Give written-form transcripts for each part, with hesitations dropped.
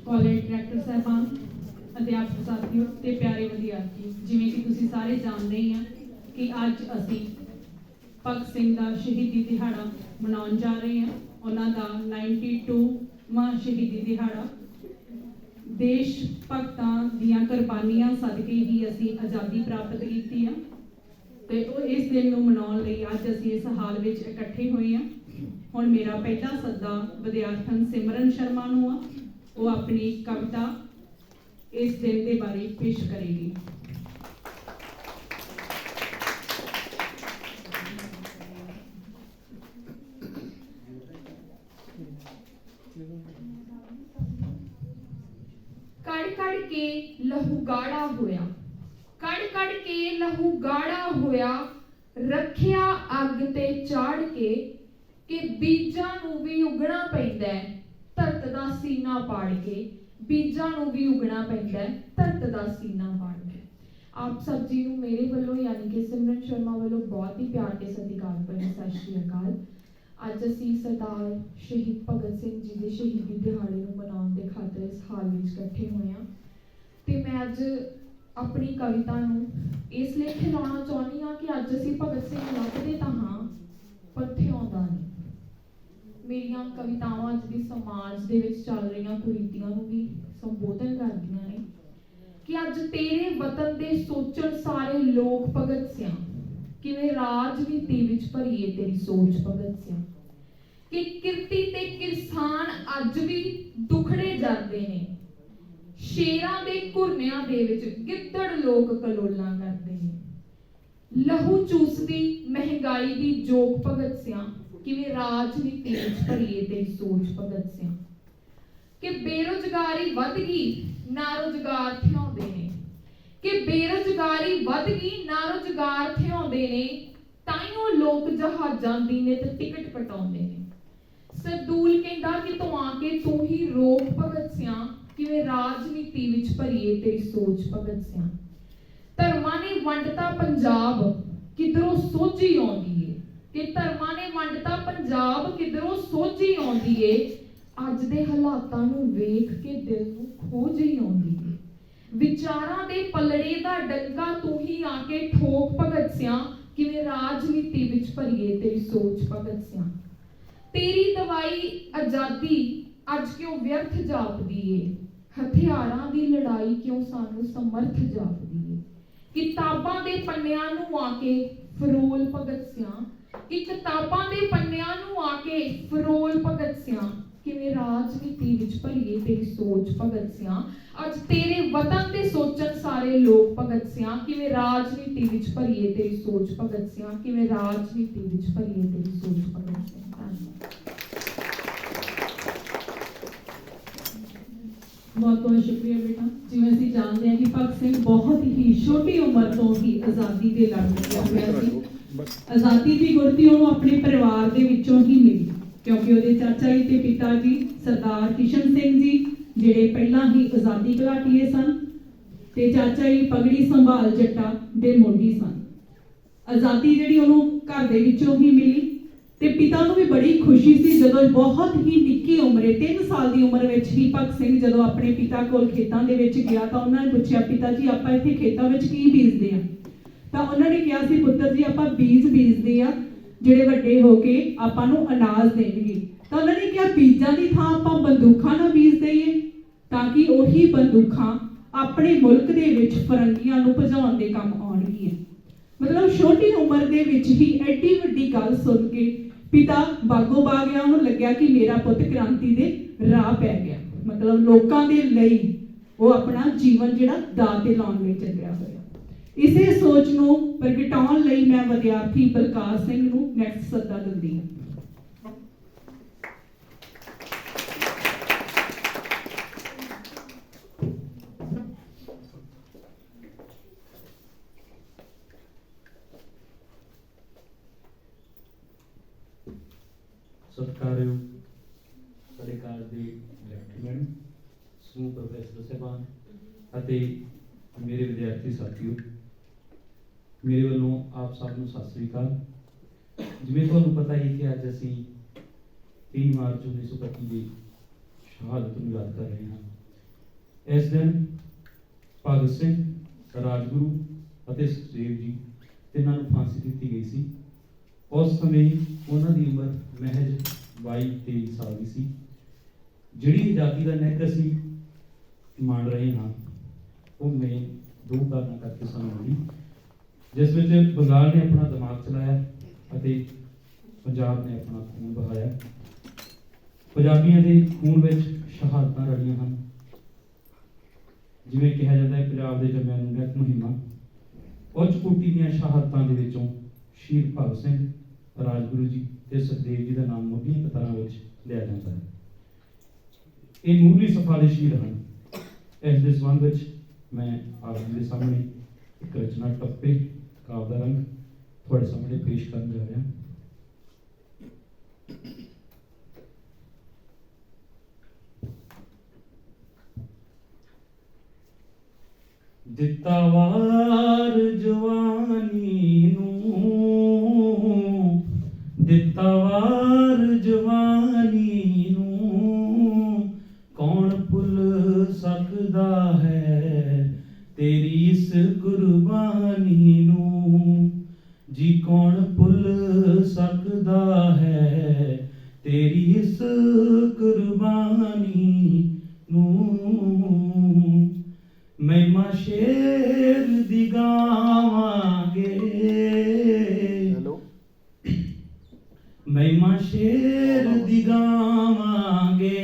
College director ਸਾਹਿਬਾਨ, ਅਧਿਆਪਕ ਸਾਥੀਓ ਤੇ ਪਿਆਰੇ ਵਿਦਿਆਰਥੀ, ਜਿਵੇਂ ਕਿ ਤੁਸੀਂ ਸਾਰੇ ਜਾਣਦੇ ਹੀ ਆ ਕਿ ਅੱਜ ਅਸੀਂ ਭਗਤ ਸਿੰਘ ਦਾ ਸ਼ਹੀਦੀ ਦਿਹਾੜਾ ਮਨਾਉਣ ਜਾ ਰਹੇ ਹਾਂ। ਉਹਨਾਂ ਦਾ 92ਵਾਂ ਸ਼ਹੀਦੀ ਦਿਹਾੜਾ। ਦੇਸ਼ ਭਗਤਾਂ ਦੀਆਂ ਕੁਰਬਾਨੀਆਂ ਸਦਕੇ ਹੀ ਅਸੀਂ ਆਜ਼ਾਦੀ ਪ੍ਰਾਪਤ ਕੀਤੀ ਆ ਤੇ ਉਹ ਇਸ ਦਿਨ ਨੂੰ ਮਨਾਉਣ ਲਈ ਅੱਜ ਅਸੀਂ ਇਸ ਹਾਲ ਵਿੱਚ ਇਕੱਠੇ ਹੋਏ ਹਾਂ। ਹੁਣ ਮੇਰਾ ਪਹਿਲਾ ਸੱਦਾ ਵਿਦਿਆਰਥਣ ਸਿਮਰਨ ਸ਼ਰਮਾ ਨੂੰ ਆ। ਉਹ ਆਪਣੀ ਕਵਿਤਾ ਇਸ ਦਿਨ ਦੇ ਬਾਰੇ ਪੇਸ਼ ਕਰੇਗੀ। कड़ कड़ के लहू गाड़ा होया, कड़ कड़ के लहू गाड़ा होया, रखिया अग ते चाड़ के बीजां नूं भी उगना पैंदा है धरत दा सीना पाड़ के, बीजां नूं भी उगना पैंदा है धरत दा सीना पाड़ के। आप सब जी नूं मेरे वल्लों यानी कि सिमरन शर्मा वल्लों बहुत ही प्यार ते सत्कार भरी सत श्री अकाल। ਅੱਜ ਅਸੀਂ ਸਰਦਾਰ ਸ਼ਹੀਦ ਭਗਤ ਸਿੰਘ ਜੀ ਦੇ ਸ਼ਹੀਦੀ ਦਿਹਾੜੇ ਨੂੰ ਮਨਾਉਣ ਦੇ ਖਾਤਰ ਇਸ ਹਾਲ ਵਿੱਚ ਇਕੱਠੇ ਹੋਏ ਹਾਂ ਤੇ ਮੈਂ ਅੱਜ ਆਪਣੀ ਕਵਿਤਾ ਨੂੰ ਇਸ ਲਈ ਖਿਲਾਉਣਾ ਚਾਹੁੰਦੀ ਹਾਂ ਕਿ ਅੱਜ ਅਸੀਂ ਭਗਤ ਸਿੰਘ ਲੱਭਦੇ ਤਾਂ ਹਾਂ ਪਰ ਥਿਆਉਂਦਾ ਨਹੀਂ। ਮੇਰੀਆਂ ਕਵਿਤਾਵਾਂ ਅੱਜ ਦੀ ਸਮਾਜ ਦੇ ਵਿੱਚ ਚੱਲ ਰਹੀਆਂ ਕੁਰੀਤੀਆਂ ਨੂੰ ਵੀ ਸੰਬੋਧਨ ਕਰਦੀਆਂ ਨੇ ਕਿ ਅੱਜ ਤੇਰੇ ਵਤਨ ਦੇ ਸੋਚਣ ਸਾਰੇ ਲੋਕ ਭਗਤ ਸਿਆਂ, ਕਿਵੇਂ ਰਾਜਨੀਤੀ ਵਿੱਚ ਭਰੀਏ ਤੇਰੀ ਸੋਚ ਭਗਤ ਸਿਆਂ, ਕਿ ਕਿਰਤੀ ਤੇ ਕਿਸਾਨ ਅੱਜ ਵੀ ਦੁਖੜੇ ਜਾਂਦੇ ਨੇ, ਸ਼ੇਰਾਂ ਦੇ ਘੁਰਨਿਆਂ ਦੇ ਵਿੱਚ ਗਿੱਦੜ ਲੋਕ ਕਲੋਲਾਂ ਕਰਦੇ ਨੇ, ਲਹੂ ਚੂਸਦੀ ਮਹਿੰਗਾਈ ਦੀ ਜੋਗ ਭਗਤ ਸਿਆਂ, ਕਿਵੇਂ ਰਾਜਨੀਤੀ ਵਿੱਚ ਭਰੀਏ ਤੇਰੀ ਸੋਚ ਭਗਤ ਸਿਆਂ, ਕਿ ਬੇਰੁਜ਼ਗਾਰੀ ਵੱਧ ਗਈ ਨਾ ਰੁਜ਼ਗਾਰ ਥਿਆਉਂਦੇ ਨੇ, ਕਿ ਬੇਰੁਜ਼ਗਾਰੀ ਵੱਧ ਗਈ ਨਾ ਰੁਜ਼ਗਾਰ ਥਿਆਉਂਦੇ ਨੇ, ਤਾਈਓ ਲੋਕ ਜਹਾਜ਼ਾਂ ਦੀ ਨੇ ਤੇ ਟਿਕਟ ਕਟਾਉਂਦੇ ਨੇ। ਸਰਦੂਲ ਕਹਿੰਦਾ ਕਿ ਤੂੰ ਆ ਕੇ ਤੂੰ ਹੀ ਰੋਕ ਭਗਤ ਸਿਆਂ, ਕਿਵੇਂ ਰਾਜਨੀਤੀ ਵਿੱਚ ਭਰੀਏ ਤੇਰੀ ਸੋਚ ਭਗਤ ਸਿਆਂ। ਧਰਮਾਂ ਨੇ ਵੰਡਤਾ ਪੰਜਾਬ ਕਿਧਰੋਂ ਸੋਝੀ ਆਉਂਦੀ ਏ, ਕਿ ਧਰਮਾਂ ਨੇ ਵੰਡਤਾ ਪੰਜਾਬ ਕਿਧਰੋਂ ਸੋਝੀ ਆਉਂਦੀ ਏ, ਅੱਜ ਦੇ ਹਾਲਾਤਾਂ ਨੂੰ ਵੇਖ ਕੇ ਦਿਲ ਨੂੰ ਖੋਜ ਹੀ ਆਉਂਦੀ ਏ। ਵਿਚਾਰਾਂ ਦੇ ਪਲੜੇ ਦਾ ਡੰਗਾ ਤੂੰ ਹੀ ਆ ਕੇ ਠੋਕ ਭਗਤ ਸਿਆਂ, ਕਿਵੇਂ ਰਾਜਨੀਤੀ ਵਿੱਚ ਭਰੀਏ ਤੇਰੀ ਸੋਚ ਭਗਤ ਸਿਆਂ। ਤੇਰੀ ਦਵਾਈ ਆਜ਼ਾਦੀ ਅੱਜ ਕਿਉਂ ਵਿਅਰਥ ਜਾਪਦੀ ਏ, ਹਥਿਆਰਾਂ ਦੀ ਲੜਾਈ ਕਿਉਂ ਸਾਨੂੰ ਸਮਰਥ ਜਾਪਦੀ ਏ। ਕਿਤਾਬਾਂ ਦੇ ਪੰਨਿਆਂ ਨੂੰ ਆ ਕੇ ਫਰੋਲ ਭਗਤ ਸਿਆਂ, ਕਿ ਕਿਤਾਬਾਂ ਦੇ ਪੰਨਿਆਂ ਨੂੰ ਆ ਕੇ ਫਰੋਲ ਭਗਤ ਸਿਆਂ, ਕਿਵੇਂ ਰਾਜਨੀਤੀ ਵਿੱਚ ਭਰੀਏ ਤੇਰੀ ਸੋਚ ਭਗਤ ਸਿਆਂ। ਅੱਜ ਤੇਰੇ ਵਤਨ ਦੇ ਸੋਚਣ ਸਾਰੇ ਲੋਕ ਭਗਤ ਸਿਆਂ, ਕਿਵੇਂ ਰਾਜਨੀਤੀ ਵਿੱਚ ਭਰੀਏ ਤੇਰੀ ਸੋਚ ਭਗਤ ਸਿਆਂ, ਕਿਵੇਂ ਰਾਜਨੀਤੀ ਵਿੱਚ ਭਰੀਏ ਤੇਰੀ ਸੋਚ ਭਗਤ ਸਿਆਂ। ਬਹੁਤ ਬਹੁਤ ਸ਼ੁਕਰੀਆ ਬੇਟਾ। ਜਿਵੇਂ ਅਸੀਂ ਜਾਣਦੇ ਹਾਂ ਕਿ ਭਗਤ ਸਿੰਘ ਬਹੁਤ ਹੀ ਛੋਟੀ ਉਮਰ ਤੋਂ ਹੀ ਆਜ਼ਾਦੀ ਦੇ ਲੜ ਲੱਗਿਆ ਹੋਇਆ ਸੀ। ਆਜ਼ਾਦੀ ਦੀ ਗੁਰਤੀ ਉਹਨੂੰ ਆਪਣੇ ਪਰਿਵਾਰ ਦੇ ਵਿੱਚੋਂ ਹੀ ਮਿਲੀ, ਕਿਉਂਕਿ ਉਹਦੇ ਚਾਚਾ ਜੀ ਤੇ ਪਿਤਾ ਜੀ ਸਰਦਾਰ ਕਿਸ਼ਨ ਸਿੰਘ ਜੀ ਜਿਹੜੇ ਪਹਿਲਾਂ ਹੀ ਆਜ਼ਾਦੀ ਘੁਲਾਟੀਏ ਸਨ ਤੇ ਚਾਚਾ ਜੀ ਪਗੜੀ ਸੰਭਾਲ ਜੱਟਾਂ ਦੇ ਮੋਢੀ ਸਨ। ਆਜ਼ਾਦੀ ਜਿਹੜੀ ਉਹਨੂੰ ਘਰ ਦੇ ਵਿੱਚੋਂ ਹੀ ਮਿਲੀ ਤੇ ਪਿਤਾ ਨੂੰ ਵੀ ਬੜੀ ਖੁਸ਼ੀ ਸੀ ਜਦੋਂ ਬਹੁਤ ਹੀ ਨਿੱਕੀ ਉਮਰੇ 3 ਸਾਲ ਦੀ ਉਮਰ ਵਿੱਚ ਹੀ ਭਗਤ ਸਿੰਘ ਜਦੋਂ ਆਪਣੇ ਪਿਤਾ ਕੋਲ ਖੇਤਾਂ ਦੇ ਵਿੱਚ ਗਿਆ ਤਾਂ ਉਹਨਾਂ ਨੇ ਪੁੱਛਿਆ, ਪਿਤਾ ਜੀ ਆਪਾਂ ਇੱਥੇ ਖੇਤਾਂ ਵਿੱਚ ਕੀ ਬੀਜਦੇ ਆ? ਤਾਂ ਉਹਨਾਂ ਨੇ ਕਿਹਾ ਸੀ, ਪੁੱਤਰ ਜੀ ਆਪਾਂ ਬੀਜ ਬੀਜਦੇ ਆ ਜਿਹੜੇ ਵੱਡੇ ਹੋ ਕੇ ਆਪਾਂ ਨੂੰ ਅਨਾਜ ਦੇਣਗੇ। ਤਾਂ ਉਹਨਾਂ ਨੇ ਕਿਹਾ ਬੀਜਾਂ ਦੀ ਥਾਂ ਆਪਾਂ ਬੰਦੂਕਾਂ ਨਾਲ ਬੀਜ ਦਈਏ ਤਾਂ ਕਿ ਉਹੀ ਬੰਦੂਕਾਂ ਆਪਣੇ ਮੁਲਕ ਦੇ ਵਿੱਚ ਫਰੰਗੀਆਂ ਨੂੰ ਭਜਾਉਣ ਦੇ ਕੰਮ ਆਉਣਗੀਆਂ। ਮਤਲਬ ਛੋਟੀ ਉਮਰ ਦੇ ਵਿੱਚ ਹੀ ਐਡੀ ਵੱਡੀ ਗੱਲ ਸੁਣ ਕੇ ਪਿਤਾ ਬਾਗੋ ਬਾਗ ਗਿਆ। ਉਹਨੂੰ ਲੱਗਿਆ ਕਿ ਮੇਰਾ ਪੁੱਤ ਕ੍ਰਾਂਤੀ ਦੇ ਰਾਹ ਪੈ ਗਿਆ। ਮਤਲਬ ਲੋਕਾਂ ਦੇ ਲਈ ਉਹ ਆਪਣਾ ਜੀਵਨ ਜਿਹੜਾ ਦਾਅ ਤੇ ਲਾਉਣ ਲਈ ਚੱਲਿਆ ਹੋਇਆ। ਇਸੇ ਸੋਚ ਨੂੰ ਪ੍ਰਗਟਾਉਣ ਲਈ ਮੈਂ ਵਿਦਿਆਰਥੀ ਬਲਕਾਰ ਸਿੰਘ ਨੂੰ ਨੈਕਸਟ ਸੱਦਾ ਦਿੰਦੀ ਹਾਂ। ਸਤਿਕਾਰਯੋਗ ਸਾਡੇ ਕਾਲਜ ਦੇ ਲੈਫਟੀਨੈਂਟ ਸਮੂਹ ਪ੍ਰੋਫੈਸਰ ਸਾਹਿਬਾਨ ਅਤੇ ਮੇਰੇ ਵਿਦਿਆਰਥੀ ਸਾਥੀਓ, ਮੇਰੇ ਵੱਲੋਂ ਆਪ ਸਭ ਨੂੰ ਸਤਿ ਸ੍ਰੀ ਅਕਾਲ। ਜਿਵੇਂ ਤੁਹਾਨੂੰ ਪਤਾ ਹੀ ਕਿ ਅੱਜ ਅਸੀਂ 3 ਮਾਰਚ 1925 ਦੀ ਸ਼ਹਾਦਤ ਨੂੰ ਯਾਦ ਕਰ ਰਹੇ ਹਾਂ। इस दिन भगत सिंह, राजगुरु ਅਤੇ ਸੁਖਦੇਵ ਜੀ ਤਿੰਨਾਂ ਨੂੰ ਫਾਂਸੀ ਦਿੱਤੀ ਗਈ ਸੀ। ਉਸ ਸਮੇਂ ਉਹਨਾਂ ਦੀ ਉਮਰ ਮਹਿਜ 22-23 ਸਾਲ ਦੀ ਸੀ। ਜਿਹੜੀ ਆਜ਼ਾਦੀ ਦਾ ਨਿੱਘ ਅਸੀਂ ਮਾਣ ਰਹੇ ਹਾਂ ਉਹ ਮੈਂ ਦੋ ਕਾਰਨਾਂ ਕਰਕੇ ਸਾਨੂੰ ਮਿਲੀ, ਜਿਸ ਵਿੱਚ ਬੰਗਾਲ ਨੇ ਆਪਣਾ ਦਿਮਾਗ ਚਲਾਇਆ ਅਤੇ ਪੰਜਾਬ ਨੇ ਆਪਣਾ ਖੂਨ ਬਹਾਇਆ। ਪੰਜਾਬੀਆਂ ਦੇ ਖੂਨ ਵਿੱਚ ਸ਼ਹਾਦਤਾਂ ਰਲੀਆਂ ਹਨ। ਜਿਵੇਂ ਕਿਹਾ ਜਾਂਦਾ ਹੈ ਪੰਜਾਬ ਦੇ ਜੰਮਿਆਂ ਨੂੰ ਨਿਤ ਮੁਹਿੰਮਾਂ, ਉੱਚ ਕੋਟੀ ਦੀਆਂ ਸ਼ਹਾਦਤਾਂ ਦੇ ਵਿੱਚੋਂ ਸ਼ਹੀਦ ਭਗਤ ਸਿੰਘ, ਰਾਜਗੁਰੂ ਜੀ ਤੇ ਸੁਖਦੇਵ ਜੀ ਦਾ ਨਾਮ ਮੁੱਢਲੀਆਂ ਕਤਾਰਾਂ ਵਿੱਚ ਲਿਆ ਜਾਂਦਾ ਹੈ। ਇਹ ਮੂਲੀ ਸਫਾ ਦੇ ਸ਼ਹੀਦ ਹਨ। ਇਸ ਦੇ ਸੰਬੰਧ ਵਿੱਚ ਮੈਂ ਆਪ ਜੀ ਦੇ ਸਾਹਮਣੇ ਇੱਕ ਰਚਨਾ ਟੱਪੇ ਕਾਵਿ ਦਾ ਰੰਗ ਤੁਹਾਡੇ ਸਾਹਮਣੇ ਪੇਸ਼ ਕਰਨ ਜਾ ਰਿਹਾ। ਦਿੱਤਾ ਵਾਰ ਜਵਾਨੀ ਨੂੰ, ਦਿੱਤਾ ਵਾਰ ਜਵਾਨੀ ਨੂੰ, ਕੌਣ ਭੁੱਲ ਸਕਦਾ ਹੈ ਤੇਰੀ ਇਸ ਕੁਰਬਾਨੀ ਨੂੰ। ਜੀ ਕੌਣ ਭੁੱਲ ਸਕਦਾ ਹੈ ਤੇਰੀ ਇਸ ਕੁਰਬਾਨੀ ਨੂੰ। ਮਹਿਮਾ ਸ਼ੇਰ ਦੀ ਗਾਵਾਂਗੇ, ਮਹਿਮਾ ਸ਼ੇਰ ਦੀ ਗਾਵਾਂਗੇ,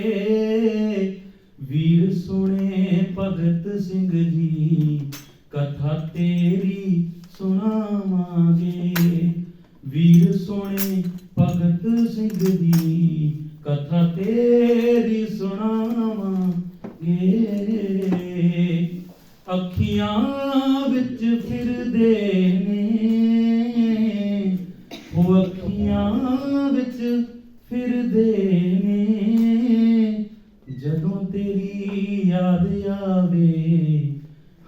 ਵੀਰ ਸੁਣੇ ਭਗਤ ਸਿੰਘ ਜੀ ਕਥਾ ਤੇਰੀ ਸੁਣਾਵਾਂਗੇ। ਵੀਰ ਸੁਣੇ ਭਗਤ ਸਿੰਘ ਦੀ ਕਥਾ ਤੇਰੀ ਸੁਣਾਵਾਂਗੇ। ਅੱਖੀਆਂ ਵਿੱਚ ਫਿਰਦੇ ਨੇ, ਉਹ ਅੱਖੀਆਂ ਵਿੱਚ ਫਿਰਦੇ ਨੇ, ਜਦੋਂ ਤੇਰੀ ਯਾਦ ਆਵੇ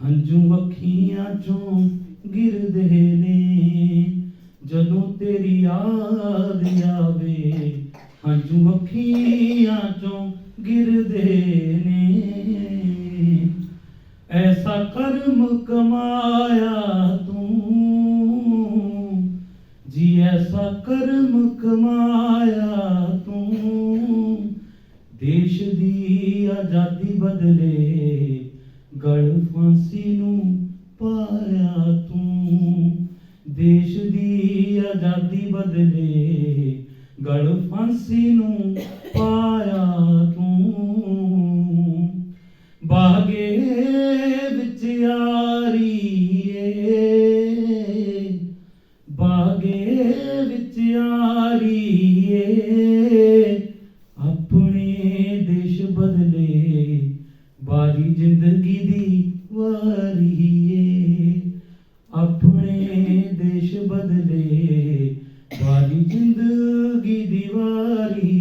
ਹੰਝੂ ਅੱਖੀਆਂ ਚੋਂ ਗਿਰਦੇ ਨੇ। ਜਦੋਂ ਤੇਰੀ ਯਾਦ ਆਵੇ ਹੰਝੂ ਅੱਖੀਆਂ ਚੋਂ ਗਿਰਦੇ ਨੇ। ऐसा कर्म कमाया तू जी, ऐसा कर्म कमाया तू, देश दी आजादी बदले गल फांसी नू पाया तू। देश दी आजादी बदले गल फांसी नू पाया तू। बागे विच यारीए, बागे विच यारीए, अपने देश बदले बाजी जिंदगी दी वारीए। अपने देश बदले बाजी जिंदगी दी वारी।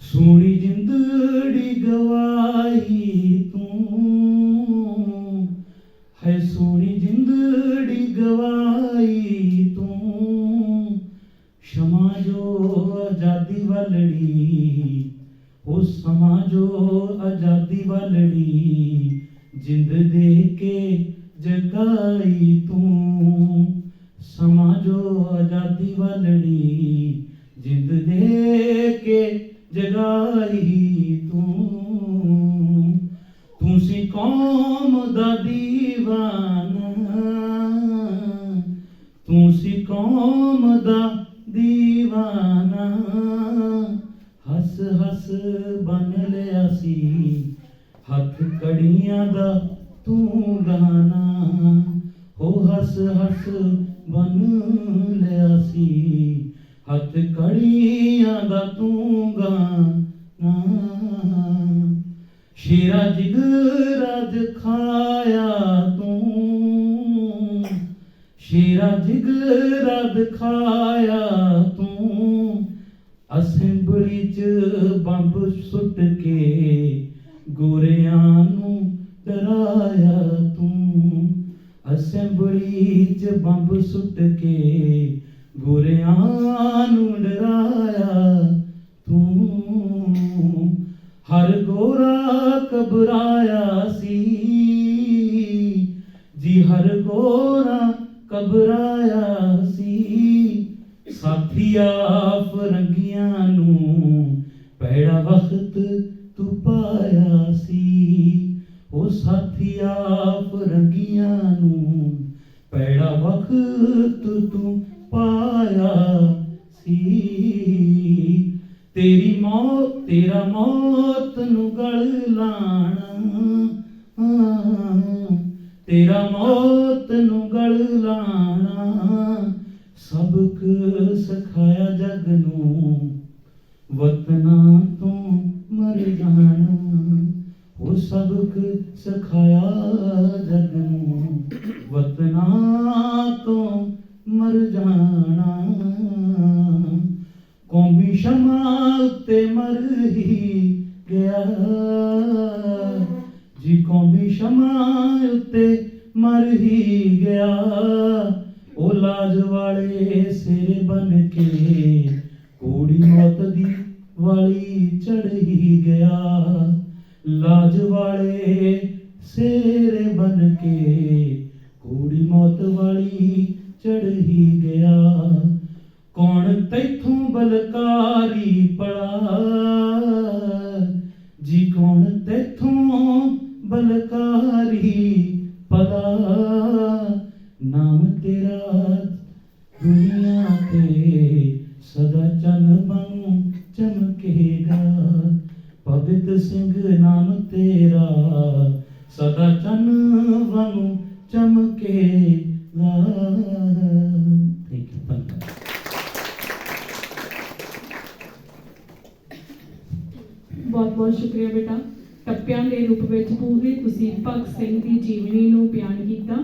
सोनी जिंदड़ी गवाई तू है, सोनी जिंदड़ी गवाई तू। समाजो आजादी वालड़ी, ओ समाजो आजादी वालड़ी, जिंद दे के जगाई तू। समाजो आजादी वालड़ी, जिंद दे के जगाई तू। तू सी कौम दा दीवाना, तू सी कौम दा दीवाना। हस हस बन लिया सी हथ कड़ियां दा तू गाना। हो हस हस बन लिया सी हथ कड़ियां दा तू गाना। शेरा जिगरा दिखाया तू, शेरा जिगरा दिखाया तू। असेंबली च बंब सुट के गोरियां नू डराया तू। असेंबली च बंब सुट के गोरियां नू डराया तू। हर गोरा घबराया सी जी, हर गोरा घबराया सी। साथिया फरंगियां नूं पैड़ा वक्त तू पाया सी। ओ साथिया फरंगियां नूं पैड़ा वक्त तू पाया सी। तेरी मौत तेरा मौत नूं गल लाना, तेरा मौत नूं गल लाना। सबक सिखाया जग नूं वतना तो मर जाना। वो सबक सिखाया जग नूं वतना तो मर जाना। कौमी शमा उत्ते मर ही गया जी, कौमी शमा उत्ते मर ही गया। ओ लाज वाले सिर बन के कूड़ी मौत दी वाली चढ़ ही गया। लाज वाले सिर बन के कूड़ी मौत वाली चढ़ ही गया। कौन तैथों बलकारी पड़ा जी, कौन तैथों बलकारी पड़ा। नाम तेरा दुनिया ते सदा चन वांगू चमकेगा। भगत सिंह नाम तेरा सदा चन वांगू चमकेगा। थैंक यू, धन्यवाद। बहुत बहुत शुक्रिया बेटा। टप्पिਆਂ ਦੇ ਰੂਪ ਵਿੱਚ ਪੂਰੇ ਤੁਸੀਂ ਭਗਤ ਸਿੰਘ ਦੀ ਜੀਵਨੀ ਨੂੰ ਬਿਆਨ ਕੀਤਾ।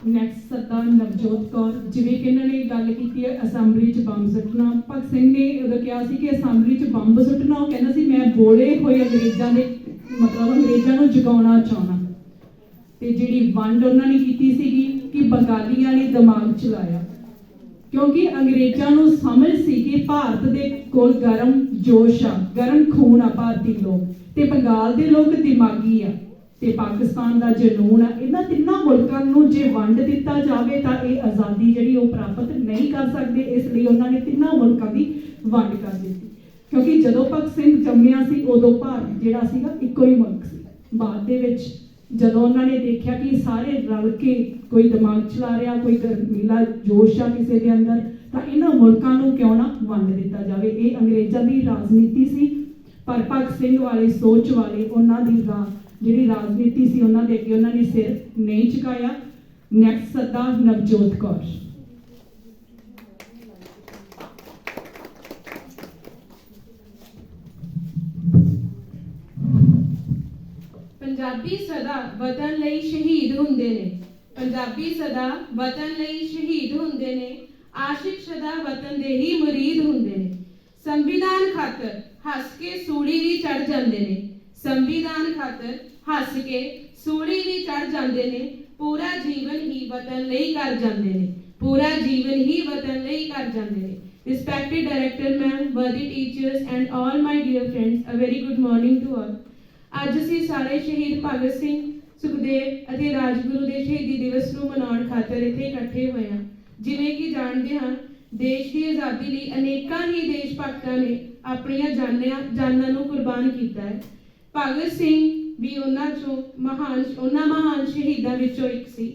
ਨੈਕਸਟ ਸੱਦਾ ਨਵਜੋਤ ਕੌਰ। ਜਿਵੇਂ ਕਿ ਇਹਨਾਂ ਨੇ ਗੱਲ ਕੀਤੀ ਹੈ ਅਸੈਂਬਲੀ 'ਚ ਬੰਬ ਸੁੱਟਣਾ, ਭਗਤ ਸਿੰਘ ਨੇ ਉਦੋਂ ਕਿਹਾ ਸੀ ਕਿ ਅਸੈਂਬਲੀ 'ਚ ਬੰਬ ਸੁੱਟਣਾ, ਉਹ ਕਹਿੰਦਾ ਸੀ ਮੈਂ ਬੋਲੇ ਹੋਏ ਅੰਗਰੇਜ਼ਾਂ ਦੇ ਮਤਲਬ ਅੰਗਰੇਜ਼ਾਂ ਨੂੰ ਜਗਾਉਣਾ ਚਾਹੁੰਦਾ। ਤੇ ਜਿਹੜੀ ਵੰਡ ਉਹਨਾਂ ਨੇ ਕੀਤੀ ਸੀਗੀ ਕਿ ਬੰਗਾਲੀਆਂ ਨੇ ਦਿਮਾਗ ਚਲਾਇਆ, ਕਿਉਂਕਿ ਅੰਗਰੇਜ਼ਾਂ ਨੂੰ ਸਮਝ ਸੀ ਕਿ ਭਾਰਤ ਦੇ ਕੋਲ ਗਰਮ ਜੋਸ਼ ਆ, ਗਰਮ ਖੂਨ ਆ ਭਾਰਤੀ ਲੋਕ, ਤੇ ਬੰਗਾਲ ਦੇ ਲੋਕ ਦਿਮਾਗੀ ਆ, ਤੇ ਪਾਕਿਸਤਾਨ ਦਾ ਜਨੂਨ ਆ। ਇਹਨਾਂ ਤਿੰਨਾਂ ਮੁਲਕਾਂ ਨੂੰ ਜੇ ਵੰਡ ਦਿੱਤਾ ਜਾਵੇ ਤਾਂ ਇਹ ਆਜ਼ਾਦੀ ਜਿਹੜੀ ਉਹ ਪ੍ਰਾਪਤ ਨਹੀਂ ਕਰ ਸਕਦੇ। ਇਸ ਲਈ ਉਹਨਾਂ ਨੇ ਤਿੰਨਾਂ ਮੁਲਕਾਂ ਦੀ ਵੰਡ ਕਰ ਦਿੱਤੀ, ਕਿਉਂਕਿ ਜਦੋਂ ਭਗਤ ਸਿੰਘ ਜੰਮਿਆ ਸੀ ਉਦੋਂ ਭਾਰਤ ਜਿਹੜਾ ਸੀਗਾ ਇੱਕੋ ਹੀ ਮੁਲਕ ਸੀ। ਬਾਅਦ ਦੇ ਵਿੱਚ ਜਦੋਂ ਉਹਨਾਂ ਨੇ ਦੇਖਿਆ ਕਿ ਸਾਰੇ ਰਲ ਕੇ ਕੋਈ ਦਿਮਾਗ ਚਲਾ ਰਿਹਾ, ਕੋਈ ਗਰਮੀਲਾ ਜੋਸ਼ ਆ ਕਿਸੇ ਦੇ ਅੰਦਰ, ਤਾਂ ਇਹਨਾਂ ਮੁਲਕਾਂ ਨੂੰ ਕਿਉਂ ਨਾ ਵੰਡ ਦਿੱਤਾ ਜਾਵੇ। ਇਹ ਅੰਗਰੇਜ਼ਾਂ ਦੀ ਰਾਜਨੀਤੀ ਸੀ, ਪਰ ਭਗਤ ਸਿੰਘ ਵਾਲੇ ਸੋਚ ਵਾਲੇ ਉਹਨਾਂ ਦੀ ਜਿਹੜੀ ਰਾਜਨੀਤੀ ਸੀ ਉਹਨਾਂ ਦੇ ਅੱਗੇ ਉਹਨਾਂ ਨੇ ਸਿਰ ਨਹੀਂ ਝੁਕਾਇਆ। ਨੈਕਸਟ ਸੱਦਾ ਨਵਜੋਤ ਕੌਰ। ਪੰਜਾਬੀ ਸਦਾ ਵਤਨ ਲਈ ਸ਼ਹੀਦ ਹੁੰਦੇ ਨੇ, ਪੰਜਾਬੀ ਸਦਾ ਵਤਨ ਲਈ ਸ਼ਹੀਦ ਹੁੰਦੇ ਨੇ, ਆਸ਼ਿਕ ਸਦਾ ਵਤਨ ਦੇ ਹੀ ਮੁਰੀਦ ਹੁੰਦੇ ਨੇ। ਸੰਵਿਧਾਨ ਖਾਤਰ ਹੱਸ ਕੇ ਸੂਲੀ ਵੀ ਚੜ ਜਾਂਦੇ ਨੇ, ਸੰਵਿਧਾਨ ਖਾਤਰ ਹੱਸ ਕੇ ਸੂਲੀ ਵੀ ਚੜ ਜਾਂਦੇ ਨੇ। ਪੂਰਾ ਜੀਵਨ ਹੀ ਵਤਨ ਲਈ ਕਰ ਜਾਂਦੇ ਨੇ, ਪੂਰਾ ਜੀਵਨ ਹੀ ਵਤਨ ਲਈ ਕਰ ਜਾਂਦੇ ਨੇ। Respected Director Ma'am, worthy teachers and all my dear friends, a very good morning to all. ਅੱਜ ਅਸੀਂ ਸਾਰੇ ਸ਼ਹੀਦ ਭਗਤ ਸਿੰਘ, ਸੁਖਦੇਵ ਅਤੇ ਰਾਜਗੁਰੂ ਦੇ ਸ਼ਹੀਦੀ ਦਿਵਸ ਨੂੰ ਮਨਾਉਣ ਖਾਤਰ ਇੱਥੇ ਇਕੱਠੇ ਹੋਏ ਹਾਂ। ਜਿਵੇਂ ਕਿ ਜਾਣਦੇ ਹਾਂ, ਦੇਸ਼ ਦੀ ਆਜ਼ਾਦੀ ਲਈ ਅਨੇਕਾਂ ਹੀ ਦੇਸ਼ ਭਗਤਾਂ ਨੇ ਆਪਣੀਆਂ ਜਾਨਾਂ ਨੂੰ ਕੁਰਬਾਨ ਕੀਤਾ ਹੈ। ਭਗਤ ਸਿੰਘ ਵੀ ਉਹਨਾਂ ਮਹਾਨ ਸ਼ਹੀਦਾਂ ਵਿੱਚੋਂ ਇੱਕ ਸੀ।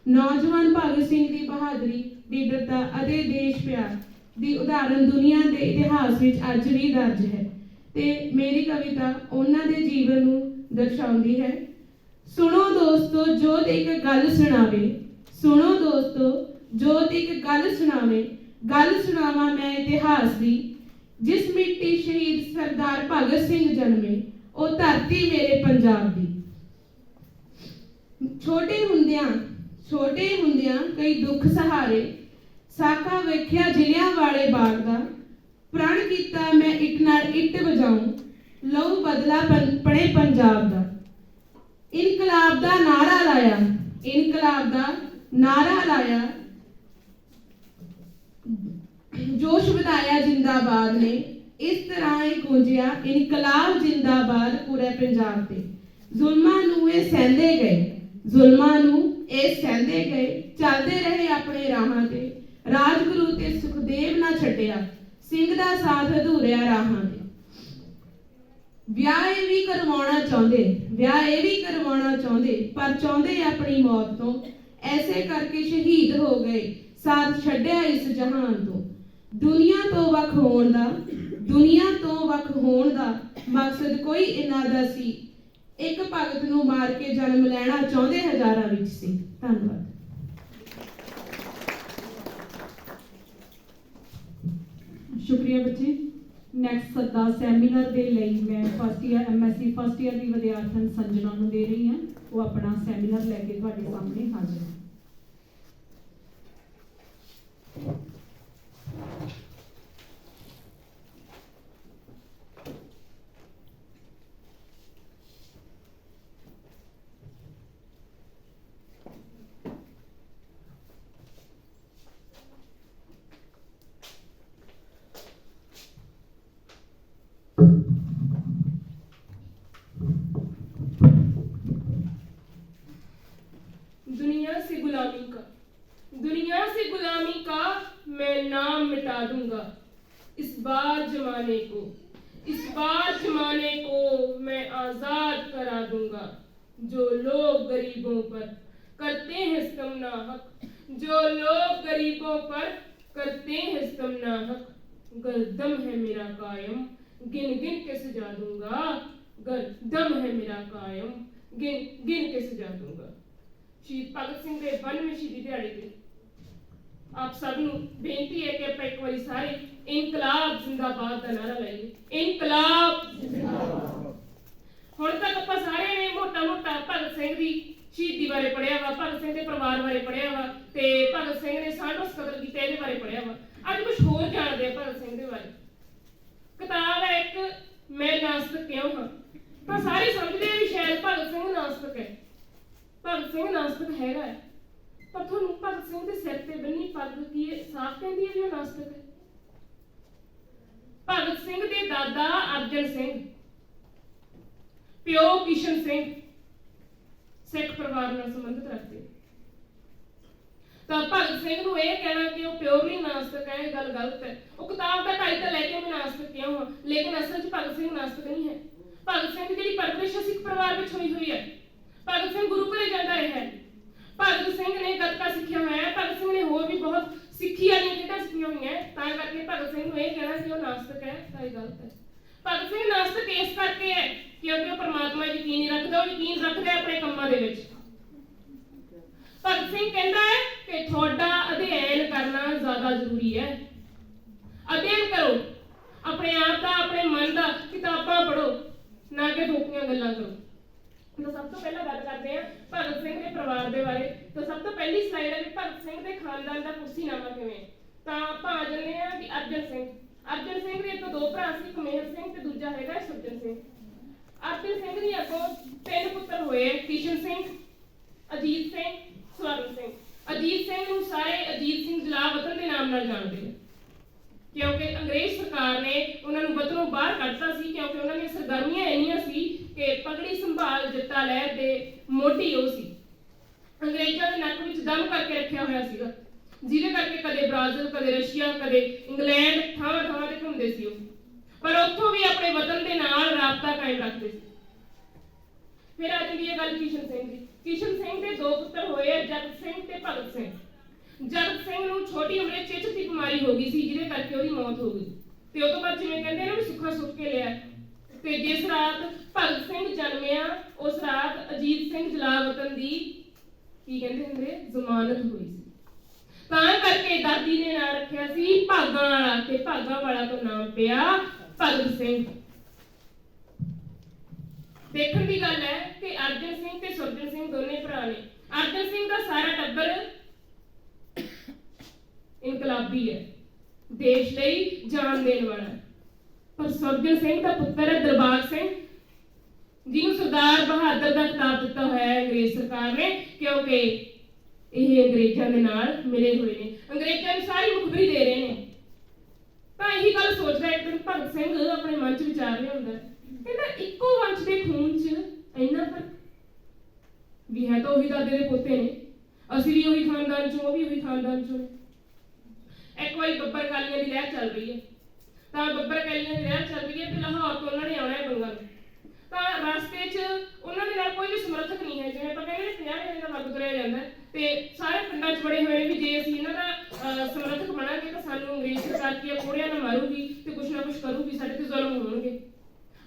ਨੌਜਵਾਨ ਭਗਤ ਸਿੰਘ ਦੀ ਬਹਾਦਰੀ, ਨਿਡਰਤਾ ਅਤੇ ਦੇਸ਼ ਪਿਆਰ ਦੀ ਉਦਾਹਰਨ ਦੁਨੀਆ ਦੇ ਇਤਿਹਾਸ ਵਿੱਚ ਅੱਜ ਵੀ ਦਰਜ ਹੈ, ਤੇ ਮੇਰੀ ਕਵਿਤਾ ਉਹਨਾਂ ਦੇ ਜੀਵਨ ਨੂੰ ਦਰਸਾਉਂਦੀ ਹੈ। ਸੁਣੋ ਦੋਸਤੋ ਜੋਤ ਇੱਕ ਗੱਲ ਸੁਣਾਵੇ, ਸੁਣੋ ਦੋਸਤੋ ਜੋਤ ਇੱਕ ਗੱਲ ਸੁਣਾਵੇ, ਗੱਲ ਸੁਣਾਵਾਂ ਮੈਂ ਇਤਿਹਾਸ ਦੀ। ਜਿਸ ਮਿੱਟੀ ਸ਼ਹੀਦ ਸਰਦਾਰ ਭਗਤ ਸਿੰਘ ਜਨਮੇ, ਉਹ ਧਰਤੀ ਮੇਰੇ ਪੰਜਾਬ ਦੀ। ਛੋਟੇ ਹੁੰਦਿਆਂ ਕਈ ਦੁੱਖ ਸਹਾਰੇ, ਸਾਕਾ ਵੇਖਿਆ ਜ਼ਿਲ੍ਹਿਆਂ ਵਾਲੇ ਬਾਗ ਦਾ। ਪ੍ਰਣ ਕੀਤਾ ਮੈਂ ਇੱਟ ਨਾਲ ਇੱਟ ਵਜਾਉਂ, ਲਹੂ ਬਦਲਾ ਪੜੇ ਪੰਜਾਬ ਦਾ। ਇਨਕਲਾਬ ਦਾ ਨਾਰਾ ਲਾਇਆ, ਇਨਕਲਾਬ ਦਾ ਨਾਰਾ ਲਾਇਆ, ਜੋਸ਼ ਵਧਾਇਆ ਜਿੰਦਾਬਾਦ ਨੇ। ਇਸ ਤਰ੍ਹਾਂ ਇਹ ਗੂੰਜਿਆ ਇਨਕਲਾਬ ਜਿੰਦਾਬਾਦ ਪੂਰੇ ਪੰਜਾਬ ਤੇ। ਜ਼ੁਲਮਾਂ ਨੂੰ ਇਹ ਸਹਿੰਦੇ ਗਏ, ਚੱਲਦੇ ਰਹੇ ਆਪਣੇ ਰਾਹਾਂ ਤੇ। ਰਾਜਗੁਰੂ ਤੇ ਸੁਖਦੇਵ ਨਾ ਛੱਡਿਆ, ਸਿੰਘ ਦਾ ਸਾਥ ਅਧੂਰਿਆ ਰਾਹਾਂ ਤੇ। ਵਿਆਹ ਇਹ ਵੀ ਕਰਵਾਉਣਾ ਚਾਹੁੰਦੇ, ਪਰ ਚਾਹੁੰਦੇ ਆਪਣੀ ਮੌਤ ਤੋਂ। ਐਸੇ ਕਰਕੇ ਸ਼ਹੀਦ ਹੋ ਗਏ, ਸਾਥ ਛੱਡਿਆ ਇਸ ਜਹਾਨ ਤੋਂ। ਦੁਨੀਆ ਤੋਂ ਵੱਖ ਹੋਣ ਦਾ ਮਕਸਦ ਕੋਈ ਇਹਨਾਂ ਦਾ ਸੀ। ਇੱਕ ਭਗਤ ਨੂੰ ਮਾਰ ਕੇ ਜਨਮ ਲੈਣਾ ਚਾਹੁੰਦੇ ਹਜ਼ਾਰਾਂ ਵਿੱਚ ਸੀ। ਧੰਨਵਾਦ। ਸ਼ੁਕਰੀਆ ਬੱਚੇ। ਨੈਕਸਟ ਸੱਦਾ ਸੈਮੀਨਾਰ ਦੇ ਲਈ ਮੈਂ first year MSc first year ਦੀ ਵਿਦਿਆਰਥਣ ਸੰਜਨਾ ਨੂੰ ਦੇ ਰਹੀ ਹਾਂ। ਉਹ ਆਪਣਾ ਸੈਮੀਨਾਰ ਲੈ ਕੇ ਤੁਹਾਡੇ ਸਾਹਮਣੇ ਹਾਜ਼ਰ ਹੈ। दुनिया से गुलामी का मैं नाम मिटा दूंगा। इस बार जमाने को मैं आजाद करा दूंगा। जो लोग गरीबों पर करते हैं सितम नाहक, गर दम है मेरा कायम, गिन गिन के सजा दूंगा। शहीद भगत सिंह के 92वें शहीदी दिहाड़े ते आप सब नूं बेनती है कि आप एक बारी सारे इनकलाब जिंदाबाद का नारा लाइए। इनकलाब जिंदाबाद। हुण तक आपां सारे ने मोटा भगत सिंह दी शहीदी बारे पढ़िया वा, भगत सिंह के परिवार बारे पढ़िया वा, ते भगत सिंह ने सांडोस कतल कीता इहदे बारे पढ़िया वा। अज कुछ होर जाणदे आ भगत सिंह दे बारे। किताब है एक मैं नास्तिक क्यों हाँ, तां सारे समझदे भी शायद भगत सिंह नास्तिक है। भगत सिंह नास्तिक हैगा है, पर तुहानूं भगत सिंह दे सिर ते बन्नी पग की साफ कहंदी है भी वो नास्तिक है। भगत सिंह दे दादा अर्जन सिंह, प्यो किशन सिंह सिख परिवार नाल संबंधित रखते। तो भगत सिंह नूं यह कहना कि वो प्योरली नास्तिक है, यह गल गलत है। वो किताब का टाइटल लैके मैं नास्तिक क्यों हाँ, लेकिन असल च भगत सिंह नास्तिक नहीं है। भगत सिंह की परवरिश सिख परिवार में हुई है। भगत सिंह गुरु घरे जाता रहा है। भगत सिंह ने गतका सीखिया हुआ है। भगत सिंह ने होर भी बहुत सिक्खी वाली खेडां सीखिया हुई हैं। तां करके भगत सिंह नूं यह कहना कि वो नास्तिक है, तां यह गलत है। भगत सिंह नास्तिक इस करके है क्योंकि वो परमात्मा यकीन नहीं रखता, वो यकीन रखता है अपने कामां दे विच। भगत सिंह कहता है कि तुहाडा अध्ययन करना ज्यादा जरूरी है। अध्ययन करो अपने आप का, अपने मन का, किताबां पढ़ो, ना कि धोखियां गल्लां करो। तो सब तो पहला गल करते हैं भगत सिंह के परिवार के बारे। तो सब तो पहली स्लाइड है कि भगत सिंह के खानदान का कुर्सीनामा किवें। तो आप आ जाने हैं कि अर्जन सिंह के तो 2 भरा सी, एक मेहर सिंह ते दूजा हैगा सुरजन सिंह। अर्जन सिंह दी अगों 3 पुत्र होए, किशन सिंह, अजीत सिंह, स्वर्ण सिंह। अजीत सिंह नूं सारे अजीत सिंह जलावतन के नाम नाल जानदे ने क्योंकि अंग्रेज सरकार ने उन्होंने वतनों बाहर कढ़ता सी क्योंकि उन्होंने सरगर्मियां इन्नियां सी कि पगड़ी संभाल जट्टा लहर दे मोटी वो सी। अंग्रेजों के नक विच दम करके रखा होया सीगा, जिहदे करके कदे ब्राजील, कदे रशिया, कदे इंग्लैंड थावां थावां ते घुमदे सी। पर उत्थों भी अपने वतन के नाल राबता कायम रखते सी। फिर आ जांदी है गल किशन सिंह दी। किशन सिंह के 2 पुत्र होए, जगत सिंह ते भगत सिंह। जगत सिंह नूं छोटी उम्र चिच दी बीमारी हो गई सी, जिहदे करके उहदी मौत हो गई। ते उस तो बाद जिवें कहंदे ने भी सुखा सुख के लिया। ते जिस रात भगत सिंह जन्मिया उस रात अजीत सिंह जलावतन दी की कहंदे हुंदे जमानत हुई सी। तां करके दादी ने नाम रखिया सी भागां वाला, ते भागां वाला तो नाम पिया भगत सिंह। देखण दी गल है कि अर्जन सिंह ते सुरजन सिंह दोने भरा ने। अर्जन सिंह दा सारा टब्बर इनकलाबी है, देश लई जान देने वाला है। पर सुरजन सिंह का पुत्र है दरबार सिंह, जिन्होंने सरदार बहादुर का खिताब दिता हुआ है अंग्रेज सरकार ने क्योंकि ये अंग्रेजों के नाल मिले हुए ने। अंग्रेजों ने सारी मुखबरी दे रहे हैं। ਤਾਂ ਇਹੀ ਗੱਲ ਸੋਚਦਾ ਇੱਕ ਦਿਨ ਭਗਤ ਸਿੰਘ ਆਪਣੇ ਮਨ 'ਚ ਵਿਚਾਰ ਰਿਹਾ ਹੁੰਦਾ, ਕਹਿੰਦਾ ਇੱਕੋ ਵੰਸ਼ ਦੇ ਖੂਨ 'ਚ ਇੰਨਾ ਫਰਕ ਵੀ ਹੈ। ਤਾਂ ਉਹੀ ਦਾਦੇ ਦੇ ਪੋਤੇ ਨੇ, ਅਸੀਂ ਵੀ ਉਹੀ ਖਾਨਦਾਨ 'ਚੋਂ, ਉਹ ਵੀ ਉਹੀ ਖਾਨਦਾਨ 'ਚੋਂ। ਇੱਕ ਵਾਰੀ ਬੱਬਰ ਅਕਾਲੀਆਂ ਦੀ ਲਹਿਰ ਚੱਲ ਰਹੀ ਹੈ, ਤਾਂ ਬੱਬਰ ਅਕਾਲੀਆਂ ਦੀ ਲਹਿਰ ਚੱਲ ਰਹੀ ਹੈ ਤੇ ਲਾਹੌਰ ਤੋਂ ਉਹਨਾਂ ਨੇ ਆਉਣਾ ਹੈ ਬੰਗਾ ਨੂੰ। ਤਾਂ ਰਸਤੇ 'ਚ ਉਹਨਾਂ ਦੇ ਨਾਲ ਕੋਈ ਵੀ ਸਮਰਥਕ ਨਹੀਂ ਹੈ, ਜਿਵੇਂ ਆਪਾਂ ਕਹਿੰਦੇ 50 ਜਣੇ ਦਾ ਵਰਗ ਤੁਰਿਆ ਜਾਂਦਾ ਤੇ ਸਾਰੇ ਪਿੰਡਾਂ 'ਚ ਬੜੇ ਹੋਏ ਨੇ ਵੀ ਜੇ ਅਸੀਂ ਇਹਨਾਂ ਦਾ ਸਮਰਥਕ ਬਣਾਂਗੇ ਤਾਂ ਸਾਨੂੰ ਅੰਗਰੇਜ਼ ਸਰਕਾਰ ਕੀ ਕੋੜਿਆਂ ਨਾਲ ਮਾਰੂਗੀ ਤੇ ਕੁਛ ਨਾ ਕੁਛ ਕਰੂਗੀ, ਸਾਡੇ ਤੇ ਜ਼ੁਲਮ ਹੋਣਗੇ।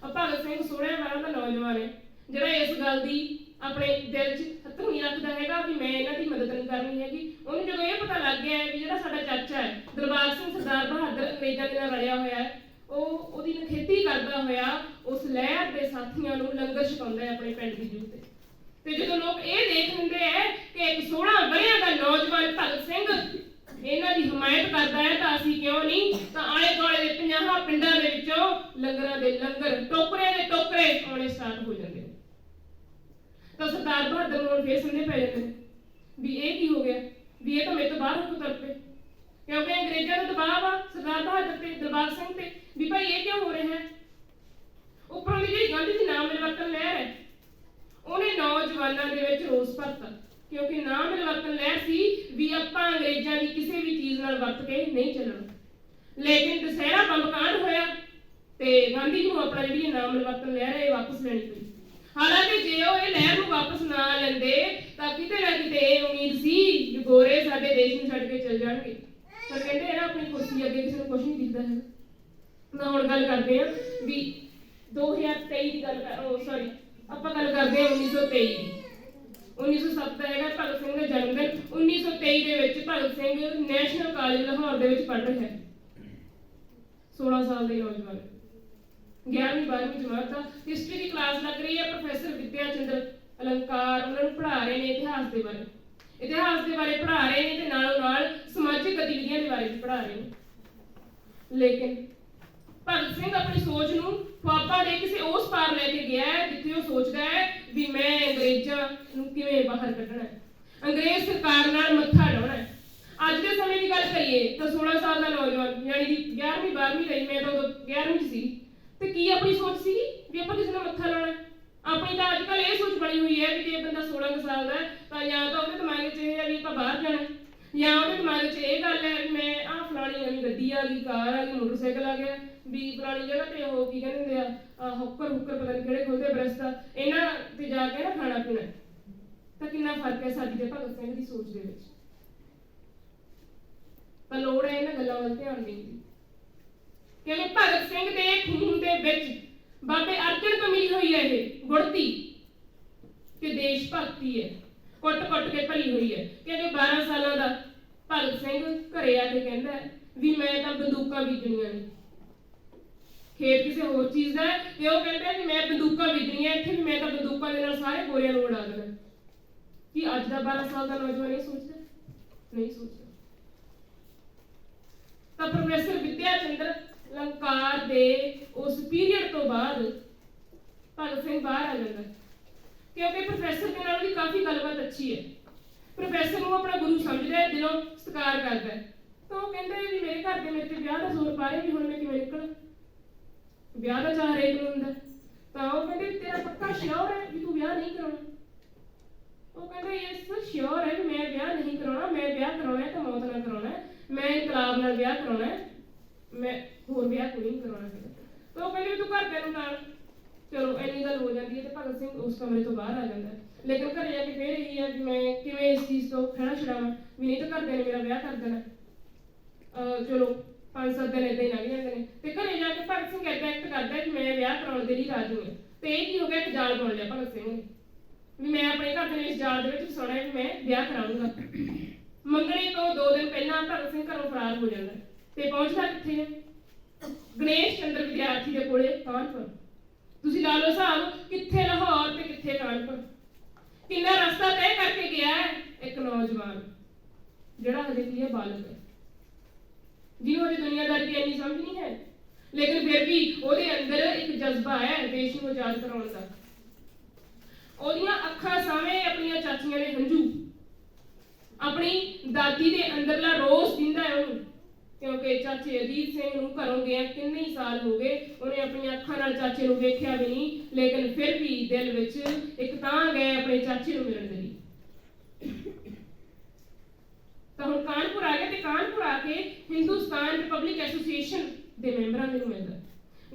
ਭਗਤ ਸਿੰਘ 16 ਵਾਰਾਂ ਦਾ ਨੌਜਵਾਨ ਹੈ ਜਿਹੜਾ ਇਸ ਗੱਲ ਦੀ ਆਪਣੇ ਦਿਲ 'ਚ ਹੱਥੋਂ ਨਹੀਂ ਰੱਖਦਾ ਹੈਗਾ ਵੀ ਮੈਂ ਇਹਨਾਂ ਦੀ ਮਦਦ ਨਹੀਂ ਕਰਨੀ ਹੈਗੀ। ਉਹਨੂੰ ਜਦੋਂ ਇਹ ਪਤਾ ਲੱਗ ਗਿਆ ਵੀ ਜਿਹੜਾ ਸਾਡਾ ਚਾਚਾ ਹੈ ਦਿਲਬਾਗ ਸਿੰਘ ਸਰਦਾਰ ਬਹਾਦਰ ਅੰਗਰੇਜ਼ਾਂ ਦੇ ਨਾਲ ਰਲਿਆ ਹੋਇਆ ਹੈ, ਉਹਦੀ ਨਖੇਤੀ ਕਰਦਾ ਹੋਇਆ ਉਸ ਲਹਿਰ ਦੇ ਸਾਥੀਆਂ ਨੂੰ ਲੰਗਰ ਛਕਾਉਂਦਾ ਹੈ ਆਪਣੇ ਪਿੰਡ ਦੀ ਜੂਹ ਤੇ ਜਦੋਂ ਲੋਕ ਇਹ ਦੇਖ ਲੈਂਦੇ ਹੈ ਕਿ ਇੱਕ 16 ਵਰ੍ਹਿਆਂ ਦਾ ਨੌਜਵਾਨ ਭਗਤ ਸਿੰਘ ਇਹਨਾਂ ਦੀ ਹਮਾਇਤ ਕਰਦਾ ਹੈ ਤਾਂ ਅਸੀਂ ਕਿਉਂ ਨਹੀਂ, ਤਾਂ ਆਲੇ ਦੁਆਲੇ ਦੇ 50 ਪਿੰਡਾਂ ਦੇ ਵਿੱਚੋਂ ਲੰਗਰਾਂ ਦੇ ਲੰਗਰ, ਟੋਕਰੇ ਦੇ ਟੋਕਰੇ ਆਉਣੇ ਸਟਾਰਟ ਹੋ ਜਾਂਦੇ ਨੇ। ਤਾਂ ਸਰਦਾਰ ਬਹਾਦਰ ਨੂੰ ਫੇਰ ਸੰਦੇ ਪੈ ਜਾਂਦੇ ਨੇ ਵੀ ਇਹ ਕੀ ਹੋ ਗਿਆ, ਵੀ ਇਹ ਤਾਂ ਮੇਰੇ ਤੋਂ ਬਾਹਰ ਹੋ ਕੇ ਤੁਰ ਪਏ, ਕਿਉਂਕਿ ਅੰਗਰੇਜ਼ਾਂ ਦਾ ਦਬਾਅ ਆ ਸਰਦਾਰ ਬਹਾਦਰ ਤੇ ਦਿਲਬਾਗ ਸਿੰਘ ਤੇ ਵੀ ਭਾਈ ਇਹ ਕਿਉਂ ਹੋ ਰਿਹਾ ਹੈ। ਉੱਪਰੋਂ ਦੀ ਜਿਹੜੀ ਗਾਂਧੀ ਦੀ ਨਾਮ ਮਿਲਵਰਤਨ ਲਹਿਰ ਹੈ ਉਹਨੇ ਨੌਜਵਾਨਾਂ ਦੇ ਵਿੱਚ ਰੋਸ ਭਰਤਾ, ਕਿਉਂਕਿ ਨਾਮ ਮਿਲਵਰਤਨ ਲਹਿਰ ਸੀ ਵੀ ਆਪਾਂ ਅੰਗਰੇਜ਼ਾਂ ਦੀ ਕਿਸੇ ਵੀ ਚੀਜ਼ ਨਾਲ ਵਰਤ ਕੇ ਨਹੀਂ ਚੱਲਣਾ। ਲੇਕਿਨ ਦੁਸਹਿਰਾ ਬੰਬ ਕਾਂਡ ਹੋਇਆ ਤੇ ਗਾਂਧੀ ਜੀ ਨੂੰ ਆਪਣਾ ਜਿਹੜੀ ਨਾਮ ਮਿਲਵਰਤਨ ਲਹਿਰ ਹੈ ਇਹ ਵਾਪਸ ਲੈਣੀ ਪਈ। ਹਾਲਾਂਕਿ ਜੇ ਉਹ ਇਹ ਲਹਿਰ ਨੂੰ ਵਾਪਸ ਨਾ ਲੈਂਦੇ ਤਾਂ ਕਿਤੇ ਨਾ ਕਿਤੇ ਇਹ ਉਮੀਦ ਸੀ ਕਿ ਗੋਰੇ ਸਾਡੇ ਦੇਸ਼ ਨੂੰ ਛੱਡ ਕੇ ਚਲ ਜਾਣਗੇ, ਪਰ ਕਹਿੰਦੇ ਇਹਨਾਂ ਆਪਣੀ ਕੁਰਸੀ ਅੱਗੇ ਕਿਸੇ ਨੂੰ ਕੁਝ ਨਹੀਂ ਦਿਖਦਾ ਹੈ। ਮੈਂ ਹੁਣ ਗੱਲ ਕਰਦੇ ਹਾਂ ਵੀ 2023 ਦੀ ਗੱਲ ਸੌਰੀ ਆਪਾਂ ਗੱਲ ਕਰਦੇ ਹਾਂ 1923 ਦੀ। 1907 ਦਾ ਹੈਗਾ ਭਗਤ ਸਿੰਘ ਦਾ ਜਨਮ ਦਿਨ। 1923 ਦੇ ਵਿੱਚ ਭਗਤ ਸਿੰਘ ਨੈਸ਼ਨਲ ਕਾਲਜ ਲਾਹੌਰ ਦੇ ਵਿੱਚ ਪੜ੍ਹ ਰਿਹਾ ਹੈ। 16 ਸਾਲ ਦੇ ਨੌਜਵਾਨ, 11ਵੀਂ 12ਵੀਂ ਜਮਾਤ ਦਾ ਹਿਸਟਰੀ ਦੀ ਕਲਾਸ ਲੱਗ ਰਹੀ ਹੈ। ਪ੍ਰੋਫੈਸਰ ਵਿਦਿਆ ਚੰਦਰ ਅਲੰਕਾਰ ਉਹਨਾਂ ਨੂੰ ਪੜ੍ਹਾ ਰਹੇ ਨੇ ਇਤਿਹਾਸ ਦੇ ਬਾਰੇ ਪੜ੍ਹਾ ਰਹੇ ਨੇ ਤੇ ਨਾਲੋਂ ਨਾਲ ਸਮਾਜਿਕ ਗਤੀਵਿਧੀਆਂ ਦੇ ਬਾਰੇ ਵੀ ਪੜ੍ਹਾ ਰਹੇ ਨੇ। ਲੇਕਿਨ ਭਗਤ ਸਿੰਘ ਆਪਣੀ ਸੋਚ ਨੂੰ ਖੁਆਬਾਂ ਦੇ ਕਿਸੇ ਉਸ ਪਾਰ ਲੈ ਕੇ ਗਿਆ ਹੈ ਜਿੱਥੇ ਉਹ ਸੋਚਦਾ ਹੈ ਵੀ ਮੈਂ ਅੰਗਰੇਜ਼ਾਂ ਨੂੰ ਕਿਵੇਂ ਬਾਹਰ ਕੱਢਣਾ ਹੈ, ਅੰਗਰੇਜ਼ ਸਰਕਾਰ ਨਾਲ ਮੱਥਾ ਡਾਉਣਾ ਹੈ। ਅੱਜ ਦੇ ਸਮੇਂ ਦੀ ਗੱਲ ਕਰੀਏ ਤਾਂ 16 ਸਾਲ ਦਾ ਨੌਜਵਾਨ ਯਾਨੀ ਕਿ 11ਵੀਂ 12ਵੀਂ ਲਈ, ਮੈਂ ਤਾਂ ਉਦੋਂ 11ਵੀਂ 'ਚ ਸੀ, ਤੇ ਕੀ ਆਪਣੀ ਸੋਚ ਸੀ ਵੀ ਆਪਾਂ ਕਿਸੇ ਨਾਲ ਮੱਥਾ ਲਾਉਣਾ। ਆਪਣੀ ਤਾਂ ਅੱਜ ਕੱਲ ਇਹ ਸੋਚ ਬਣੀ ਹੋਈ ਹੈ ਵੀ ਜੇ ਬੰਦਾ 16 ਸਾਲ ਦਾ ਹੈ ਤਾਂ ਜਾਂ ਤਾਂ ਉਹਦੇ ਦਿਮਾਗ 'ਚ ਇਹ ਹੈ ਵੀ ਆਪਾਂ ਬਾਹਰ ਜਾਣਾ, ਜਾਂ ਉਹਦੇ ਦਿਮਾਗ 'ਚ ਇਹ ਗੱਲ ਹੈ ਵੀ ਮੈਂ ਆਹ ਫਲਾਣੀ ਨਵੀਂ ਗੱਡੀ ਆ ਗਈ, ਕਾਰ ਆ ਗਈ, ਮੋਟਰਸਾਈਕਲ ਆ ਗਿਆ, ਵੀ ਫਲਾਣੀ ਜਗ੍ਹਾ ਤੇ ਉਹ ਕੀ ਕਹਿੰਦੇ ਹੁੰਦੇ ਆ ਹੁੱਕਰ ਪਤਾ ਨਹੀਂ ਕਿਹੜੇ ਖੋਲਦੇ ਬਰਸਤਾ, ਇਹਨਾਂ ਤੇ ਜਾ ਕੇ ਨਾ ਖਾਣਾ ਪੀਣਾ। ਤਾਂ ਕਿੰਨਾ ਫਰਕ ਹੈ ਸਾਡੀ ਤੇ ਭਗਤ ਸਿੰਘ ਦੀ ਸੋਚ ਦੇ ਵਿੱਚ। ਤਾਂ ਲੋੜ ਹੈ ਇਹਨਾਂ ਗੱਲਾਂ ਵੱਲ ਧਿਆਨ ਦੇਣ ਦੀ, ਕਿਉਂਕਿ ਭਗਤ ਸਿੰਘ ਦੇ ਖੂਨ ਦੇ ਵਿੱਚ ਬਾਬੇ ਅਰਜਨ ਤੋਂ ਮਿਲੀ ਹੋਈ ਹੈ ਇਹ ਗੁੜਤੀ ਕਿ ਦੇਸ਼ ਭਗਤੀ ਹੈ, ਕੁੱਟ ਕੇ ਭਰੀ ਹੋਈ ਹੈ। ਕਿਉਂਕਿ 12 ਸਾਲਾਂ ਦਾ ਭਗਤ ਸਿੰਘ ਘਰੇ ਆ ਕੇ ਕਹਿੰਦਾ ਵੀ ਮੈਂ ਤਾਂ ਬੰਦੂਕਾਂ ਬੀਜਣੀਆਂ ਨੇ, ਖੇਤ ਕਿਸੇ ਹੋਰ ਚੀਜ਼ ਦਾ ਤੇ ਉਹ ਕਹਿੰਦਾ ਕਿ ਮੈਂ ਬੰਦੂਕਾਂ ਬੀਜਣੀਆਂ, ਇੱਥੇ ਵੀ ਮੈਂ ਤਾਂ ਬੰਦੂਕਾਂ ਦੇ ਨਾਲ ਸਾਰੇ ਗੋਰਿਆਂ ਨੂੰ ਉਡਾ ਦੇਣਾ। ਕੀ ਅੱਜ ਦਾ 12 ਸਾਲ ਦਾ ਨੌਜਵਾਨ ਇਹ ਸੋਚਦਾ? ਨਹੀਂ ਸੋਚਦਾ। ਤਾਂ ਪ੍ਰੋਫੈਸਰ ਵਿਦਿਆ ਚੰਦਰ ਅਲੰਕਾਰ ਦੇ ਉਸ ਪੀਰੀਅਡ ਤੋਂ ਬਾਅਦ ਭਗਤ ਸਿੰਘ ਬਾਹਰ ਆ ਜਾਂਦਾ, ਕਿਉਂਕਿ ਪ੍ਰੋਫੈਸਰ ਦੇ ਨਾਲ ਵੀ ਕਾਫੀ ਗੱਲਬਾਤ ਅੱਛੀ ਹੈ। ਪ੍ਰੋਫੈਸਰ ਨੂੰ ਆਪਣਾ ਗੁਰੂ ਸਮਝਦਾ ਹੈ, ਦਿਲੋਂ ਸਤਿਕਾਰ ਕਰਦਾ ਹੈ। ਤਾਂ ਉਹ ਕਹਿੰਦਾ ਵੀ ਮੇਰੇ ਘਰ ਦੇ ਮੇਰੇ ਤੇ ਵਿਆਹ ਦਾ ਜ਼ੋਰ ਪਾ ਰਹੇ ਵੀ ਹੁਣ ਮੈਂ ਕਿਵੇਂ ਨਿਕਲਾਂ, ਵਿਆਹ ਦਾ ਚਾਹ ਹਰੇਕ ਨੂੰ ਹੁੰਦਾ। ਤਾਂ ਉਹ ਕਹਿੰਦੇ ਤੇਰਾ ਪੱਕਾ ਸ਼ਿਓਰ ਹੈ ਵੀ ਤੂੰ ਵਿਆਹ ਨਹੀਂ ਕਰਾਉਣਾ? ਉਹ ਕਹਿੰਦਾ ਯੈਸ ਸ਼ਿਓਰ ਹੈ ਵੀ ਮੈਂ ਵਿਆਹ ਨਹੀਂ ਕਰਾਉਣਾ, ਮੈਂ ਵਿਆਹ ਕਰਾਉਣਾ ਤਾਂ ਮੌਤ ਨਾਲ ਕਰਾਉਣਾ, ਮੈਂ ਇਨਕਲਾਬ ਨਾਲ ਵਿਆਹ ਕਰਾਉਣਾ, ਮੈਂ ਹੋਰ ਵਿਆਹ ਕੋਈ ਨਹੀਂ ਕਰਾਉਣਾ ਹੈਗਾ। ਤਾਂ ਉਹ ਕਹਿੰਦੇ ਤੂੰ ਘਰ ਦੇ ਨੂੰ ਨਾਲ, ਚਲੋ ਇੰਨੀ ਗੱਲ ਹੋ ਜਾਂਦੀ ਹੈ ਤੇ ਭਗਤ ਸਿੰਘ ਉਸ ਕਮਰੇ ਤੋਂ ਬਾਹਰ ਆ ਜਾਂਦਾ। ਲੇਕਿਨ ਘਰੇ ਜਾ ਕੇ ਫੇਰ ਇਹੀ ਹੈ ਵੀ ਮੈਂ ਕਿਵੇਂ ਇਸ ਚੀਜ਼ ਤੋਂ ਖਹਿੜਾ ਛੁਡਾਵਾਂ, ਵੀ ਨਹੀਂ ਤਾਂ ਘਰਦਿਆਂ ਨੇ ਮੇਰਾ ਵਿਆਹ ਕਰ ਦੇਣਾ। ਚਲੋ 5-7 ਦਿਨ ਏਦਾਂ ਹੀ ਲੰਘ ਜਾਂਦੇ ਨੇ ਤੇ ਘਰੇ ਜਾ ਕੇ ਭਗਤ ਸਿੰਘ ਏਦਾਂ ਐਕਟ ਕਰਦਾ ਕਿ ਮੈਂ ਵਿਆਹ ਕਰਾਉਣ ਦੇ ਲਈ ਰਾਜੀ ਹਾਂ। ਤੇ ਇਹ ਕੀ ਹੋ ਗਿਆ, ਇੱਕ ਜਾਲ ਬਣ ਲਿਆ ਭਗਤ ਸਿੰਘ ਨੇ ਵੀ ਮੈਂ ਆਪਣੇ ਘਰ ਦੇ ਇਸ ਜਾਲ ਦੇ ਵਿੱਚ ਫਸਾਉਣਾ ਵੀ ਮੈਂ ਵਿਆਹ ਕਰਾਉਂਗਾ। ਮੰਗਣੇ ਤੋਂ 2 ਦਿਨ ਪਹਿਲਾਂ ਭਗਤ ਸਿੰਘ ਘਰੋਂ ਫਰਾਰ ਹੋ ਜਾਂਦਾ ਤੇ ਪਹੁੰਚਦਾ ਕਿੱਥੇ ਹੈ? ਗਣੇਸ਼ ਚੰਦਰ ਵਿਦਿਆਰਥੀ ਦੇ ਕੋਲੇ ਕਾਨਪੁਰ। ਤੁਸੀਂ ਲਾ ਲਓ ਹਿਸਾਬ, ਕਿੱਥੇ ਲਾਹੌਰ ਤੇ ਕਿੱਥੇ ਕਾਨਪੁਰ, ਕਿੰਨਾ ਰਸਤਾ ਤੈਅ ਕਰਕੇ ਗਿਆ ਹੈ ਇੱਕ ਨੌਜਵਾਨ ਜਿਹੜਾ ਹਜੇ ਕੀ ਹੈ ਬਾਲਗ ਹੈ, ਜਿਹਨੂੰ ਹਜੇ ਦੁਨੀਆਦਾਰੀ ਦੀ ਇੰਨੀ ਸਮਝ ਨਹੀਂ ਹੈ, ਲੇਕਿਨ ਫਿਰ ਵੀ ਉਹਦੇ ਅੰਦਰ ਇੱਕ ਜਜ਼ਬਾ ਹੈ ਦੇਸ਼ ਨੂੰ ਆਜ਼ਾਦ ਕਰਾਉਣ ਦਾ। ਉਹਦੀਆਂ ਅੱਖਾਂ ਸਾਹਮਣੇ ਆਪਣੀਆਂ ਚਾਚੀਆਂ ਦੇ ਹੰਝੂ, ਆਪਣੀ ਦਾਦੀ ਦੇ ਅੰਦਰਲਾ ਰੋਸ ਦਿੰਦਾ ਹੈ ਉਹਨੂੰ क्योंकि चाचे अजीत सिंह ਨੂੰ ਘਰੋਂ ਗਿਆ ਕਿੰਨੇ ਹੀ ਸਾਲ ਹੋ ਗਏ, ਉਹਨੇ ਆਪਣੀਆਂ ਅੱਖਾਂ ਨਾਲ ਚਾਚੇ ਨੂੰ ਵੇਖਿਆ ਵੀ ਨਹੀਂ, ਲੇਕਿਨ ਫਿਰ ਵੀ ਦਿਲ ਵਿੱਚ ਇੱਕ ਤਾਂ ਗਏ ਆਪਣੇ ਚਾਚੇ ਨੂੰ ਮਿਲਣ ਦੇ ਲਈ। ਤਾਂ ਹੁਣ ਕਾਨਪੁਰ ਆ ਗਏ ਤੇ ਕਾਨਪੁਰ ਆ ਕੇ ਹਿੰਦੁਸਤਾਨ ਰਿਪਬਲਿਕ ਐਸੋਸੀਏਸ਼ਨ ਦੇ ਮੈਂਬਰਾਂ ਨੂੰ ਮਿਲਦਾ।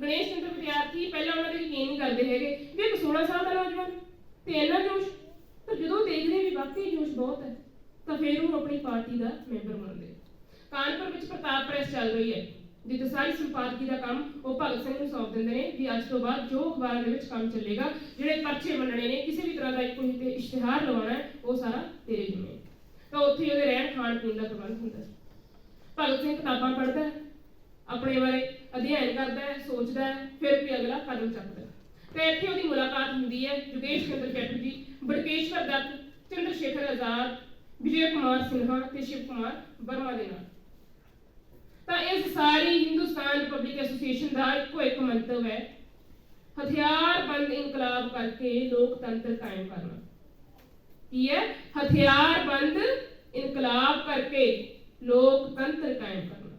ਗਣੇਸ਼ ਚੰਦਰ ਵਿਦਿਆਰਥੀ ਪਹਿਲਾਂ ਉਹਨਾਂ ਤੇ ਯਕੀਨ ਨਹੀਂ ਕਰਦੇ ਹੈਗੇ ਵੀ ਇੱਕ 16 ਸਾਲ ਦਾ ਨੌਜਵਾਨ ਤੇ ਇੰਨਾ ਜੋਸ਼, ਪਰ ਜਦੋਂ ਦੇਖਦੇ ਵੀ ਵਾਕਈ ਜੋਸ਼ ਬਹੁਤ ਹੈ ਤਾਂ ਫਿਰ ਉਹ ਆਪਣੀ ਪਾਰਟੀ ਦਾ ਮੈਂਬਰ ਬਣਦੇ। ਕਾਨਪੁਰ ਵਿੱਚ ਪ੍ਰਤਾਪ ਪ੍ਰੈਸ ਚੱਲ ਰਹੀ ਹੈ, ਜਿੱਥੇ ਸਾਰੀ ਸੰਪਾਦਕੀ ਦਾ ਕੰਮ ਉਹ ਭਗਤ ਸਿੰਘ ਨੂੰ ਸੌਂਪ ਦਿੰਦੇ ਨੇ ਵੀ ਅੱਜ ਤੋਂ ਬਾਅਦ ਜੋ ਅਖਬਾਰਾਂ ਦੇ ਵਿੱਚ ਕੰਮ ਚੱਲੇਗਾ, ਜਿਹੜੇ ਪਰਚੇ ਮੰਨਣੇ ਨੇ, ਕਿਸੇ ਵੀ ਤਰ੍ਹਾਂ ਦਾ ਕੋਈ ਤੇ ਇਸ਼ਤਿਹਾਰ ਲਵਾਉਣਾ ਹੈ, ਉਹ ਸਾਰਾ ਤੇਰੇ ਜਿੰਮੇ। ਤਾਂ ਉੱਥੇ ਉਹਦੇ ਰਹਿਣ ਖਾਣ ਪੀਣ ਦਾ ਪ੍ਰਬੰਧ ਹੁੰਦਾ। ਭਗਤ ਸਿੰਘ ਕਿਤਾਬਾਂ ਪੜ੍ਹਦਾ ਹੈ, ਆਪਣੇ ਬਾਰੇ ਅਧਿਐਨ ਕਰਦਾ ਹੈ, ਸੋਚਦਾ ਹੈ, ਫਿਰ ਵੀ ਅਗਲਾ ਕਦਮ ਚੱਕਦਾ ਹੈ। ਤੇ ਇੱਥੇ ਉਹਦੀ ਮੁਲਾਕਾਤ ਹੁੰਦੀ ਹੈ ਯੋਗੇਸ਼ ਚੰਦਰ ਚੈਟਰਜੀ, ਬਟਕੇਸ਼ਵਰ ਦੱਤ, ਚੰਦਰ ਸ਼ੇਖਰ ਆਜ਼ਾਦ, ਵਿਜੇ ਕੁਮਾਰ ਸਿਨਹਾ ਤੇ ਸ਼ਿਵ ਕੁਮਾਰ ਵਰਮਾ ਦੇ ਨਾਲ। ਤਾਂ ਇਸ ਸਾਰੀ ਹਿੰਦੁਸਤਾਨ ਰਿਪਬਲਿਕ ਐਸੋਸੀਏਸ਼ਨ ਦਾ ਇੱਕੋ ਇੱਕ ਮੰਤਵ ਹੈ, ਹਥਿਆਰਬੰਦ ਇਨਕਲਾਬ ਕਰਕੇ ਲੋਕਤੰਤਰ ਕਾਇਮ ਕਰਨਾ। ਕੀ ਹੈ? ਹਥਿਆਰਬੰਦ ਇਨਕਲਾਬ ਕਰਕੇ ਲੋਕਤੰਤਰ ਕਾਇਮ ਕਰਨਾ।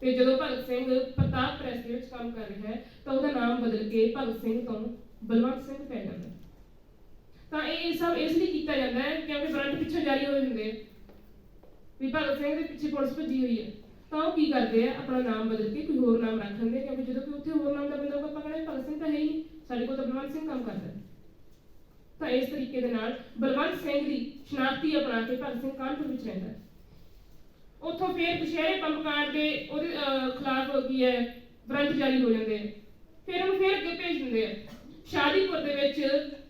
ਤੇ ਜਦੋਂ ਭਗਤ ਸਿੰਘ ਪ੍ਰਤਾਪ ਪ੍ਰੈਸ ਦੇ ਵਿੱਚ ਕੰਮ ਕਰ ਰਿਹਾ ਹੈ ਤਾਂ ਉਹਦਾ ਨਾਮ ਬਦਲ ਕੇ ਭਗਤ ਸਿੰਘ ਤੋਂ ਬਲਵੰਤ ਸਿੰਘ ਪੈ ਜਾਂਦਾ। ਤਾਂ ਇਹ ਸਭ ਇਸ ਲਈ ਕੀਤਾ ਜਾਂਦਾ ਹੈ ਕਿਉਂਕਿ ਵਾਰੰਟ ਪਿੱਛੇ ਜਾਰੀ ਹੋਏ ਹੁੰਦੇ ਵੀ ਭਗਤ ਸਿੰਘ ਦੇ ਪਿੱਛੇ ਪੁਲਿਸ ਭੱਜੀ ਹੋਈ ਹੈ, ਤਾਂ ਉਹ ਕੀ ਕਰਦੇ ਆ, ਆਪਣਾ ਨਾਮ ਬਦਲ ਕੇ ਕੋਈ ਹੋਰ ਨਾਮ ਰੱਖ ਲੈਂਦੇ, ਕਿਉਂਕਿ ਜਦੋਂ ਕੋਈ ਉੱਥੇ ਹੋਰ ਨਾਮ ਦਾ ਬੰਦਾ ਹੋਊਗਾ ਆਪਾਂ ਕਹਿੰਦੇ ਭਗਤ ਸਿੰਘ ਤਾਂ ਹੈ ਹੀ ਨਹੀਂ, ਸਾਡੇ ਕੋਲ ਤਾਂ ਬਲਵੰਤ ਸਿੰਘ ਕੰਮ ਕਰਦਾ। ਤਾਂ ਇਸ ਤਰੀਕੇ ਦੇ ਨਾਲ ਬਲਵੰਤ ਸਿੰਘ ਦੀ ਸ਼ਨਾਖਤੀ ਅਪਣਾ ਕੇ ਭਗਤ ਸਿੰਘ ਕਾਨਪੁਰ ਵਿੱਚ ਰਹਿੰਦਾ। ਉੱਥੋਂ ਫਿਰ ਦੁਸ਼ਹਿਰੇ ਬੰਬ ਕਾਂਡ ਦੇ ਉਹਦੇ ਖਿਲਾਫ ਕੀ ਹੈ ਵਾਰੰਟ ਜਾਰੀ ਹੋ ਜਾਂਦੇ ਆ, ਫਿਰ ਉਹਨੂੰ ਫਿਰ ਅੱਗੇ ਭੇਜ ਦਿੰਦੇ ਆ। ਸ਼ਾਦੀਪੁਰ ਦੇ ਵਿੱਚ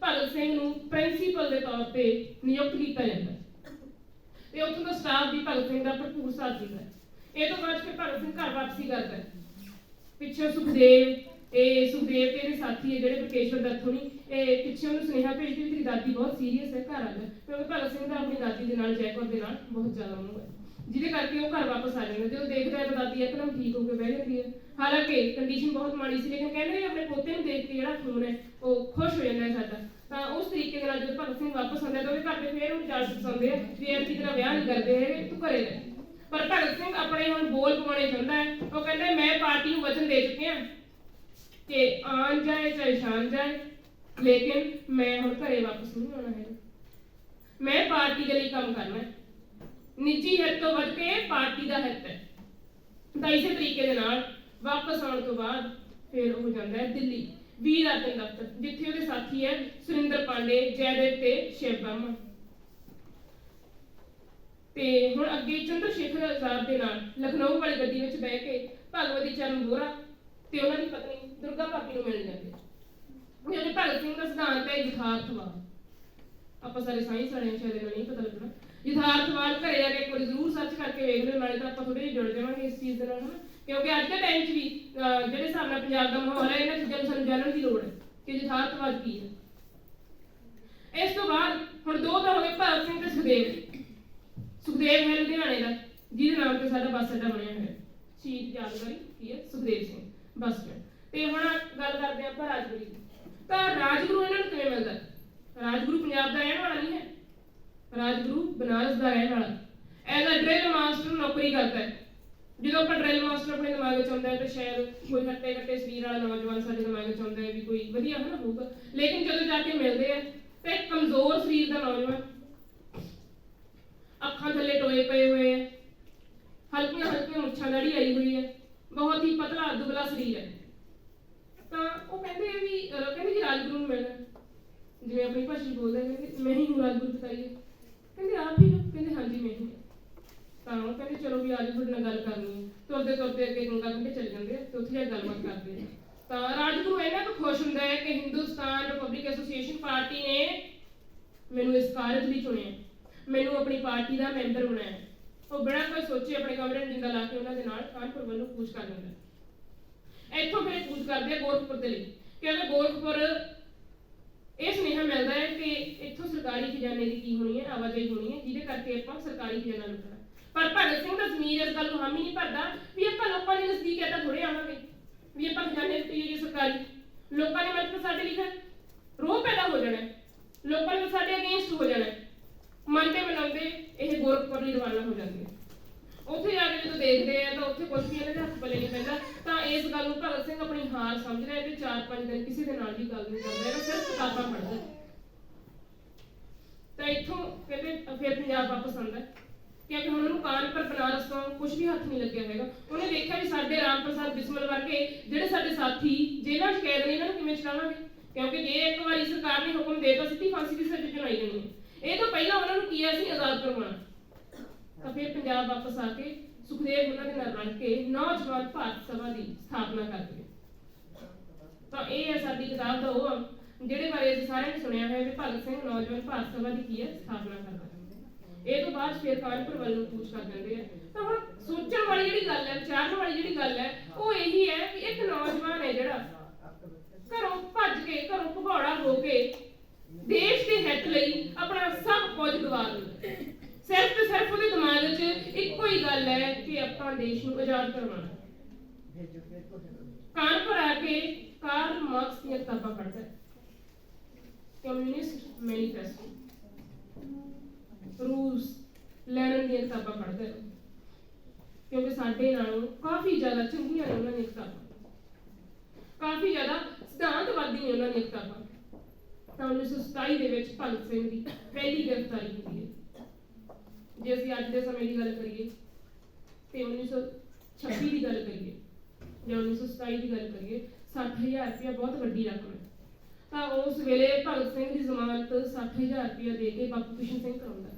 ਭਗਤ ਸਿੰਘ ਨੂੰ ਪ੍ਰਿੰਸੀਪਲ ਦੇ ਤੌਰ ਤੇ ਨਿਯੁਕਤ ਕੀਤਾ ਜਾਂਦਾ ਤੇ ਉੱਥੋਂ ਦਾ ਸਟਾਫ ਵੀ ਭਗਤ ਸਿੰਘ ਦਾ ਭਰਪੂਰ ਸਾਥ ਦਿੰਦਾ। ਇਹ ਤੋਂ ਬਾਅਦ ਫਿਰ ਭਗਤ ਸਿੰਘ ਘਰ ਵਾਪਸੀ ਕਰਦਾ। ਪਿੱਛੇ ਸੁਖਦੇਵ ਤੇ ਇਹਦੇ ਸਾਥੀ ਹੈ ਜਿਹੜੇ ਬਟਕੇਸ਼ਵਰ ਦੱਤ ਹੋਣੀ, ਇਹ ਪਿੱਛੇ ਉਹਨੂੰ ਸੁਨੇਹਾ ਭੇਜਦੇ ਵੀ ਤੇਰੀ ਦਾਦੀ ਬਹੁਤ ਸੀਰੀਅਸ ਹੈ, ਘਰ ਆ ਜਾ, ਕਿਉਂਕਿ ਭਗਤ ਸਿੰਘ ਦਾ ਆਪਣੀ ਦਾਦੀ ਦੇ ਨਾਲ ਜੈਕੌਰ ਦੇ ਨਾਲ ਬਹੁਤ ਜ਼ਿਆਦਾ ਮੋਹ ਹੈ, ਜਿਹਦੇ ਕਰਕੇ ਉਹ ਘਰ ਵਾਪਸ ਆ ਜਾਂਦਾ। ਜਦੋਂ ਦੇਖਦਾ ਹੈ ਤਾਂ ਦਾਦੀ ਇੱਕਦਮ ਠੀਕ ਹੋ ਕੇ ਬਹਿ ਜਾਂਦੀ ਹੈ, ਹਾਲਾਂਕਿ ਕੰਡੀਸ਼ਨ ਬਹੁਤ ਮਾੜੀ ਸੀ, ਲੇਕਿਨ ਕਹਿੰਦੇ ਆਪਣੇ ਪੋਤੇ ਨੂੰ ਦੇਖ ਕੇ ਜਿਹੜਾ ਖੂਨ ਹੈ ਉਹ ਖੁਸ਼ ਹੋ ਜਾਂਦਾ ਹੈ ਸਾਡਾ। ਤਾਂ ਉਸ ਤਰੀਕੇ ਦੇ ਨਾਲ ਜਦੋਂ ਭਗਤ ਸਿੰਘ ਵਾਪਸ ਆਉਂਦਾ ਤਾਂ ਉਹਦੇ ਘਰ ਦੇ ਫਿਰ ਉਹਨੂੰ ਇਜਾਜ਼ਤ ਦਿੰਦੇ ਆ ਵੀ ਐਸੀ ਤਰ੍ਹਾਂ ਵਿਆਹ ਨਹੀਂ ਕਰਦੇ ਹੈਗੇ, ਤੂੰ ਘਰੇ ਰਹਿ। ਪਰ ਭਗਤ ਸਿੰਘ ਆਪਣੇ ਹੁਣ ਬੋਲ ਪਵਾਉਣੇ ਚਾਹੁੰਦਾ ਹੈ। ਉਹ ਕਹਿੰਦਾ ਮੈਂ ਪਾਰਟੀ ਨੂੰ ਵਚਨ ਦੇ ਚੁੱਕਿਆ ਕਿ ਆਣ ਜਾਏ ਚਾਹੇ ਸ਼ਾਨ ਜਾਏ, ਲੇਕਿਨ ਮੈਂ ਹੁਣ ਘਰੇ ਵਾਪਸ ਨਹੀਂ ਆਉਣਾ ਹੈ, ਮੈਂ ਪਾਰਟੀ ਦੇ ਲਈ ਕੰਮ ਕਰਨਾ ਹੈ, ਨਿੱਜੀ ਹਿੱਤ ਤੋਂ ਵੱਧ ਕੇ ਪਾਰਟੀ ਦਾ ਹਿੱਤ ਹੈ। ਤਾਂ ਇਸੇ ਤਰੀਕੇ ਦੇ ਨਾਲ ਵਾਪਸ ਆਉਣ ਤੋਂ ਬਾਅਦ ਫਿਰ ਉਹ ਜਾਂਦਾ ਹੈ ਦਿੱਲੀ ਵੀਰ ਆਤਨ ਦਫ਼ਤਰ, ਜਿੱਥੇ ਉਹਦੇ ਸਾਥੀ ਹੈ ਸੁਰਿੰਦਰ ਪਾਂਡੇ, ਜੈਦੇਵ ਤੇ ਸ਼ਿਵ ਵਰਮਾ। ਤੇ ਹੁਣ ਅੱਗੇ ਚੰਦਰ ਸ਼ੇਖਰ ਆਜ਼ਾਦ ਦੇ ਨਾਲ ਲਖਨਊ ਵਾਲੀ ਗੱਡੀ ਵਿੱਚ ਬਹਿ ਕੇ ਭਗਵਤੀ ਚਰਨ ਵੋਹਰਾ ਤੇ ਉਹਨਾਂ ਦੀ ਪਤਨੀ ਦੁਰਗਾ ਭਾਬੀ ਨੂੰ ਮਿਲਣ ਜਾਂਦੇ। ਜਿਹੜੇ ਭਗਤ ਸਿੰਘ ਦਾ ਸਿਧਾਂਤ ਹੈ ਯਥਾਰਥਵਾਦ, ਆਪਾਂ ਸਾਰੇ ਸਾਇੰਸ ਵਾਲੇ ਸ਼ਾਇਦ ਇਹਨਾਂ ਨਹੀਂ ਪਤਾ ਲੱਗਣਾ। ਯਥਾਰਥਵਾਦ ਘਰੇ ਜਾ ਕੇ ਇੱਕ ਵਾਰੀ ਜ਼ਰੂਰ ਸਰਚ ਕਰਕੇ ਵੇਖ ਲਿਓ, ਨਾਲੇ ਤਾਂ ਆਪਾਂ ਥੋੜੇ ਜਿਹੇ ਜੁੜ ਜਾਵਾਂਗੇ ਇਸ ਚੀਜ਼ ਦੇ ਨਾਲ, ਹਨਾ। ਕਿਉਂਕਿ ਅੱਜ ਦੇ ਟਾਈਮ 'ਚ ਵੀ ਜਿਹੜੇ ਹਿਸਾਬ ਨਾਲ ਪੰਜਾਬ ਦਾ ਮਾਹੌਲ ਹੈ, ਇਹਨਾਂ ਚੀਜ਼ਾਂ ਨੂੰ ਸਾਨੂੰ ਜਾਣਨ ਦੀ ਲੋੜ ਹੈ ਕਿ ਯਥਾਰਥਵਾਦ ਕੀ ਹੈ। ਇਸ ਤੋਂ ਬਾਅਦ ਹੁਣ ਦੋ ਤਾਂ ਹੋ ਗਏ ਭਗਤ ਸਿੰਘ ਤੇ ਸੁਖਦੇਵ ਹੈ ਲੁਧਿਆਣੇ ਦਾ, ਜਿਹਦੇ ਨਾਮ ਤੇ ਸਾਡਾ ਬੱਸ ਅੱਡਾ ਬਣਿਆ ਹੋਇਆ, ਸ਼ਹੀਦ ਯਾਦਗਾਰੀ ਕੀ ਹੈ ਸੁਖਦੇਵ ਸਿੰਘ ਬੱਸ ਸਟੈਂਡ। ਤੇ ਹੁਣ ਗੱਲ ਕਰਦੇ ਆਪਾਂ ਰਾਜਗੁਰੂ ਦੀ। ਤਾਂ ਰਾਜਗੁਰੂ ਇਹਨਾਂ ਨੂੰ ਕਿਵੇਂ ਮਿਲਦਾ? ਰਾਜਗੁਰੂ ਪੰਜਾਬ ਦਾ ਰਹਿਣ ਵਾਲਾ ਨਹੀਂ ਹੈ, ਰਾਜਗੁਰੂ ਬਨਾਰਸ ਦਾ ਰਹਿਣ ਵਾਲਾ। ਐਜ਼ ਅ ਡਰਿਲ ਮਾਸਟਰ ਨੌਕਰੀ ਕਰਦਾ ਹੈ। ਜਦੋਂ ਆਪਾਂ ਡਰਿਲ ਮਾਸਟਰ ਆਪਣੇ ਦਿਮਾਗ ਵਿੱਚ ਆਉਂਦਾ ਹੈ ਤਾਂ ਸ਼ਾਇਦ ਕੋਈ ਹੱਟੇ ਸਰੀਰ ਵਾਲਾ ਨੌਜਵਾਨ ਸਾਡੇ ਦਿਮਾਗ ਵਿੱਚ ਆਉਂਦਾ ਹੈ ਵੀ ਕੋਈ ਵਧੀਆ ਹੈ ਨਾ ਹੋਊਗਾ, ਲੇਕਿਨ ਜਦੋਂ ਜਾ ਕੇ ਮਿਲਦੇ ਆ ਤਾਂ ਇੱਕ ਕਮਜ਼ੋਰ ਸਰੀਰ ਦਾ ਨੌਜਵਾਨ, ਅੱਖਾਂ ਥੱਲੇ ਟੋਏ ਪਏ ਹੋਏ ਹੈ, ਹਲਕੀਆਂ ਮੁੱਛਾਂ ਦਾੜੀ ਆਈ ਹੋਈ ਹੈ, ਬਹੁਤ ਹੀ ਪਤਲਾ ਦੁਬਲਾ ਸਰੀਰ ਹੈ। ਤਾਂ ਉਹ ਕਹਿੰਦੇ ਜੀ ਰਾਜਗੁਰੂ ਨੂੰ ਮਿਲਣਾ, ਜਿਵੇਂ ਆਪਣੀ ਭਾਸ਼ਾ ਬੋਲਦੇ ਕਹਿੰਦੇ ਮੈਂ ਹੀ ਹੂੰ ਰਾਜਗੁਰੂ ਬਤਾਈਏ, ਕਹਿੰਦੇ ਆਪ ਹੀ ਹੋ, ਕਹਿੰਦੇ ਹਾਂਜੀ ਮੈਂ ਹੀ। ਤਾਂ ਉਹ ਕਹਿੰਦੇ ਚਲੋ ਵੀ ਅੱਜ ਤੁਹਾਡੇ ਨਾਲ ਗੱਲ ਕਰਨੀ ਹੈ। ਤੁਰਦੇ ਅੱਗੇ ਗੰਗਾ ਕੰਢੇ ਚਲੇ ਜਾਂਦੇ ਤੇ ਉੱਥੇ ਜਾ ਕੇ ਗੱਲਬਾਤ ਕਰਦੇ। ਤਾਂ ਰਾਜਗੁਰੂ ਇੰਨਾ ਕੁ ਖੁਸ਼ ਹੁੰਦਾ ਹੈ ਕਿ ਹਿੰਦੁਸਤਾਨ ਰਿਪਬਲਿਕ ਐਸੋਸੀਏਸ਼ਨ ਪਾਰਟੀ ਨੇ ਮੈਨੂੰ ਇਸ ਕਾਰਜ ਲਈ ਚੁਣਿਆ, ਮੈਨੂੰ ਆਪਣੀ ਪਾਰਟੀ ਦਾ ਮੈਂਬਰ ਬਣਾਇਆ। ਉਹ ਬਿਨਾਂ ਕੋਈ ਸੋਚੇ ਆਪਣੇ ਕਮਰੇ ਨੂੰ ਜਿੰਦਾ ਲਾ ਕੇ ਉਹਨਾਂ ਦੇ ਨਾਲ ਕਾਨਪੁਰ ਵੱਲੋਂ ਕੂਚ ਕਰ ਲੈਂਦਾ। ਇੱਥੋਂ ਫਿਰ ਕੂਚ ਕਰਦੇ ਆ ਗੋਰਖਪੁਰ ਦੇ ਲਈ, ਕਿਉਂਕਿ ਗੋਰਖਪੁਰ ਇਹ ਸੁਨੇਹਾ ਮਿਲਦਾ ਹੈ ਕਿ ਇੱਥੋਂ ਸਰਕਾਰੀ ਖਜ਼ਾਨੇ ਦੀ ਕੀ ਹੋਣੀ ਹੈ, ਆਵਾਜਾਈ ਹੋਣੀ ਹੈ, ਜਿਹਦੇ ਕਰਕੇ ਆਪਾਂ ਸਰਕਾਰੀ ਖਜ਼ਾਨਾ ਲੁੱਟਣਾ। ਪਰ ਭਗਤ ਸਿੰਘ ਦਾ ਜ਼ਮੀਰ ਇਸ ਗੱਲ ਨੂੰ ਹਾਮੀ ਨਹੀਂ ਭਰਦਾ ਵੀ ਆਪਾਂ ਲੋਕਾਂ ਦੇ ਨਜ਼ਦੀਕ ਏਦਾਂ ਥੋੜੇ ਆਵਾਂਗੇ ਵੀ ਆਪਾਂ ਖਜ਼ਾਨੇ ਲੁੱਟੀਏ ਸਰਕਾਰੀ। ਲੋਕਾਂ ਨੇ ਮਤਲਬ ਸਾਡੇ ਲਈ ਫਿਰ ਰੋਹ ਪੈਦਾ ਹੋ ਜਾਣਾ, ਲੋਕਾਂ ਨੇ ਸਾਡੇ ਅਗੇਂਸਟ ਹੋ ਜਾਣਾ। ਮੰਨਦੇ ਮਨਾਉਂਦੇ ਇਹ ਗੋਰਖਪੁਰ ਲਈ ਰਵਾਨਾ ਹੋ ਜਾਂਦੇ। ਉੱਥੇ ਜਾ ਕੇ ਜਦੋਂ ਦੇਖਦੇ ਆ ਤਾਂ ਉੱਥੇ ਕੁਝ ਵੀ ਇਹਨਾਂ ਦੇ ਹੱਥ ਪੱਲੇ ਨਹੀਂ ਪੈਂਦਾ। ਤਾਂ ਇਸ ਗੱਲ ਨੂੰ ਭਗਤ ਸਿੰਘ ਆਪਣੀ ਹਾਰ ਸਮਝ ਰਿਹਾ ਤੇ 4-5 ਦਿਨ ਕਿਸੇ ਦੇ ਨਾਲ ਵੀ ਗੱਲ ਨਹੀਂ ਕਰਦਾ ਹੈਗਾ, ਸਿਰਫ ਕਿਤਾਬਾਂ ਪੜ੍ਹਦਾ। ਤਾਂ ਇੱਥੋਂ ਕਹਿੰਦੇ ਫਿਰ ਪੰਜਾਬ ਵਾਪਸ ਆਉਂਦਾ, ਕਿਉਂਕਿ ਹੁਣ ਉਹਨੂੰ ਕਾਨਪੁਰ ਬਨਾਰਸ ਤੋਂ ਕੁਝ ਵੀ ਹੱਥ ਨਹੀਂ ਲੱਗਿਆ ਹੈਗਾ। ਉਹਨੇ ਦੇਖਿਆ ਵੀ ਸਾਡੇ ਰਾਮ ਪ੍ਰਸਾਦ ਬਿਸਮਲ ਵਰਗੇ ਜਿਹੜੇ ਸਾਡੇ ਸਾਥੀ ਜੇਲ੍ਹਾਂ 'ਚ ਕੈਦ ਨੇ, ਇਹਨਾਂ ਨੂੰ ਕਿਵੇਂ ਛਡਾਵਾਂਗੇ, ਕਿਉਂਕਿ ਜੇ ਇੱਕ ਵਾਰੀ ਸਰਕਾਰ ਨੇ ਹੁਕਮ ਦੇਤਾ ਸਿੱਧੀ ਫਾਂਸੀ ਦੀ ਸਜ਼ਾ ਚੁਣਾਈ ਜਾਣੀ ਹੈ। ਇਹ ਤੋਂ ਪਹਿਲਾਂ ਉਹਨਾਂ ਨੂੰ ਕੀ ਸੀ, ਆਜ਼ਾਦ ਕਰਵਾਉਣਾ। ਤਾਂ ਫਿਰ ਪੰਜਾਬ ਵਾਪਸ ਆ ਕੇ ਸੁਖਦੇਵ ਉਹਨਾਂ ਦੇ ਨਾਲ ਰਲ ਕੇ ਨੌਜਵਾਨ ਭਾਰਤ ਸਭਾ ਦੀ ਸਥਾਪਨਾ ਕਰਦੇ। ਤਾਂ ਇਹ ਹੈ ਸਾਡੀ ਕਿਤਾਬ ਦਾ ਉਹ ਜਿਹੜੇ ਬਾਰੇ ਅਸੀਂ ਸਾਰਿਆਂ ਨੇ ਸੁਣਿਆ ਹੋਇਆ ਵੀ ਭਗਤ ਸਿੰਘ ਨੌਜਵਾਨ ਭਾਰਤ ਸਭਾ ਦੀ ਕੀ ਹੈ, ਸਥਾਪਨਾ ਕਰਦਾ। ਇਹ ਤੋਂ ਬਾਅਦ ਫਿਰ ਕਾਨਪੁਰ ਵੱਲ ਨੂੰ ਕੂਚ ਕਰ ਦਿੰਦੇ ਆ। ਤਾਂ ਹੁਣ ਸੋਚਣ ਵਾਲੀ ਜਿਹੜੀ ਗੱਲ ਹੈ, ਵਿਚਾਰਨ ਵਾਲੀ ਜਿਹੜੀ ਗੱਲ ਹੈ, ਉਹ ਇਹੀ ਹੈ ਕਿ ਇੱਕ ਨੌਜਵਾਨ ਹੈ ਜਿਹੜਾ ਘਰੋਂ ਭੱਜ ਕੇ, ਘਰੋਂ ਭਗੌੜਾ ਹੋ ਕੇ ਦੇਸ਼ ਦੇ ਹਿੱਤ ਲਈ ਆਪਣਾ ਸਭ ਕੁਝ ਗਵਾ ਦਿੰਦਾ। ਸਿਰਫ ਤੇ ਸਿਰਫ ਉਹਦੇ ਦਿਮਾਗ 'ਚ ਇੱਕੋ ਹੀ ਗੱਲ ਹੈ ਕਿ ਆਪਾਂ ਦੇਸ਼ ਨੂੰ ਆਜ਼ਾਦ ਕਰਵਾਉਣਾ। ਕਾਨਪੁਰ ਆ ਕੇ ਕਾਰਲ ਮਾਰਕਸ ਦੀਆਂ ਕਿਤਾਬਾਂ ਪੜ੍ਹਦਾ, ਕਮਿਊਨਿਸਟ ਮੈਨੀਫੈਸਟੋ, ਰੂਸ ਲੈਨਨ ਦੀਆਂ ਕਿਤਾਬਾਂ ਪੜ੍ਹਦਾ, ਕਿਉਂਕਿ ਸਾਡੇ ਨਾਲੋਂ ਕਾਫੀ ਜ਼ਿਆਦਾ ਚੰਗੀਆਂ ਨੇ ਉਹਨਾਂ ਦੀਆਂ ਕਿਤਾਬਾਂ, ਕਾਫੀ ਜ਼ਿਆਦਾ ਸਿਧਾਂਤਵਾਦੀ ਨੇ ਉਹਨਾਂ ਦੀਆਂ ਕਿਤਾਬਾਂ। ਤਾਂ 1927 ਦੇ ਵਿੱਚ ਭਗਤ ਸਿੰਘ ਦੀ ਪਹਿਲੀ ਗ੍ਰਿਫਤਾਰੀ ਹੁੰਦੀ ਹੈ। ਜੇ ਅਸੀਂ ਅੱਜ ਦੇ ਸਮੇਂ ਦੀ ਗੱਲ ਕਰੀਏ ਤੇ 1926 ਦੀ ਗੱਲ ਕਰੀਏ ਜਾਂ 1927 ਦੀ ਗੱਲ ਕਰੀਏ, 60,000 ਰੁਪਇਆ ਬਹੁਤ ਵੱਡੀ ਰਕਮ ਹੈ। ਤਾਂ ਉਸ ਵੇਲੇ ਭਗਤ ਸਿੰਘ ਦੀ ਜ਼ਮਾਨਤ 60,000 ਰੁਪਇਆ ਦੇ ਕੇ ਬਾਪੂ ਕਿਸ਼ਨ ਸਿੰਘ ਕਰਾਉਂਦਾ।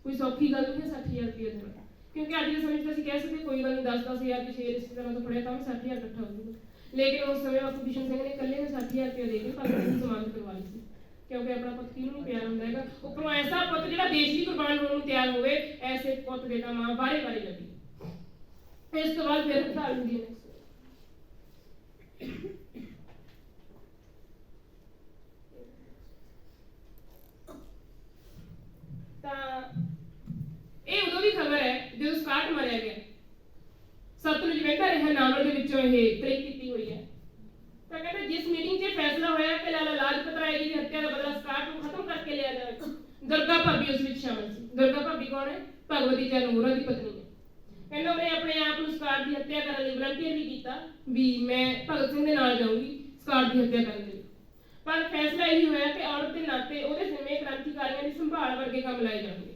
ਕੋਈ ਸੌਖੀ ਗੱਲ ਨਹੀਂ ਹੈ 60,000 ਰੁਪਇਆ ਦੇਣਾ, ਕਿਉਂਕਿ ਅੱਜ ਦੇ ਸਮੇਂ 'ਚ ਅਸੀਂ ਕਹਿ ਸਕਦੇ ਕੋਈ ਗੱਲ ਨਹੀਂ 10-10,000 ਦੀ ਸ਼ੇਅਰ ਇਸ ਤਰ੍ਹਾਂ ਤੋਂ ਫੜਿਆ ਤਾਂ ਵੀ 60,000 ਇਕੱਠਾ ਹੋ ਜਾਊਗਾ। ਲੇਕਿਨ ਉਸ ਸਮੇਂ ਬਾਪੂ ਕਿਸ਼ਨ ਸਿੰਘ ਨੇ ਇਕੱਲੇ ਨੇ 60,000 ਰੁਪਇਆ ਦੇ ਕੇ ਭਗਤ ਸਿੰਘ ਦੀ ਜ਼ਮਾਨਤ ਕਰਵਾ ਲਈ ਸੀ, ਕਿਉਂਕਿ ਆਪਣਾ ਪੁੱਤ ਕਿਹਨੂੰ ਨਹੀਂ ਪਿਆਰ ਹੁੰਦਾ ਹੈਗਾ। ਉੱਪਰੋਂ ਐਸਾ ਪੁੱਤ ਜਿਹੜਾ ਦੇਸ਼ ਦੀ ਕੁਰਬਾਨ ਹੋਣ ਨੂੰ ਤਿਆਰ ਹੋਵੇ, ਐਸੇ ਪੁੱਤ ਦੇ ਤਾਂ ਮਾਂ ਬਾਰੇ ਲੱਗੀ। ਇਸ ਤੋਂ ਬਾਅਦ ਫਿਰ ਹੜਤਾਲ ਹੁੰਦੀ ਹੈ। ਤਾਂ ਇਹ ਉਦੋਂ ਦੀ ਖਬਰ ਹੈ ਜਦੋਂ ਸਕਾਟ ਮਾਰਿਆ ਗਿਆ। ਸਤਲੁਜ ਵਹਿੰਦਾ ਰਿਹਾ ਨਾਵਲ ਦੇ ਵਿੱਚੋਂ ਇਹ ਕਲਿੱਪ ਕੀਤੀ ਹੋਈ ਹੈ। ਤਾਂ ਕਹਿੰਦੇ ਜਿਸ ਮੀਟਿੰਗ 'ਚ ਫੈਸਲਾ ਹੋਇਆ ਕਿ ਲਾਲਾ ਲਾਜਪਤ ਰਾਏ ਜੀ ਦੀ ਹੱਤਿਆ ਦਾ ਬਦਲਾ ਸਕਾਟ ਨੂੰ ਖਤਮ ਕਰਕੇ ਲਿਆ ਜਾਵੇ, ਦੁਰਗਾ ਭਾਬੀ ਉਸ ਵਿੱਚ ਸ਼ਾਮਲ ਸੀ। ਦੁਰਗਾ ਭਾਬੀ ਕੌਣ ਹੈ? ਭਗਵਤੀ ਚਰਨ ਮੋਹਰਾ ਦੀ ਪਤਨੀ ਹੈ। ਕਹਿੰਦਾ ਉਹਨੇ ਆਪਣੇ ਆਪ ਨੂੰ ਸਕਾਟ ਦੀ ਹੱਤਿਆ ਕਰਨ ਲਈ ਵਲੰਟੀਅਰ ਵੀ ਕੀਤਾ ਵੀ ਮੈਂ ਭਗਤ ਸਿੰਘ ਦੇ ਨਾਲ ਜਾਊਂਗੀ ਸਕਾਟ ਦੀ ਹੱਤਿਆ ਕਰਨ ਲਈ। ਪਰ ਫੈਸਲਾ ਇਹ ਹੋਇਆ ਕਿ ਔਰਤ ਦੇ ਨਾਤੇ ਉਹਦੇ ਜ਼ਿੰਮੇ ਕ੍ਰਾਂਤੀਕਾਰੀਆਂ ਦੀ ਸੰਭਾਲ ਵਰਗੇ ਕੰਮ ਲਾਏ ਜਾਣਗੇ।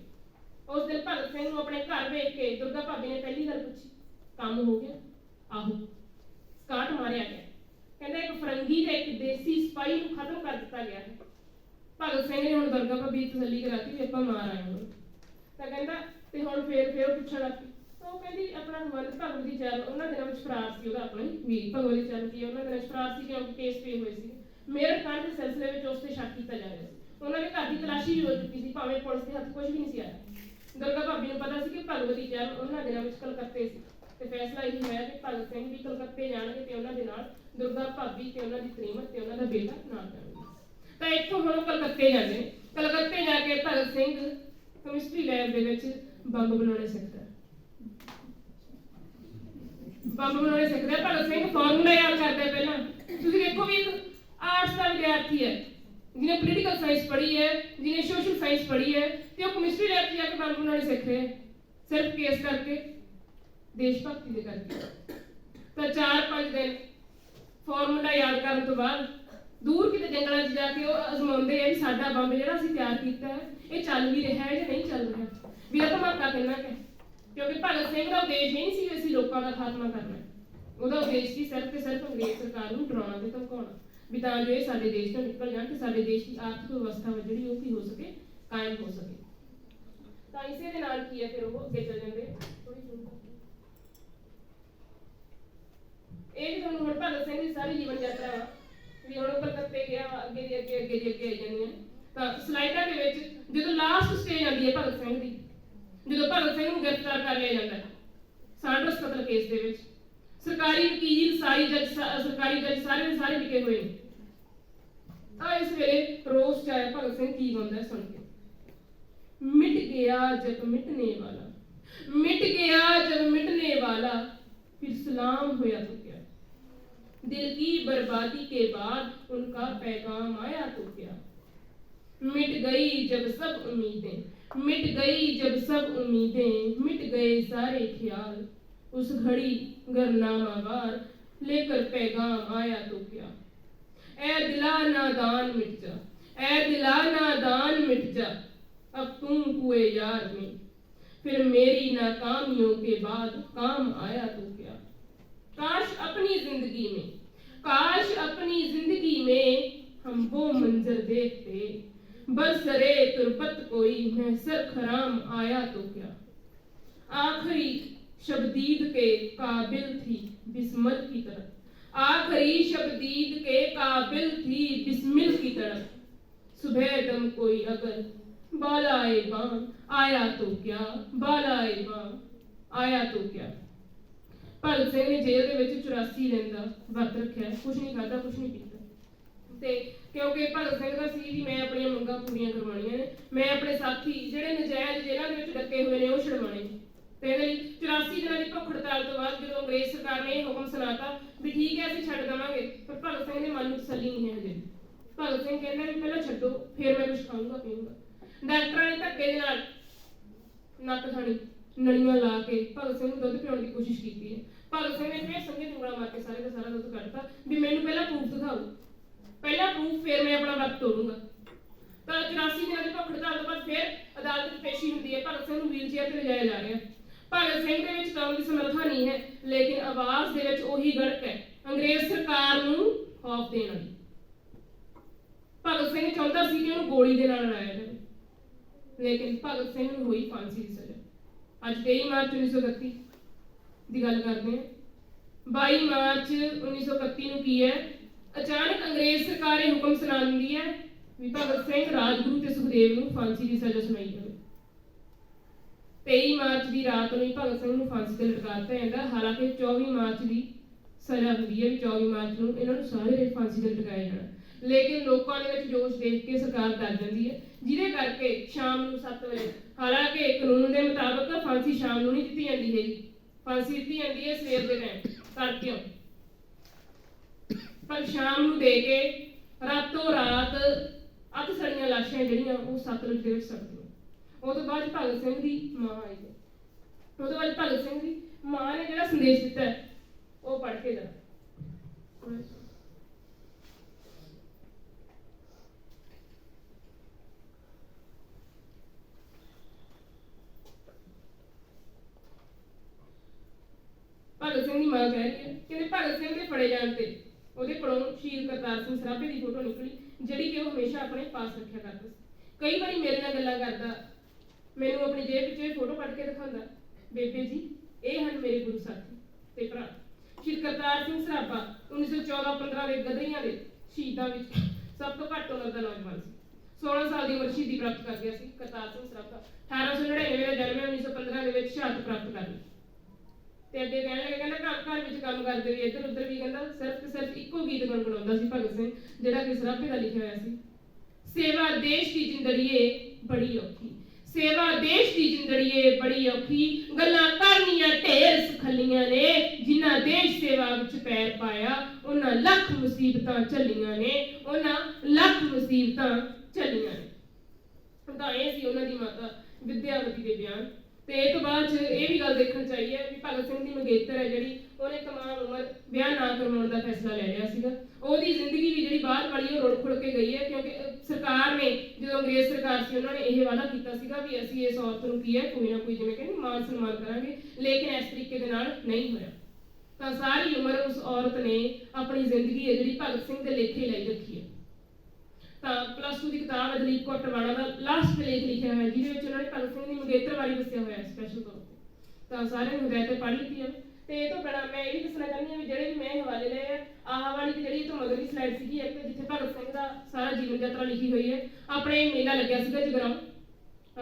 ਉਸ ਦਿਨ ਭਗਤ ਸਿੰਘ ਨੂੰ ਆਪਣੇ ਘਰ ਵੇਖ ਕੇ ਦੁਰਗਾ ਭਾਬੀ ਨੇ ਪਹਿਲੀ ਗੱਲ ਪੁੱਛੀ, ਕੰਮ ਹੋ ਗਿਆ? ਆਹੋ, ਸਕਾਟ ਮਾਰਿਆ ਗਿਆ। ਕਹਿੰਦਾ ਇੱਕ ਫਰੰਗੀ ਤੇ ਇੱਕ ਦੇਸੀ ਸਿਪਾਹੀ ਨੂੰ ਖਤਮ ਕਰ ਦਿੱਤਾ ਗਿਆ ਹੈ। ਭਗਤ ਸਿੰਘ ਨੇ ਹੁਣ ਦੁਰਗਾ ਭਾਬੀ ਤਸੱਲੀ ਕਰਾਤੀ ਵੀ ਆਪਾਂ ਮਾਰ ਆਏ ਹਾਂ। ਤਾਂ ਕਹਿੰਦਾ ਤੇ ਹੁਣ ਫੇਰ ਪੁੱਛਣ ਲੱਗ ਪਈ। ਤਾਂ ਉਹ ਕਹਿੰਦੀ ਆਪਣਾ ਹਮੰਤ ਭਗਵਤੀ ਚਰਨ ਉਹਨਾਂ ਦਿਨਾਂ ਵਿੱਚ ਫਰਾਰ ਸੀ, ਉਹਦਾ ਆਪਣਾ ਵੀ ਭਗਵਤੀ ਚਰਨ ਕੀ ਉਹਨਾਂ ਦਿਨਾਂ ਵਿੱਚ ਫਰਾਰ ਸੀ ਕਿਉਂਕਿ ਕੇਸ ਪੇ ਹੋਏ ਸੀ। ਮੇਰਠ ਕਾਂਡ ਦੇ ਸਿਲਸਿਲੇ ਵਿੱਚ ਉਸ ਤੇ ਸ਼ੱਕ ਕੀਤਾ ਜਾ ਰਿਹਾ ਸੀ। ਉਹਨਾਂ ਦੇ ਘਰ ਦੀ ਤਲਾਸ਼ੀ ਵੀ ਹੋ ਚੁੱਕੀ ਸੀ, ਭਾਵੇਂ ਪੁਲਿਸ ਦੇ ਹੱਥ ਕੁਝ ਵੀ ਨਹੀਂ ਸੀ ਆਇਆ। ਦੁਰਗਾ ਭਾਬੀ ਨੂੰ ਪਤਾ ਸੀ ਕਿ ਭਗਵਤੀ ਚਰਨ ਉਹਨਾਂ ਦਿਨਾਂ ਵਿੱਚ ਕਲਕੱਤੇ ਸੀ ਤੇ ਫੈਸਲਾ ਇਹ ਹੋਇਆ ਕਿ ਭਗਤ ਸਿੰਘ ਵੀ ਕਲਕੱਤੇ ਜਾਣਗੇ ਤੇ ਉਹਨਾਂ ਦੇ ਨਾਲ ਦੁਰਗਾ ਭਾਬੀ ਤੇ ਉਹਨਾਂ ਦੀ ਤ੍ਰੀਮਤ ਤੇ ਉਹਨਾਂ ਦਾ ਬੇਟਾ ਨਾਲ ਜਾਣਗੇ। ਤਾਂ ਇੱਥੋਂ ਹੁਣ ਕਲਕੱਤੇ ਜਾਂਦੇ ਨੇ। ਕਲਕੱਤੇ ਜਾ ਕੇ ਭਗਤ ਸਿੰਘ ਕੈਮਿਸਟਰੀ ਲੈਬ ਦੇ ਵਿੱਚ ਬੰਬ ਬਣਾਉਣੇ ਸਿੱਖਦਾ। ਭਗਤ ਸਿੰਘ ਫਾਰਮੂਲਾ ਯਾਦ ਕਰਦਾ। ਪਹਿਲਾਂ ਤੁਸੀਂ ਦੇਖੋ ਵੀ ਇੱਕ ਆਰਟਸ ਦਾ ਵਿਦਿਆਰਥੀ ਹੈ ਜਿਹਨੇ ਪੋਲੀਟੀਕਲ ਸਾਇੰਸ ਪੜ੍ਹੀ ਹੈ, ਜਿਹਨੇ ਸੋਸ਼ਲ ਸਾਇੰਸ ਪੜ੍ਹੀ ਹੈ, ਤੇ ਉਹ ਕੈਮਿਸਟਰੀ ਲੈਬ 'ਚ ਜਾ ਕੇ ਬੰਬ ਬਣਾਉਣੇ ਸਿੱਖ ਰਿਹਾ ਸਿਰਫ ਕੇਸ ਕਰਕੇ, ਦੇਸ਼ ਭਗਤੀ ਦੇ ਕਰਕੇ। ਤਾਂ 4-5 ਦਿਨ ਫਾਰਮੂਲਾ ਯਾਦ ਕਰਨ ਤੋਂ ਬਾਅਦ ਦੂਰ ਕਿਤੇ ਜੰਗਲਾਂ 'ਚ ਜਾ ਕੇ ਉਹ ਅਜ਼ਮਾਉਂਦੇ ਆ ਵੀ ਸਾਡਾ ਬੰਬ ਜਿਹੜਾ ਅਸੀਂ ਤਿਆਰ ਕੀਤਾ ਹੈ ਇਹ ਚੱਲ ਵੀ ਰਿਹਾ ਹੈ ਜਾਂ ਨਹੀਂ ਚੱਲ ਰਿਹਾ, ਵੀ ਇਹ ਧਮਾਕਾ ਕਿੰਨਾ ਕੁ। ਕਿਉਂਕਿ ਭਗਤ ਸਿੰਘ ਦਾ ਉਦੇਸ਼ ਨਹੀਂ ਸੀ ਅਸੀਂ ਲੋਕਾਂ ਦਾ ਖਾਤਮਾ ਕਰਨਾ, ਉਹਦਾ ਉਦੇਸ਼ ਸੀ ਸਿਰਫ ਤੇ ਸਿਰਫ ਅੰਗਰੇਜ਼ ਸਰਕਾਰ ਨੂੰ ਡਰਾਉਣਾ ਤੇ ਧਮਕਾਉਣਾ, ਵੀ ਤਾਂ ਜੋ ਇਹ ਸਾਡੇ ਦੇਸ਼ ਤੋਂ ਨਿਕਲ ਜਾਣ ਤੇ ਸਾਡੇ ਦੇਸ਼ ਦੀ ਆਰਥਿਕ ਵਿਵਸਥਾ ਜਿਹੜੀ ਉਹ ਕੀ ਹੋ ਸਕੇ, ਕਾਇਮ ਹੋ ਸਕੇ। ਤਾਂ ਇਸੇ ਦੇ ਨਾਲ ਕੀ ਹੈ ਫਿਰ ਉਹ ਅੱਗੇ ਚੱਲ ਜਾਂਦੇ। ਇਹ ਤੁਹਾਨੂੰ ਹੁਣ ਭਗਤ ਸਿੰਘ ਦੀ ਸਾਰੀ ਜੀਵਨ ਯਾਤਰਾ ਵਾ ਵੀ ਹੁਣ ਉਹ ਕਲਕੱਤੇ ਗਿਆ, ਅੱਗੇ ਦੀ ਅੱਗੇ ਆਈ ਜਾਂਦੀਆਂ। ਤਾਂ ਸਲਾਈਡਾਂ ਦੇ ਵਿੱਚ ਜਦੋਂ ਲਾਸਟ ਸਟੇਜ ਆਉਂਦੀ ਹੈ ਭਗਤ ਸਿੰਘ ਦੀ, ਜਦੋਂ ਭਗਤ ਸਿੰਘ ਨੂੰ ਗ੍ਰਿਫਤਾਰ ਕਰ ਲਿਆ ਜਾਂਦਾ ਸਾਂਡਰਸ ਕਤਲ ਕੇਸ ਦੇ ਵਿੱਚ, ਸਰਕਾਰੀ ਵਕੀਲ ਸਰਕਾਰੀ ਜੱਜ ਸਾਰੇ ਦੇ ਸਾਰੇ ਵਿਕੇ ਹੋਏ ਨੇ। ਤਾਂ ਇਸ ਵੇਲੇ ਰੋਸ ਚ ਆਇਆ ਭਗਤ ਸਿੰਘ ਕੀ ਗਾਉਂਦਾ ਸੁਣ ਕੇ। ਮਿਟ ਗਿਆ ਜਬ ਮਿਟਨੇ ਵਾਲਾ, मिट गया जब मिटने वाला, फिर सलाम होया तो क्या, दिल की बर्बादी के बाद उनका पैगाम आया तो क्या, मिट गई जब सब उम्मीदें, मिट गई जब सब उम्मीदें, मिट गए सारे ख्याल, उस घड़ी गर नामावार लेकर पैगाम आया तो क्या। ऐ दिला नादान मिट जा, ऐ दिला नादान मिट जा, अब तुम कुए यार में, फिर मेरी नाकामियों के बाद काम आया तो क्या। काश अपनी जिंदगी में, काश अपनी जिंदगी में हम वो मंजर देखते, बरसरे तुरबत कोई महसर खराम आया तो क्या। आखिरी शब्दीद के काबिल थी बिस्मिल की तरफ, आखिरी शब्दीद के काबिल थी बिस्मिल की तरफ, सुबह दम कोई अगर बालाए बां आया तो क्या, बालाए बां आया तो क्या। भगत सिंह ने जेल ਦੇ ਵਿੱਚ 84 ਦਿਨ ਦਾ ਵਰਤ ਰੱਖਿਆ, ਕੁਝ ਨਹੀਂ ਖਾਧਾ ਕੁਝ ਨਹੀਂ ਪੀਤਾ, ਤੇ ਕਿਉਂਕਿ ਭਗਤ ਸਿੰਘ ਦਾ ਸੀ ਵੀ ਮੈਂ ਆਪਣੀਆਂ ਮੰਗਾਂ ਪੂਰੀਆਂ ਕਰਵਾਉਣੀਆਂ ਨੇ, ਮੈਂ ਆਪਣੇ ਸਾਥੀ ਜਿਹੜੇ ਨਜਾਇਜ਼ ਜੇਲ੍ਹਾਂ ਦੇ ਵਿੱਚ ਡੱਕੇ ਹੋਏ ਨੇ ਉਹ ਛਡਵਾਉਣੇ ਨੇ। ਤੇ ਇਹਦੇ ਲਈ 84 ਦਿਨਾਂ ਦੀ ਭੁੱਖ ਹੜਤਾਲ ਤੋਂ ਬਾਅਦ ਜਦੋਂ ਅੰਗਰੇਜ਼ ਸਰਕਾਰ ਨੇ ਇਹ ਹੁਕਮ ਸੁਣਾਤਾ ਵੀ ਠੀਕ ਹੈ ਅਸੀਂ ਛੱਡ ਦੇਵਾਂਗੇ, ਪਰ ਭਗਤ ਸਿੰਘ ਦੇ ਮਨ ਨੂੰ ਤਸੱਲੀ ਨਹੀਂ ਹੈ ਹਜੇ। ਭਗਤ ਸਿੰਘ ਕਹਿੰਦਾ ਵੀ ਪਹਿਲਾਂ ਛੱਡੋ ਫਿਰ ਮੈਂ ਕੁਝ ਖਾਊਂਗਾ ਪੀਊਂਗਾ। ਡਾਕਟਰਾਂ ਨੇ ਧੱਕੇ ਦੇ ਨਾਲ ਨੱਕ ਥਾਣੀ ਨਲੀਆਂ ਲਾ ਕੇ ਭਗਤ ਸਿੰਘ ਨੂੰ ਦੁੱਧ ਪਿਆਉਣ ਦੀ ਕੋਸ਼ਿਸ਼ ਕੀਤੀ ਹੈ। ਭਗਤ ਸਿੰਘ ਨੇ ਫਿਰ ਸੰਗੇ ਉਂਗਲਾਂ ਮਾਰ ਕੇ ਸਾਰੇ ਦਾ ਸਾਰਾ ਦੁੱਧ ਕੱਢਤਾ ਵੀ ਮੈਨੂੰ ਪਹਿਲਾਂ ਪ੍ਰੂਫ ਦਿਖਾਓ, ਪਹਿਲਾਂ ਪ੍ਰੂਫ ਫਿਰ ਮੈਂ ਆਪਣਾ ਵਰਤ ਤੋੜੂੰਗਾ। ਤਾਂ 84 ਦਿਨਾਂ ਦੀ ਭੁੱਖ ਹੜਤਾਲ ਤੋਂ ਬਾਅਦ ਫਿਰ ਅਦਾਲਤ ਵਿੱਚ ਪੇਸ਼ੀ ਹੁੰਦੀ ਹੈ, ਭਗਤ ਸਿੰਘ ਨੂੰ ਵੀਲਚੇਅਰ ਤੇ ਲਿਜਾਇਆ ਜਾ ਰਿਹਾ। ਭਗਤ ਸਿੰਘ ਦੇ ਵਿੱਚ ਕੌਮ ਦੀ ਸਮਰੱਥਾ ਨਹੀਂ ਹੈ, ਲੇਕਿਨ ਆਵਾਜ਼ ਦੇ ਵਿੱਚ ਉਹੀ ਗੜਕ ਹੈ ਅੰਗਰੇਜ਼ ਸਰਕਾਰ ਨੂੰ ਖੌਫ ਦੇਣ ਵਾਲੀ। ਭਗਤ ਸਿੰਘ ਚਾਹੁੰਦਾ ਸੀ ਕਿ ਉਹਨੂੰ ਗੋਲੀ ਦੇ ਨਾਲ ਲੜਾਇਆ ਜਾਵੇ, ਲੇਕਿਨ ਭਗਤ ਸਿੰਘ ਨੂੰ ਹੋਈ ਫਾਂਸੀ ਦੀ ਸਜ਼ਾ। ਅੱਜ 23 ਮਾਰਚ 1931 ਦੀ ਗੱਲ ਕਰਦੇ ਹਾਂ। 22 ਮਾਰਚ 1931 ਨੂੰ ਕੀ ਹੈ, ਅਚਾਨਕ ਅੰਗਰੇਜ਼ ਸਰਕਾਰ ਇਹ ਹੁਕਮ ਸੁਣਾ ਦਿੰਦੀ ਹੈ ਵੀ ਭਗਤ ਸਿੰਘ, ਰਾਜਗੁਰੂ ਤੇ ਸੁਖਦੇਵ ਨੂੰ ਫਾਂਸੀ ਦੀ ਸਜ਼ਾ ਸੁਣਾਈ ਜਾਵੇ। 23 ਮਾਰਚ ਦੀ ਰਾਤ ਨੂੰ ਹੀ ਭਗਤ ਸਿੰਘ ਨੂੰ ਫਾਂਸੀ ਤੇ ਲਟਕਾ ਦਿੱਤਾ ਜਾਂਦਾ। ਹਾਲਾਂਕਿ 24 ਮਾਰਚ ਦੀ ਸਜ਼ਾ ਹੁੰਦੀ ਹੈ ਵੀ 24 ਮਾਰਚ ਨੂੰ ਇਹਨਾਂ ਨੂੰ ਸਾਰੇ ਫਾਂਸੀ ਤੇ ਲਟਕਾਇਆ ਜਾਣਾ, ਲੇਕਿਨ ਲੋਕਾਂ ਦੇ ਵਿੱਚ ਜੋਸ਼ ਦੇਖ ਕੇ ਸਰਕਾਰ ਡਰ ਜਾਂਦੀ ਹੈ, ਜਿਹਦੇ ਕਰਕੇ ਸ਼ਾਮ ਨੂੰ 7 ਵਜੇ, ਹਾਲਾਂਕਿ ਕਾਨੂੰਨ ਦੇ ਮੁਤਾਬਕ ਫਾਂਸੀ ਸ਼ਾਮ ਨੂੰ ਨਹੀਂ ਦਿੱਤੀ ਜਾਂਦੀ ਹੈਗੀ, ਫਾਂਸੀ ਦਿੱਤੀ ਜਾਂਦੀ ਹੈ ਸਵੇਰ ਦੇ ਟਾਈਮ ਤੜਕਿਓਂ, ਪਰ ਸ਼ਾਮ ਨੂੰ ਦੇ ਕੇ ਰਾਤੋਂ ਰਾਤ ਅੱਧ ਸੜੀਆਂ ਲਾਸ਼ਾਂ ਜਿਹੜੀਆਂ ਉਹ ਸਤਲੁਜ ਦੇ ਵਿੱਚ ਸੜਦੀਆਂ। ਉਹ ਤੋਂ ਬਾਅਦ ਭਗਤ ਸਿੰਘ ਦੀ ਮਾਂ ਆਈ ਹੈ, ਉਹ ਤੋਂ ਬਾਅਦ ਭਗਤ ਸਿੰਘ ਦੀ ਮਾਂ ਨੇ ਜਿਹੜਾ ਸੰਦੇਸ਼ ਦਿੱਤਾ ਉਹ ਪੜ੍ਹ ਕੇ ਜਾ। ਭਗਤ ਸਿੰਘ ਦੀ ਮਾਂ ਕਹਿ ਰਹੀ ਹੈ, ਕਹਿੰਦੇ ਭਗਤ ਸਿੰਘ ਦੇ ਫੜੇ ਜਾਣ ਤੇ ਉਹਦੇ ਕੋਲੋਂ ਸ਼ਹੀਦ ਕਰਤਾਰ ਸਿੰਘ ਸਰਾਭੇ ਦੀ ਫੋਟੋ ਨਿਕਲੀ, ਜਿਹੜੀ ਕਿ ਉਹ ਹਮੇਸ਼ਾ ਆਪਣੇ ਪਾਸ ਰੱਖਿਆ ਕਰਦਾ ਸੀ। ਕਈ ਵਾਰੀ ਮੇਰੇ ਨਾਲ ਗੱਲਾਂ ਕਰਦਾ, ਮੈਨੂੰ ਆਪਣੀ ਜੇਬ ਵਿੱਚੋਂ ਇਹ ਫੋਟੋ ਕੱਢ ਕੇ ਦਿਖਾਉਂਦਾ, ਬੇਬੇ ਜੀ ਇਹ ਹਨ ਮੇਰੇ ਗੁਰੂ ਸਾਥੀ ਤੇ ਭਰਾ। ਸ਼ਹੀਦ ਕਰਤਾਰ ਸਿੰਘ ਸਰਾਭਾ 1914-15 ਦੇ ਗਦਰੀਆਂ ਦੇ ਸ਼ਹੀਦਾਂ ਵਿੱਚ ਸਭ ਤੋਂ ਘੱਟ ਉਮਰ ਦਾ ਨੌਜਵਾਨ ਸੀ। 16 ਸਾਲ ਦੀ ਉਮਰ ਸ਼ਹੀਦੀ ਪ੍ਰਾਪਤ ਕਰ ਗਿਆ ਸੀ ਕਰਤਾਰ ਸਿੰਘ ਸਰਾਭਾ। 1899 ਦਾ ਜਨਮ ਹੈ, 1915 ਦੇ ਵਿੱਚ ਸ਼ਹਾਦਤ ਪ੍ਰਾਪਤ ਕਰ ਲਈ। ਤੇ ਅੱਗੇ ਕਹਿਣ ਲੱਗੇ, ਕਹਿੰਦਾ ਘਰ ਵਿੱਚ ਕੰਮ ਕਰਦੇ ਵੀ ਇੱਧਰ ਉੱਧਰ ਵੀ, ਕਹਿੰਦਾ ਸਿਰਫ ਤੇ ਸਿਰਫ ਇੱਕੋ ਗੀਤ ਗੁਣਗੁਣਾਉਂਦਾ ਸੀ ਭਗਤ ਸਿੰਘ, ਜਿਹੜਾ ਕਿ ਸਰਾਭੇ ਦਾ ਲਿਖਿਆ ਹੋਇਆ ਸੀ। ਸੇਵਾ ਦੇਸ਼ ਦੀ ਜਿੰਦੜੀਏ ਬੜੀ ਔਖੀ, ਸੇਵਾ ਦੇਸ਼ ਦੀ ਜਿੰਦੜੀਏ ਬੜੀ ਔਖੀ, ਗੱਲਾਂ ਕਰਨੀਆਂ ਢੇਰ ਸੁਖੱਲੀਆਂ ਨੇ, ਜਿਨ੍ਹਾਂ ਦੇਸ਼ ਸੇਵਾ ਵਿੱਚ ਪੈਰ ਪਾਇਆ ਉਹਨਾਂ ਲੱਖ ਮੁਸੀਬਤਾਂ ਝੱਲੀਆਂ ਨੇ, ਉਹਨਾਂ ਲੱਖ ਮੁਸੀਬਤਾਂ ਝੱਲੀਆਂ ਨੇ। ਤਾਂ ਇਹ ਸੀ ਉਹਨਾਂ ਦੀ ਮਾਤਾ ਵਿਦਿਆਵਤੀ ਦੇ ਬਿਆਨ। ਤੇ ਇਹ ਤੋਂ ਬਾਅਦ ਇਹ ਵੀ ਗੱਲ ਦੇਖਣੀ ਚਾਹੀਏ ਵੀ ਭਗਤ ਸਿੰਘ ਦੀ ਮੰਗੇਤਰ ਹੈ ਜਿਹੜੀ, ਉਹਨੇ ਤਮਾਮ ਉਮਰ ਵਿਆਹ ਨਾ ਕਰਵਾਉਣ ਦਾ ਫੈਸਲਾ ਲੈ ਲਿਆ ਸੀਗਾ। ਉਹਦੀ ਜ਼ਿੰਦਗੀ ਵੀ ਜਿਹੜੀ ਬਾਹਰ ਵਾਲੀ ਉਹ ਰੁੜ ਖੁੜ ਕੇ ਗਈ ਹੈ, ਕਿਉਂਕਿ ਸਰਕਾਰ ਨੇ, ਜਦੋਂ ਅੰਗਰੇਜ਼ ਸਰਕਾਰ ਸੀ, ਉਹਨਾਂ ਨੇ ਇਹ ਵਾਅਦਾ ਕੀਤਾ ਸੀਗਾ ਵੀ ਅਸੀਂ ਇਸ ਔਰਤ ਨੂੰ ਕੀ ਹੈ ਕੋਈ ਨਾ ਕੋਈ ਜਿਵੇਂ ਕਹਿੰਦੇ ਮਾਨ ਸਨਮਾਨ ਕਰਾਂਗੇ, ਲੇਕਿਨ ਇਸ ਤਰੀਕੇ ਦੇ ਨਾਲ ਨਹੀਂ ਹੋਇਆ। ਤਾਂ ਸਾਰੀ ਉਮਰ ਉਸ ਔਰਤ ਨੇ ਆਪਣੀ ਜ਼ਿੰਦਗੀ ਹੈ ਜਿਹੜੀ ਭਗਤ ਸਿੰਘ ਦੇ ਲੇਖੇ ਲਈ ਰੱਖੀ ਹੈ। ਤਾਂ +2 ਦੀ ਕਿਤਾਬ ਹੈ ਦਲੀਪ ਕੌਰ ਟਿਵਾਣਾ ਦਾ ਲਾਸਟ ਲੇਖ ਲਿਖਿਆ ਹੋਇਆ, ਜਿਹਦੇ ਵਿੱਚ ਉਹਨਾਂ ਨੇ ਭਗਤ ਸਿੰਘ ਦੀ ਮੰਗੇਤਰ ਬਾਰੇ ਦੱਸਿਆ ਹੋਇਆ ਸਪੈਸ਼ਲ ਤੌਰ ਤੇ। ਤਾਂ ਸਾਰਿਆਂ ਨੂੰ ਹਦਾਇਤ ਪੜ੍ਹ ਲਿੱਤੀ ਹੈ। ਤੇ ਇਹ ਤੋਂ ਬਿਨਾਂ ਮੈਂ ਇਹ ਵੀ ਦੱਸਣਾ ਚਾਹੁੰਦੀ ਹਾਂ ਵੀ ਜਿਹੜੇ ਵੀ ਮੈਂ ਹਵਾਲੇ ਲਏ ਆ, ਆਹ ਵਾਲੀ ਤੇ ਜਿਹੜੀ ਇਹ ਤੋਂ ਮਗਰਲੀ ਸਲਾਈਡ ਸੀਗੀ ਇੱਕ, ਜਿੱਥੇ ਭਗਤ ਸਿੰਘ ਦਾ ਸਾਰਾ ਜੀਵਨ ਯਾਤਰਾ ਲਿਖੀ ਹੋਈ ਹੈ। ਆਪਣੇ ਮੇਲਾ ਲੱਗਿਆ ਸੀਗਾ ਜਗਰਾਉਂ,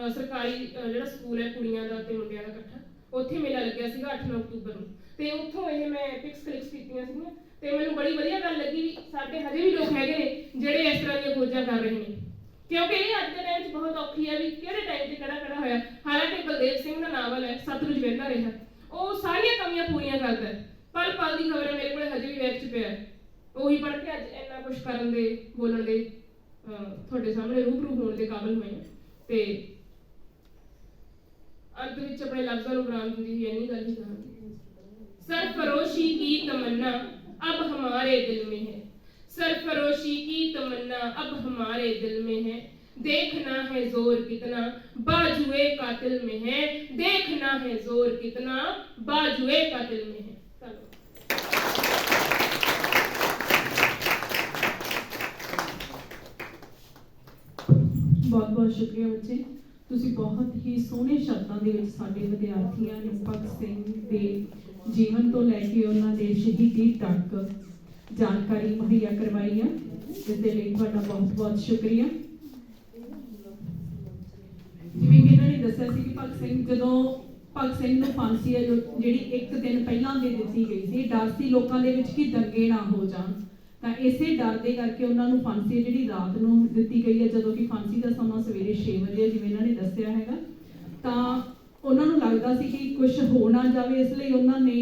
ਸਰਕਾਰੀ ਜਿਹੜਾ ਸਕੂਲ ਹੈ ਕੁੜੀਆਂ ਦਾ ਤੇ ਮੁੰਡਿਆਂ ਦਾ ਇਕੱਠਾ, ਉੱਥੇ ਮੇਲਾ ਲੱਗਿਆ ਸੀਗਾ 8-9 ਅਕਤੂਬਰ ਨੂੰ। ਤੇ ਉੱਥੋਂ ਇਹ ਮੈਂ ਪਿਕਸ ਕਲਿੱਕਸ ਕੀਤੀਆਂ ਸੀਗੀਆਂ ਤੇ ਮੈਨੂੰ ਬੜੀ ਵਧੀਆ ਗੱਲ ਲੱਗੀ ਵੀ ਸਾਡੇ ਹਜੇ ਵੀ ਲੋਕ ਹੈਗੇ ਨੇ ਜਿਹੜੇ ਇਸ ਤਰ੍ਹਾਂ ਦੀਆਂ ਖੋਜਾਂ ਕਰ ਰਹੇ ਨੇ, ਕਿਉਂਕਿ ਇਹ ਅੱਜ ਦੇ ਟਾਈਮ 'ਚ ਬਹੁਤ ਔਖੀ ਹੈ ਵੀ ਕਿਹੜੇ ਟਾਈਮ 'ਤੇ ਕਿਹੜਾ ਹੋਇਆ। ਹਾਲਾਂਕਿ ਬਲਦੇਵ ਸਿੰਘ ਦਾ ਨਾਵਲ ਹੈ ਸਤਲੁਜ ਵਹਿੰਦਾ ਰਿਹਾ, ਉਹ ਸਾਰੀਆਂ ਕਮੀਆਂ ਪੂਰੀਆਂ ਕਰਦਾ ਹੈ, ਪਰ ਪਲ ਦੀ ਖਬਰ ਹੈ ਮੇਰੇ ਕੋਲ ਹਜੇ ਵੀ ਵੈਬ 'ਚ ਪਿਆ, ਉਹੀ ਪੜ੍ਹ ਕੇ ਅੱਜ ਇੰਨਾ ਕੁਝ ਕਰਨ ਦੇ, ਬੋਲਣ ਦੇ, ਤੁਹਾਡੇ ਸਾਹਮਣੇ ਰੂਬਰੂ ਹੋਣ ਦੇ ਕਾਬਿਲ ਹੋਏ। ਤੇ अंत विच अपने लफ्ज़ां नूं विराम दिंदी हुई इन्नी गल ही कहांगी। सरफरोशी की तमन्ना अब हमारे दिल में है, सरफरोशी की तमन्ना अब हमारे दिल में है, देखना है जोर कितना बाजुए कातिल में है, देखना है जोर कितना बाजुए कातिल में है। बहुत बहुत शुक्रिया बच्चे, ਤੁਸੀਂ ਬਹੁਤ ਹੀ ਸੋਹਣੇ ਸ਼ਬਦਾਂ ਦੇ ਵਿੱਚ ਸਾਡੇ ਵਿਦਿਆਰਥੀਆਂ ਨੂੰ ਭਗਤ ਸਿੰਘ ਦੇ ਜੀਵਨ ਤੋਂ ਲੈ ਕੇ ਉਹਨਾਂ ਦੇ ਸ਼ਹੀਦੀ ਤੱਕ ਜਾਣਕਾਰੀ ਮੁਹੱਈਆ ਕਰਵਾਈ ਆ। ਇਸ ਦੇ ਲਈ ਤੁਹਾਡਾ ਬਹੁਤ ਬਹੁਤ ਸ਼ੁਕਰੀਆ। ਜਿਵੇਂ ਕਿ ਇਹਨਾਂ ਨੇ ਦੱਸਿਆ ਸੀ ਕਿ ਜਦੋਂ ਭਗਤ ਸਿੰਘ ਨੂੰ ਫਾਂਸੀ ਹੈ ਜਿਹੜੀ ਇੱਕ ਦਿਨ ਪਹਿਲਾਂ ਦੇ ਦਿੱਤੀ ਗਈ ਸੀ, ਡਰ ਸੀ ਲੋਕਾਂ ਦੇ ਵਿੱਚ ਕਿ ਦੰਗੇ ਨਾ ਹੋ ਜਾਣ, ਤਾਂ ਇਸੇ ਡਰ ਦੇ ਕਰਕੇ ਉਹਨਾਂ ਨੂੰ ਫਾਂਸੀ ਜਿਹੜੀ ਰਾਤ ਨੂੰ ਦਿੱਤੀ ਗਈ ਹੈ, ਜਦੋਂ ਕਿ ਫਾਂਸੀ ਦਾ ਸਮਾਂ ਸਵੇਰੇ 6 ਵਜੇ ਜਿਵੇਂ ਇਹਨਾਂ ਨੇ ਦੱਸਿਆ ਹੈਗਾ। ਤਾਂ ਉਹਨਾਂ ਨੂੰ ਲੱਗਦਾ ਸੀ ਕਿ ਕੁਝ ਹੋ ਨਾ ਜਾਵੇ, ਇਸ ਲਈ ਉਹਨਾਂ ਨੇ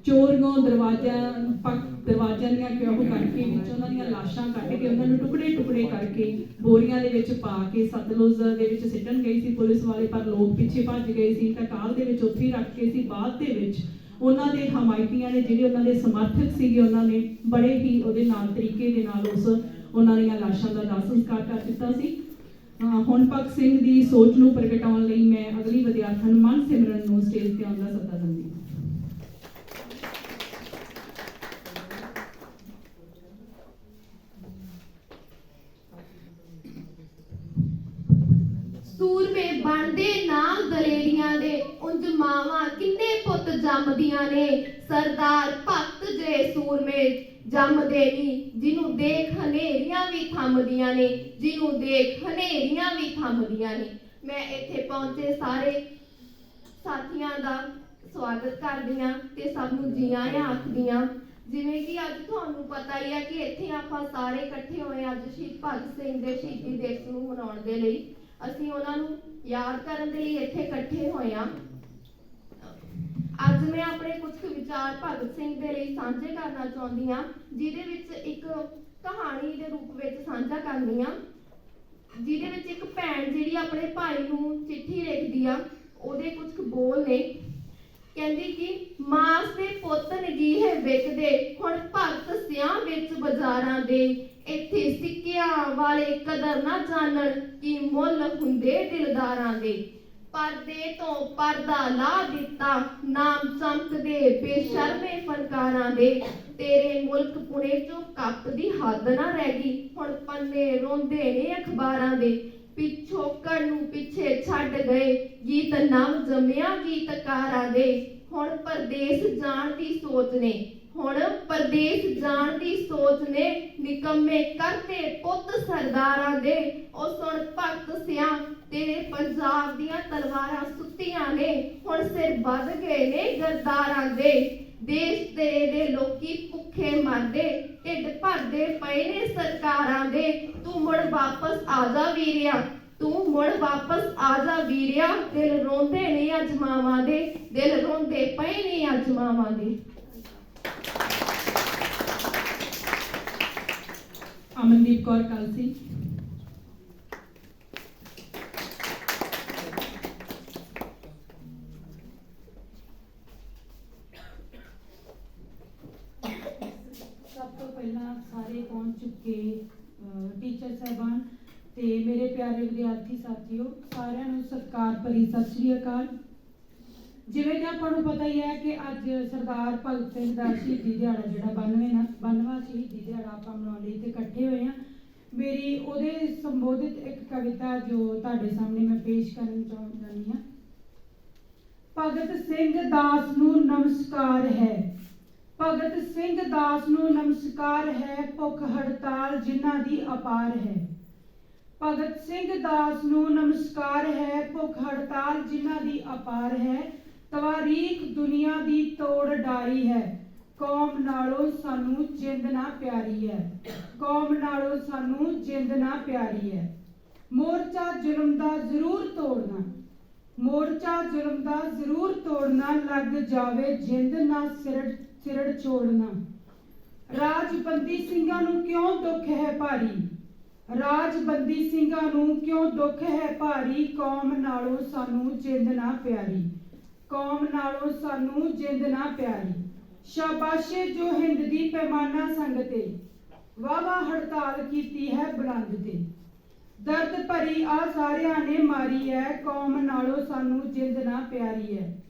ਚੋਰੀਆਂ ਦਰਵਾਜ਼ਿਆਂ ਦੀਆਂ ਕਿਉਂ ਕਰਕੇ ਵਿੱਚ ਉਹਨਾਂ ਦੀਆਂ ਲਾਸ਼ਾਂ ਕੱਢ ਕੇ ਉਹਨਾਂ ਨੂੰ ਟੁਕੜੇ ਟੁਕੜੇ ਕਰਕੇ ਬੋਰੀਆਂ ਦੇ ਵਿੱਚ ਪਾ ਕੇ ਸਤਲੁਜ ਦੇ ਵਿੱਚ ਸਿੱਟਣ ਗਈ ਸੀ ਪੁਲਿਸ ਵਾਲੇ, ਪਰ ਲੋਕ ਪਿੱਛੇ ਭੱਜ ਗਏ ਸੀ ਤਾਂ ਕਾਰ ਦੇ ਵਿੱਚ ਉੱਥੇ ਹੀ ਰੱਖ ਕੇ ਸੀ। ਬਾਅਦ ਦੇ ਵਿੱਚ ਉਹਨਾਂ ਦੇ ਹਮਾਇਤੀਆਂ ਨੇ, ਜਿਹੜੇ ਉਹਨਾਂ ਦੇ ਸਮਰਥਕ ਸੀਗੇ, ਉਹਨਾਂ ਨੇ ਬੜੇ ਹੀ ਉਹਦੇ ਨਾਲ ਤਰੀਕੇ ਦੇ ਨਾਲ ਉਹਨਾਂ ਦੀਆਂ ਲਾਸ਼ਾਂ ਦਾ ਦਾਹ ਸੰਸਕਾਰ ਕਰ ਦਿੱਤਾ ਸੀ। ਹੁਣ ਭਗਤ ਸਿੰਘ ਦੀ ਸੋਚ ਨੂੰ ਪ੍ਰਗਟਾਉਣ ਲਈ ਮੈਂ ਅਗਲੀ ਵਿਦਿਆਰਥਣ ਮਨ ਸਿਮਰਨ ਨੂੰ ਸਟੇਜ ਤੇ ਆਉਣ ਦਾ ਸੱਦਾ ਦਿੰਦੀ ਹਾਂ। ਸੂਰਮੇ ਬਣਦੇ ਨਾਲ ਦਲੇਰੀਆਂ ਦੇ, ਉਂਝ ਮਾਵਾਂ ਕਿੰਨੇ ਪੁੱਤ ਜੰਮਦੀਆਂ ਨੇ, ਸਰਦਾਰ ਭਗਤ ਜੇ ਸੂਰਮੇ ਜੰਮਦੇ ਨੀ, ਜਿਹਨੂੰ ਦੇਖ ਹਨੇਰੀਆਂ ਵੀ ਥੰਮਦੀਆਂ ਨੇ, ਜਿਹਨੂੰ ਦੇਖ ਹਨੇਰੀਆਂ ਵੀ ਥੰਮਦੀਆਂ ਨੇ। ਮੈਂ ਇੱਥੇ ਪਹੁੰਚੇ ਸਾਰੇ ਸਾਥੀਆਂ ਦਾ ਸਵਾਗਤ ਕਰਦੀ ਹਾਂ ਤੇ ਸਭ ਨੂੰ ਜੀ ਆਇਆਂ ਆਖਦੀਆਂ। ਜਿਵੇਂ ਕਿ ਅੱਜ ਤੁਹਾਨੂੰ ਪਤਾ ਹੀ ਹੈ ਕਿ ਇੱਥੇ ਆਪਾਂ ਸਾਰੇ ਇਕੱਠੇ ਹੋਏ ਅੱਜ ਸ਼ਹੀਦ ਭਗਤ ਸਿੰਘ ਦੇ ਸ਼ਹੀਦੀ ਦਿਵਸ ਨੂੰ ਮਨਾਉਣ ਦੇ ਲਈ। ਅਸੀਂ ਉਹਨਾਂ ਨੂੰ ਯਾਦ ਕਰਨ ਦੇ ਲਈ ਇੱਥੇ ਇਕੱਠੇ ਹੋਏ ਹਾਂ। ਅੱਜ ਮੈਂ ਆਪਣੇ ਕੁਝ ਵਿਚਾਰ ਭਗਤ ਸਿੰਘ ਦੇ ਲਈ ਸਾਂਝੇ ਕਰਨਾ ਚਾਹੁੰਦੀ ਹਾਂ, ਜਿਹਦੇ ਵਿੱਚ ਇੱਕ ਕਹਾਣੀ ਦੇ ਰੂਪ ਵਿੱਚ ਸਾਂਝਾ ਕਰਨੀ ਆ, ਜਿਹਦੇ ਵਿੱਚ ਇੱਕ ਭੈਣ ਜਿਹੜੀ ਆਪਣੇ ਭਾਈ ਨੂੰ ਚਿੱਠੀ ਲਿਖਦੀ ਆ। ਉਹਦੇ ਕੁਝ ਬੋਲ ਨੇ, ਕਹਿੰਦੀ ਕਿ ਮਾਸ ਦੇ ਪੁੱਤ ਨਗੀਹੇ ਵਿਕਦੇ, ਹੁਣ ਭਗਤ ਸਿਆਂ ਵਿੱਚ ਬਾਜ਼ਾਰਾਂ ਦੇ, ਇੱਥੇ ਸਿੱਕਿਆਂ ਵਾਲੇ ਕਦਰ ਨਾ ਜਾਣਨ ਕਿ ਮੁੱਲ ਹੁੰਦੇ ਦਿਲਦਾਰਾਂ ਦੇ। ਪਰਦੇ ਤੋਂ ਪਰਦਾ ਲਾ ਦਿੱਤਾ, ਨਾਮ ਚਮਕਦੇ ਬੇਸ਼ਰਮੇ ਫਨਕਾਰਾਂ ਦੇ, ਤੇਰੇ ਮੁਲਕ ਪੁਣੇ ਚੋਂ ਕੱਪ ਦੀ ਹੱਦ ਨਾ ਰਹਿ ਗਈ, ਹੁਣ ਪੰਨੇ ਰੋਂਦੇ ਨੇ ਅਖਬਾਰਾਂ ਦੇ। ਪਿਛੋਕੜ ਨੂੰ ਪਿੱਛੇ ਛੱਡ ਗਏ ਗੀਤ ਨਵ ਜੰਮਿਆ ਗੀਤਕਾਰਾਂ ਦੇ, ਹੁਣ ਪਰਦੇਸ ਜਾਣ ਦੀ ਸੋਚ ਨੇ, ਹੁਣ ਪਰਦੇਸ ਜਾਣ ਦੀ ਸੋਚ ਨੇ, ਨਿਕੰਮੇ ਕਰਤੇ ਪੁੱਤ ਸਰਦਾਰਾਂ ਦੇ। ਉਹ ਸੁਣ ਭਗਤ ਸਿਆਂ ਤੇਰੇ ਪੰਜਾਬ ਦੀਆਂ ਤਲਵਾਰਾਂ ਸੁੱਤੀਆਂ ਨੇ, ਹੁਣ ਸਿਰ ਵੱਧ ਗਏ ਨੇ ਗਰਦਾਰਾਂ ਦੇ। ਦੇਸ਼ ਤੇਰੇ ਦੇ ਲੋਕੀ ਭੁੱਖੇ ਮਰਦੇ, ਢਿੱਡ ਭਰਦੇ ਪਏ ਨੇ ਸਰਕਾਰਾਂ ਦੇ। ਤੂੰ ਮੁੜ ਵਾਪਸ ਆ ਜਾ ਵੀਰਿਆ, ਤੂੰ ਮੁੜ ਵਾਪਸ ਆ ਜਾ ਵੀਰਿਆ, ਦਿਲ ਰੋਂਦੇ ਨੇ ਅੱਜ ਮਾਵਾਂ ਦੇ, ਦਿਲ ਰੋਂਦੇ ਪਏ ਨੇ ਅੱਜ ਮਾਵਾਂ ਦੇ। ਅਮਨਦੀਪ ਕੌਰ ਕਲਸੀ। ਸਭ ਤੋਂ ਪਹਿਲਾਂ ਸਾਰੇ ਪਹੁੰਚ ਚੁੱਕੇ ਟੀਚਰ ਸਾਹਿਬਾਨ ਤੇ ਮੇਰੇ ਪਿਆਰੇ ਵਿਦਿਆਰਥੀ ਸਾਥੀਓ, ਸਾਰਿਆਂ ਨੂੰ ਸਤਿਕਾਰ ਭਰੀ ਸਤਿ ਸ੍ਰੀ ਅਕਾਲ। ਜਿਵੇਂ ਕਿ ਆਪਾਂ ਨੂੰ ਪਤਾ ਹੀ ਹੈ ਕਿ ਅੱਜ ਸਰਦਾਰ ਭਗਤ ਸਿੰਘ ਦਾ ਸ਼ਹੀਦੀ ਦਿਹਾੜਾ ਜਿਹੜਾ 92ਵਾਂ ਸ਼ਹੀਦੀ ਦਿਹਾੜਾ ਆਪਾਂ ਮਨਾਉਣ ਲਈ ਇੱਥੇ ਇਕੱਠੇ ਹੋਏ ਹਾਂ। ਮੇਰੀ ਉਹਦੇ ਸੰਬੋਧਿਤ ਇੱਕ ਕਵਿਤਾ ਜੋ ਤੁਹਾਡੇ ਸਾਹਮਣੇ ਮੈਂ ਪੇਸ਼ ਕਰਨੀ ਚਾਹੁੰਦੀ ਹਾਂ। ਭਗਤ ਸਿੰਘ ਦਾਸ ਨੂੰ ਨਮਸਕਾਰ ਹੈ, ਭਗਤ ਸਿੰਘ ਦਾਸ ਨੂੰ ਨਮਸਕਾਰ ਹੈ, ਭੁੱਖ ਹੜਤਾਲ ਜਿਨ੍ਹਾਂ ਦੀ ਅਪਾਰ ਹੈ। ਭਗਤ ਸਿੰਘ ਦਾਸ ਨੂੰ ਨਮਸਕਾਰ ਹੈ, ਭੁੱਖ ਹੜਤਾਲ ਜਿਨ੍ਹਾਂ ਦੀ ਅਪਾਰ ਹੈ। ਤਵਾਰੀਖ ਦੁਨੀਆ ਦੀ ਤੋੜ ਡਾਰੀ ਹੈ, ਕੌਮ ਨਾਲੋਂ ਸਾਨੂੰ ਜਿੰਦ ਨਾ ਪਿਆਰੀ ਹੈ, ਕੌਮ ਨਾਲੋਂ ਸਾਨੂੰ ਜਿੰਦ ਨਾ ਪਿਆਰੀ ਹੈ। ਮੋਰਚਾ ਜ਼ੁਲਮ ਦਾ ਜ਼ਰੂਰ ਤੋੜਨਾ, ਮੋਰਚਾ ਜ਼ੁਲਮ ਦਾ ਜ਼ਰੂਰ ਤੋੜਨਾ, ਲੱਗ ਜਾਵੇ ਜਿੰਦ ਨਾ ਸਿਰੜ ਛੋੜਨਾ। ਰਾਜਬੰਦੀ ਸਿੰਘਾਂ ਨੂੰ ਕਿਉਂ ਦੁੱਖ ਹੈ ਭਾਰੀ, ਰਾਜਬੰਦੀ ਸਿੰਘਾਂ ਨੂੰ ਕਿਉਂ ਦੁੱਖ ਹੈ ਭਾਰੀ, ਕੌਮ ਨਾਲੋਂ ਸਾਨੂੰ ਜਿੰਦ ਨਾ ਪਿਆਰੀ, ਕੌਮ ਨਾਲੋਂ ਸਾਨੂੰ ਜਿੰਦ ਨਾ ਪਿਆਰੀ। ਸ਼ਾਬਾਸ਼ੇ ਜੋ ਹਿੰਦ ਦੀ ਪੈਮਾਨਾ ਸੰਗ ਤੇ, ਵਾਵਾ ਹੜਤਾਲ ਕੀਤੀ ਹੈ ਬੁਲੰਦ ਤੇ। ਦਰਦ ਭਰੀ ਆ ਸਾਰਿਆਂ ਨੇ ਮਾਰੀ ਹੈ, ਕੌਮ ਨਾਲੋਂ ਸਾਨੂੰ ਜਿੰਦ ਨਾ ਪਿਆਰੀ ਹੈ।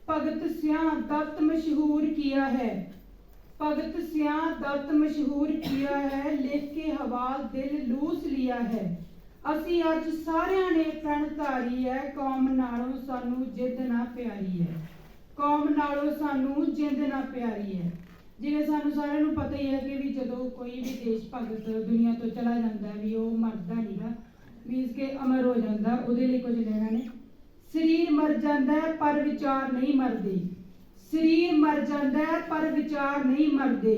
ਭਗਤ ਸਿਆਂ ਦत्त मशहूर किया है, भगत सिंह दत्त मशहूर किया है, लिख के हवाल दिल लूस लिया है। असी अज सारिਆਂ ने प्रण धारी है, कौम नालों सानू जिंद ना प्यारी है, कौम नालों सानू जिंद ना प्यारी है। जिवें सानू सारिਆਂ ਨੂੰ पता ही है कि भी जदों कोई भी देश भगत दुनिया तो चला जाता है भी वो मरदा नहींगा, मीनस के अमर हो जाता। ਉਹਦੇ ਲਈ कुछ लेना ने शरीर मर जाता है पर विचार नहीं मरदे, शरीर मर जाता है पर विचार नहीं मरदे।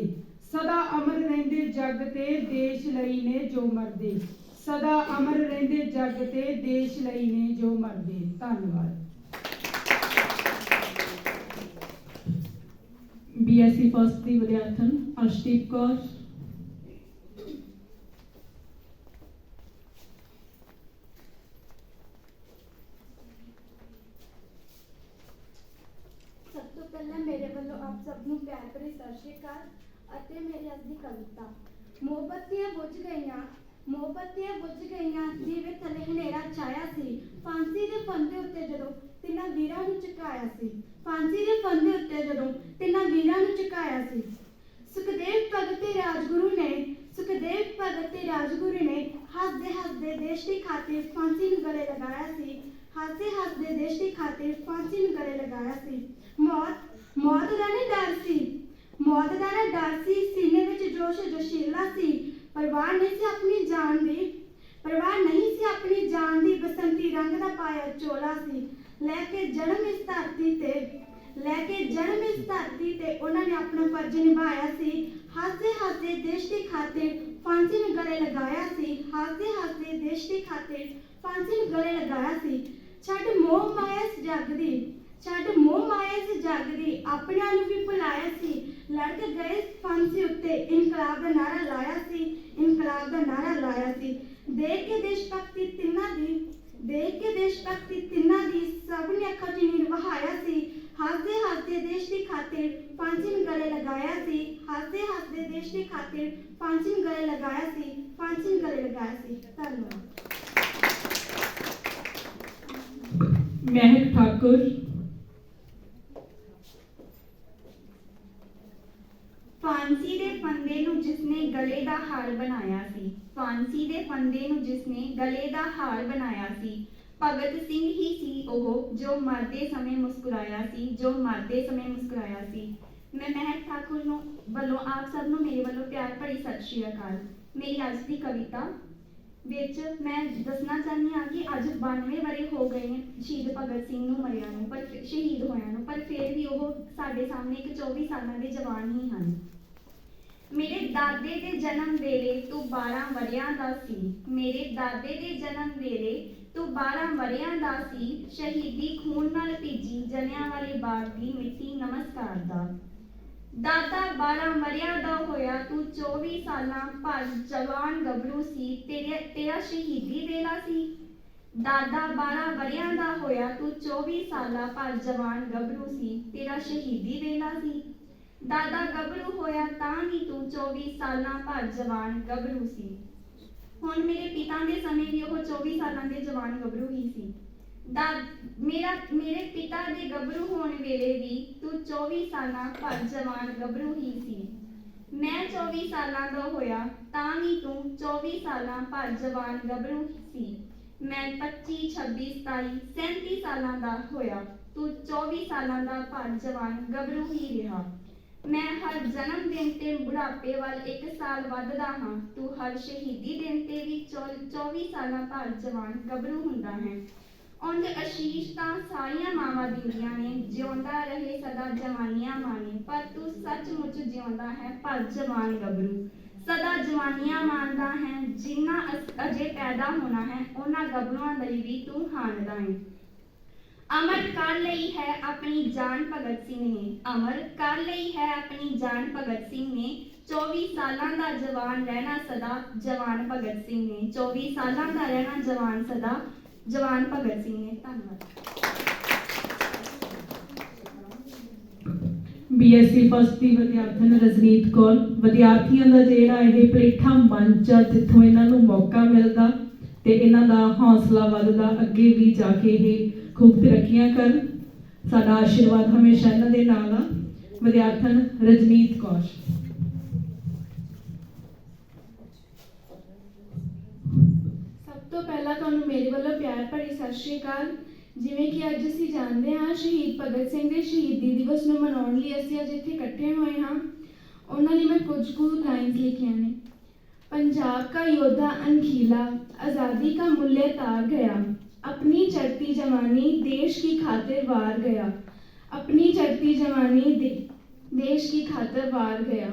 सदा अमर रहिंदे जग ते देश लई ने जो मरदे, सदा अमर रहिंदे जग ते देश लई ने जो मरदे। धन्यवाद। BSc फर्स्ट ਦੀ ਵਿਦਿਆਰਥਣ ਅਰਸ਼ਦੀਪ ਕੌਰ। ਸਭ ਤੋਂ ਪਹਿਲਾਂ ਮੇਰੇ ਵੱਲੋਂ ਆਪ ਸਭ ਨੂੰ ਪਿਆਰ ਭਰੀ ਸਤਿ ਸ਼੍ਰੀ ਅਕਾਲ ਅਤੇ ਮੇਰੀ ਅੱਜ ਦੀ ਕਵਿਤਾ। ਮੋਮਬੱਤੀਆਂ ਬੁਝ ਗਈਆਂ ਦੀਵੇ ਥੱਲੇ ਹਨੇਰਾ ਛਾਇਆ ਸੀ, ਫਾਂਸੀ ਦੇ ਫੰਦੇ ਉੱਤੇ ਜਦੋਂ ਤਿੰਨਾਂ ਵੀਰਾਂ ਨੂੰ ਝੁਕਾਇਆ ਸੀ, ਫਾਂਸੀ ਦੇ ਫੰਦੇ ਉੱਤੇ ਜਦੋਂ ਤਿੰਨਾਂ ਵੀਰਾਂ ਨੂੰ ਝੁਕਾਇਆ ਸੀ। ਸੁਖਦੇਵ ਭਗਤ ਤੇ ਰਾਜਗੁਰੂ ਨੇ ਹੱਸਦੇ ਦੇਸ਼ ਦੀ ਖਾਤਰ ਫਾਂਸੀ ਨੂੰ ਗਲੇ ਲਗਾਇਆ ਸੀ, ਹੱਸਦੇ ਦੇਸ਼ ਦੀ ਖਾਤਰ ਫਾਂਸੀ ਨੂੰ ਗਲੇ ਲਗਾਇਆ ਸੀ। ਮੌਤ ਦਾ ਨਾ ਡਰ ਸੀ, ਸੀਨੇ ਵਿੱਚ ਜੋਸ਼ ਜੋਸ਼ੀਲਾ ਸੀ, ਪਰਵਾਹ ਨਹੀਂ ਸੀ ਆਪਣੀ ਜਾਨ ਦੀ, ਬਸੰਤੀ ਰੰਗ ਦਾ ਪਾਇਆ ਚੋਲਾ ਸੀ। ਲੈ ਕੇ ਜਨਮ ਇਸ ਧਰਤੀ ਤੇ ਉਹਨਾਂ ਨੇ ਆਪਣਾ ਫਰਜ਼ ਨਿਭਾਇਆ ਸੀ, ਹੱਸਦੇ ਦੇਸ਼ ਦੀ ਖਾਤਰ ਫਾਂਸੀ ਨੂੰ ਗਲੇ ਲਗਾਇਆ ਸੀ, ਹੱਸਦੇ ਦੇਸ਼ ਦੀ ਖਾਤਰ ਫਾਂਸੀ ਨੂੰ ਗਲੇ ਲਗਾਇਆ ਸੀ। ਛੱਡ ਮੋਹ ਮਾਇਆ ਇਸ ਜੱਗ ਦੀ, ਆਪਣਿਆਂ ਨੂੰ ਵੀ ਭੁਲਾਇਆ ਸੀ, ਲੜ ਕੇ ਗਏ ਫਾਂਸੀ ਉੱਤੇ ਇਨਕਲਾਬ ਦਾ ਨਾਰਾ ਲਾਇਆ ਸੀ। ਦੇਖ ਕੇ ਦੇਸ਼ ਭਗਤੀ ਤਿੰਨਾਂ ਦੀ ਸਭ ਨੇ ਅੱਖਾਂ 'ਚ ਨੀਰ ਵਹਾਇਆ ਸੀ, ਹੱਸਦੇ ਦੇਸ਼ ਦੀ ਖਾਤਰ ਫਾਂਸੀ ਨੂੰ ਗਲੇ ਲਗਾਇਆ ਸੀ, ਹੱਸਦੇ ਦੇਸ਼ ਦੀ ਖਾਤਰ ਫਾਂਸੀ ਨੂੰ ਗਲੇ ਲਗਾਇਆ ਸੀ। ਧੰਨਵਾਦ। ਮਹਿਕ ਠਾਕੁਰ। फांसी दे फंदे नू जिसने गले दा हार बनाया सी, फांसी दे फंदे नू जिसने गले दा हार बनाया सी, भगत सिंह ही सी ओह जो मरदे समय मुस्कुराया सी, मैं महक ठाकुर नू वल्लों आप सब नू मेरे वल्लों प्यार भरी सत श्री अकाल। मेरी अज दी कविता विच मैं दसना चाहनी हाँ कि अज 92 वरे हो गए ने शहीद भगत सिंह नू मरिया नू, पर शहीद होया नू, पर फिर भी ओह साडे सामने एक 24 सालां दे जवान ही हन। मेरे दादे दे जन्म वेले तू 12 वरियां दा सी, मेरे दादे दे जन्म वेले तू 12 वरियां दा सी, शहीदी खून नाल भीजी जलियांवाले बाग दी मिट्टी नमस्कार दा। दादा 12 वरियां दा होया तू 24 सालां पर जवान गबरू सी, तेरा शहीदी वेला सी। दादा 12 वरियां दा होया तू 24 सालां पर जवान गबरू सी, तेरा शहीदी वेला सी। दादा गबरू होया तां भी तू 24 सालां पर जवान गबरू सी। हुण मेरे पिता दे समय भी ओह 24 सालां दे जवान गबरू ही सी। मेरे पिता दे गबरू होण वेले भी तू 24 सालां पर जवान गबरू ही सी। मैं 24 सालां दा होया तां भी तू 24 सालां पर जवान गबरू सी। मैं 25 26 27 37 सालां दा होया तू 24 सालां दा पर जवान गबरू ही रहा। मैं हर जन्म दिन ते बुढ़ापे वाल 1 साल वधदा हां, तू हर शहीदी दिन ते भी 24 सालां पर जवान गबरू हुंदा है। उंज आशीष तां सारियां मावां दिंदियां ने, जिउंदा रहे सदा जवानियां माने, पर तू सचमुच जिउंदा है पर जवान गबरू, सदा जवानियां मानदा है। जिन्ना अजे पैदा होना है उन्हां गबरूआं लई भी तू हानदा है। अमर कर लई है अपनी जान भगत सिंह ने, अमर कर लई है अपनी जान भगत सिंह ने, 24 सालां दा जवान रहना सदा जवान भगत सिंह ने, 24 सालां दा रहना जवान सदा जवान भगत सिंह ने। धन्यवाद। BSc फर्स्ट ਦੀ ਵਿਦਿਆਰਥਣ ਰਜਨੀਤ ਕੌਰ। ਵਿਦਿਆਰਥੀਆਂ ਦਾ ਜਿਹੜਾ ਇਹ ਪਲੇਠਾ ਮੰਚ ਆ ਜਿੱਥੋਂ ਇਹਨਾਂ ਨੂੰ ਮੌਕਾ ਮਿਲਦਾ ਤੇ ਇਹਨਾਂ ਦਾ ਹੌਸਲਾ ਵੱਧਦਾ, ਅੱਗੇ ਵੀ ਜਾ ਕੇ ਇਹ खूब तरक्कियां कर। साडा आशीर्वाद हमेशा इन्हां दे नाल आ। विद्यार्थन रजनीत कौर। ਸਭ ਤੋਂ ਪਹਿਲਾਂ ਤੁਹਾਨੂੰ ਮੇਰੇ ਵੱਲੋਂ ਪਿਆਰ ਭਰੀ ਸਤਿ ਸ਼੍ਰੀ ਅਕਾਲ। ਜਿਵੇਂ ਕਿ ਅੱਜ ਅਸੀਂ ਜਾਣਦੇ ਹਾਂ ਸ਼ਹੀਦ ਭਗਤ ਸਿੰਘ ਦੇ ਸ਼ਹੀਦੀ ਦਿਵਸ ਨੂੰ ਮਨਾਉਣ ਲਈ ਅਸੀਂ ਅੱਜ ਇੱਥੇ ਇਕੱਠੇ ਹੋਏ ਹਾਂ। ਉਹਨਾਂ ਲਈ ਮੈਂ ਕੁਝ ਕੁ ਲਾਈਨਸ ਲਿਖੀਆਂ ਨੇ। पंजाब का योद्धा अनखीला आज़ादी का मूल्य तार गया, अपनी चढ़ती जवानी देश की खातिर वार गया, अपनी चढ़ती जवानी देश की खातिर वार गया।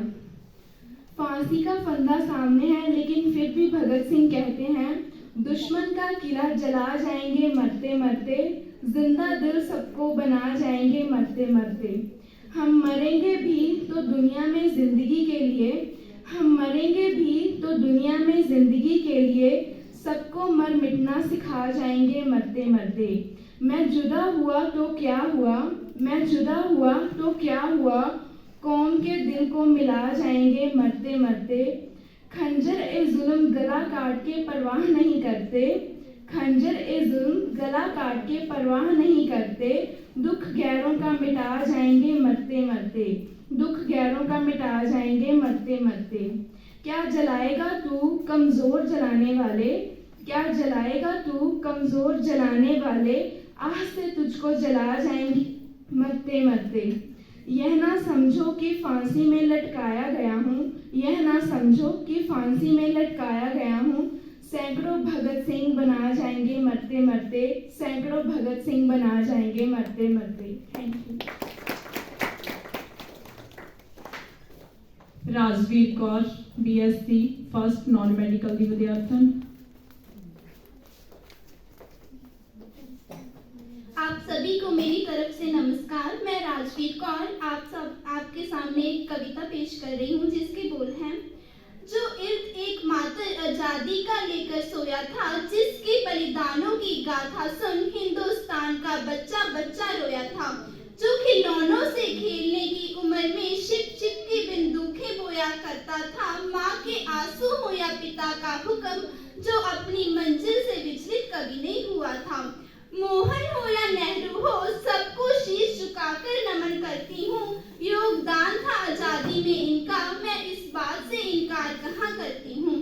फांसी का फंदा सामने है लेकिन फिर भी भगत सिंह कहते हैं दुश्मन का किला जला जाएंगे मरते मरते, जिंदा दिल सबको बना जाएंगे मरते मरते। हम मरेंगे भी तो दुनिया में जिंदगी के लिए, हम मरेंगे भी तो दुनिया में जिंदगी के लिए, सबको मर मिटना सिखा जाएंगे मरते मरते। मैं जुदा हुआ तो क्या हुआ, मैं जुदा हुआ तो क्या हुआ, कौम के दिल को मिला जाएंगे मरते मरते। खंजर ए जुल्म गला काट के परवाह नहीं करते, खंजर ए जुल्म गला काट के परवाह नहीं करते, दुख गैरों का मिटा जाएंगे मरते मरते, दुख गैरों का मिटा जाएंगे मरते मरते। क्या जलाएगा तू कमजोर जलाने वाले, क्या जलाएगा तू कमजोर जलाने वाले, आह से तुझको जला जाएंगे मरते मरते। यह ना समझो कि फांसी में लटकाया गया हूँ, यह ना समझो कि फांसी में लटकाया गया हूँ, सैकड़ों भगत सिंह बना जाएंगे मरते मरते, सैकड़ों भगत सिंह बना जाएंगे मरते मरते। Thank you. Rajveer Kaur BSc first non medical की विद्यार्थन। आप सभी को मेरी तरफ से नमस्कार। मैं राजवीर कौर आपके सामने एक कविता पेश कर रही हूँ जिसके बोल हैं। जो इर्द एक मात्र आजादी का लेकर सोया था, जिसके बलिदानों की गाथा सुन हिंदुस्तान का बच्चा बच्चा रोया था, जो खिलौनों से खेलने की उम्र में छिप छिप के बंदूकें बोया करता था, माँ के आंसू हो या पिता का हुक्म, जो अपनी मंजिल से विचलित कभी नहीं हुआ था। मोहन हो या नेहरू हो, सबको शीश झुकाकर नमन करती हूँ। योगदान था आजादी में इनका, मैं इस बात से इनकार कहाँ करती हूँ।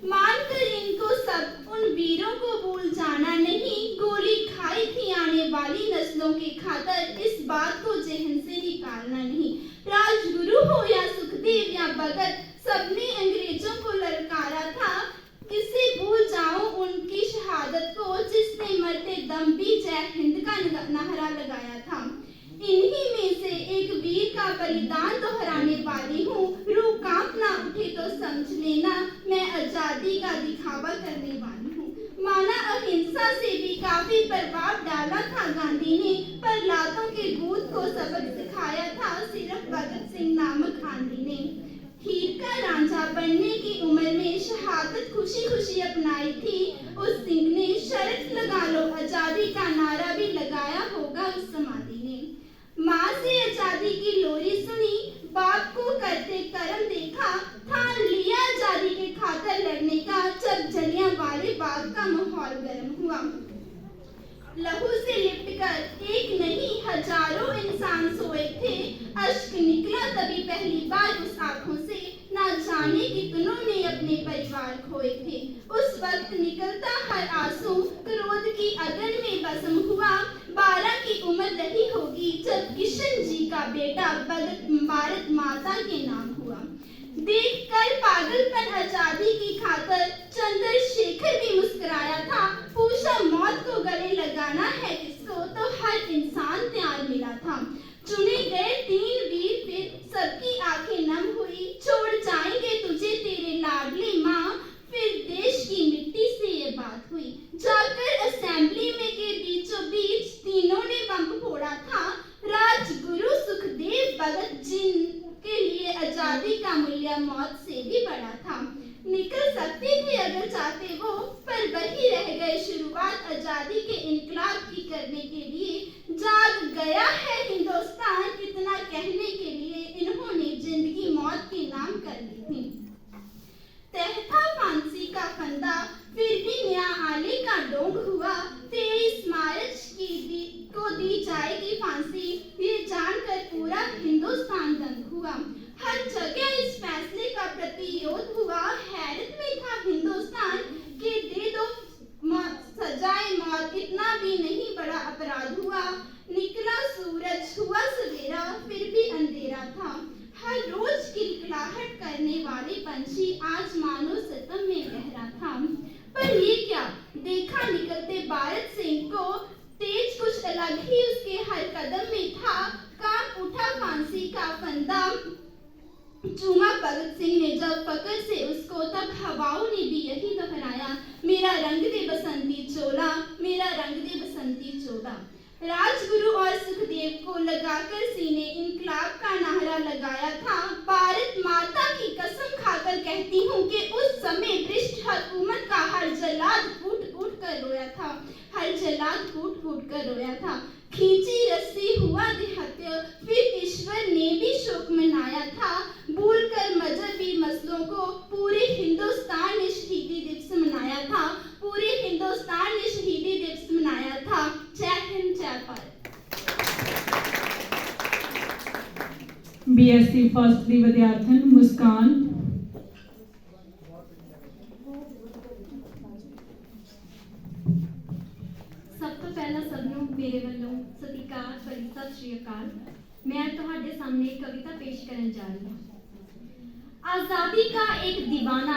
मानकर इनको सब उन वीरों को भूल जाना नहीं, गोली खाई थी आने वाली नस्लों के खातर, इस बात को जहन से निकालना नहीं। राजगुरु हो या सुखदेव या भगत, सबने अंग्रेजों को ललकारा था, किसे भूल जाऊं उनकी शहादत को, जिसने मरते दम भी जय हिंद का नारा लगाया था। इन्हीं में से एक वीर का बलिदान दोहराने वाली हूँ, रूह कांपना उठे तो समझ लेना, मैं आजादी का दिखावा करने वाली हूँ। माना अहिंसा से भी काफी प्रभाव डाला था गांधी ने, पर लातों के भूत को सबक सिखाया था सिर्फ भगत सिंह नामक आंधी ने। हीर का रांझा बनने की उम्र में शहादत खुशी खुशी अपनाई थी, उस सिंह ने शर्त लगा लो आजादी का नारा भी लगाया होगा उस समाधि ने। माँ से आजादी की लोरी सुनी, बाप को करते कर्म देखा, ठान लिया आजादी के खातर लड़ने का, जब जलियांवाले बाग का माहौल गर्म हुआ। लहू से लिपटकर एक नहीं हजारों इंसान सोए थे, अश्क निकला तभी पहली बार उस आंखों से, ना जाने कितनों ने अपने परिवार खोए थे। उस वक्त निकलता हर आंसू क्रोध की अगन में भस्म हुआ, 12 की उम्र रही होगी जब किशन जी का बेटा भारत माता के नाम हुआ। देखकर पागलपन आजादी की खातर चंद्रशेखर भी मुस्कुराया था, पूछा मौत को गले लगाना है किसको, तो हर इंसान तैयार मिला था। चुने गए 3 वीर फिर सबकी आंखें नम हुई, छोड़ जाएंगे तुझे तेरे लाडले माँ, फिर देश की मिट्टी से ये बात हुई। जाकर असेंबली में के बीचों बीच तीनों ने का मूल्य मौत से भी बड़ा था। निकल सकते थे अगर चाहते वो, पर वही रह गए शुरुआत आजादी के इनकलाब की करने के लिए। जाग गया है हिंदुस्तान, इतना कहने के लिए इन्होंने जिंदगी मौत के नाम कर दी थी। तह था फांसी का फंदा, फिर भी नया आले का डोंग हुआ। 23 मार्च को दी जाएगी फांसी, ये जानकर पूरा हिंदुस्तान दंग हुआ। हर जगह इस फैसले का प्रतिरोध हुआ। हैरत में था हिंदुस्तान कि दे दो सजाए मौत, इतना भी नहीं बड़ा अपराध हुआ। निकला सूरज हुआ सवेरा, फिर भी अंधेरा था। हर रोज किलकिलाहट करने वाले पंछी आज मानो सितम में गहरा था। पर ये क्या देखा निकलते भारत सिंह को, तेज कुछ अलग ही उसके हर कदम में था। कांप उठा फांसी का फंदा, चूमा भगत सिंह ने जब पकड़ से उसको, तब हवाओं ने भी यही दोहराया, मेरा रंग दे बसंती चोला, मेरा रंग दे बसंती चोला। राजगुरु और सुखदेव को लगाकर सीने इनकलाब का नारा लगाया था। भारत माता की कसम खाकर कहती हूँ कि उस समय भ्रष्ट हुकूमत का हर जल्लाद कूट कूट कर रोया था, हर जल्लाद कूट कूट कर रोया था। खींची रस्सी हुआ देहत्य, फिर ईश्वर ने भी शोक मनाया था। भूलकर मजहबी मसलों को पूरे हिंदुस्तान ने शहीदी दिवस मनाया था, पूरे हिंदुस्तान ने शहीदी दिवस मनाया था। जय हिंद, जय भारत। BSc फर्स्ट ਦੀ ਵਿਦਿਆਰਥਣ ਮੁਸਕਾਨ। ਸਭ ਤੋਂ ਪਹਿਲਾਂ ਸਭ ਨੂੰ ਮੇਰੇ ਵੱਲੋਂ ਸਤਿਕਾਰ ਭਰੀ ਸਤਿ ਸ਼੍ਰੀ ਅਕਾਲ। मैं तुम्हारे सामने कविता पेश करने जा रही हूँ। आजादी का एक दीवाना,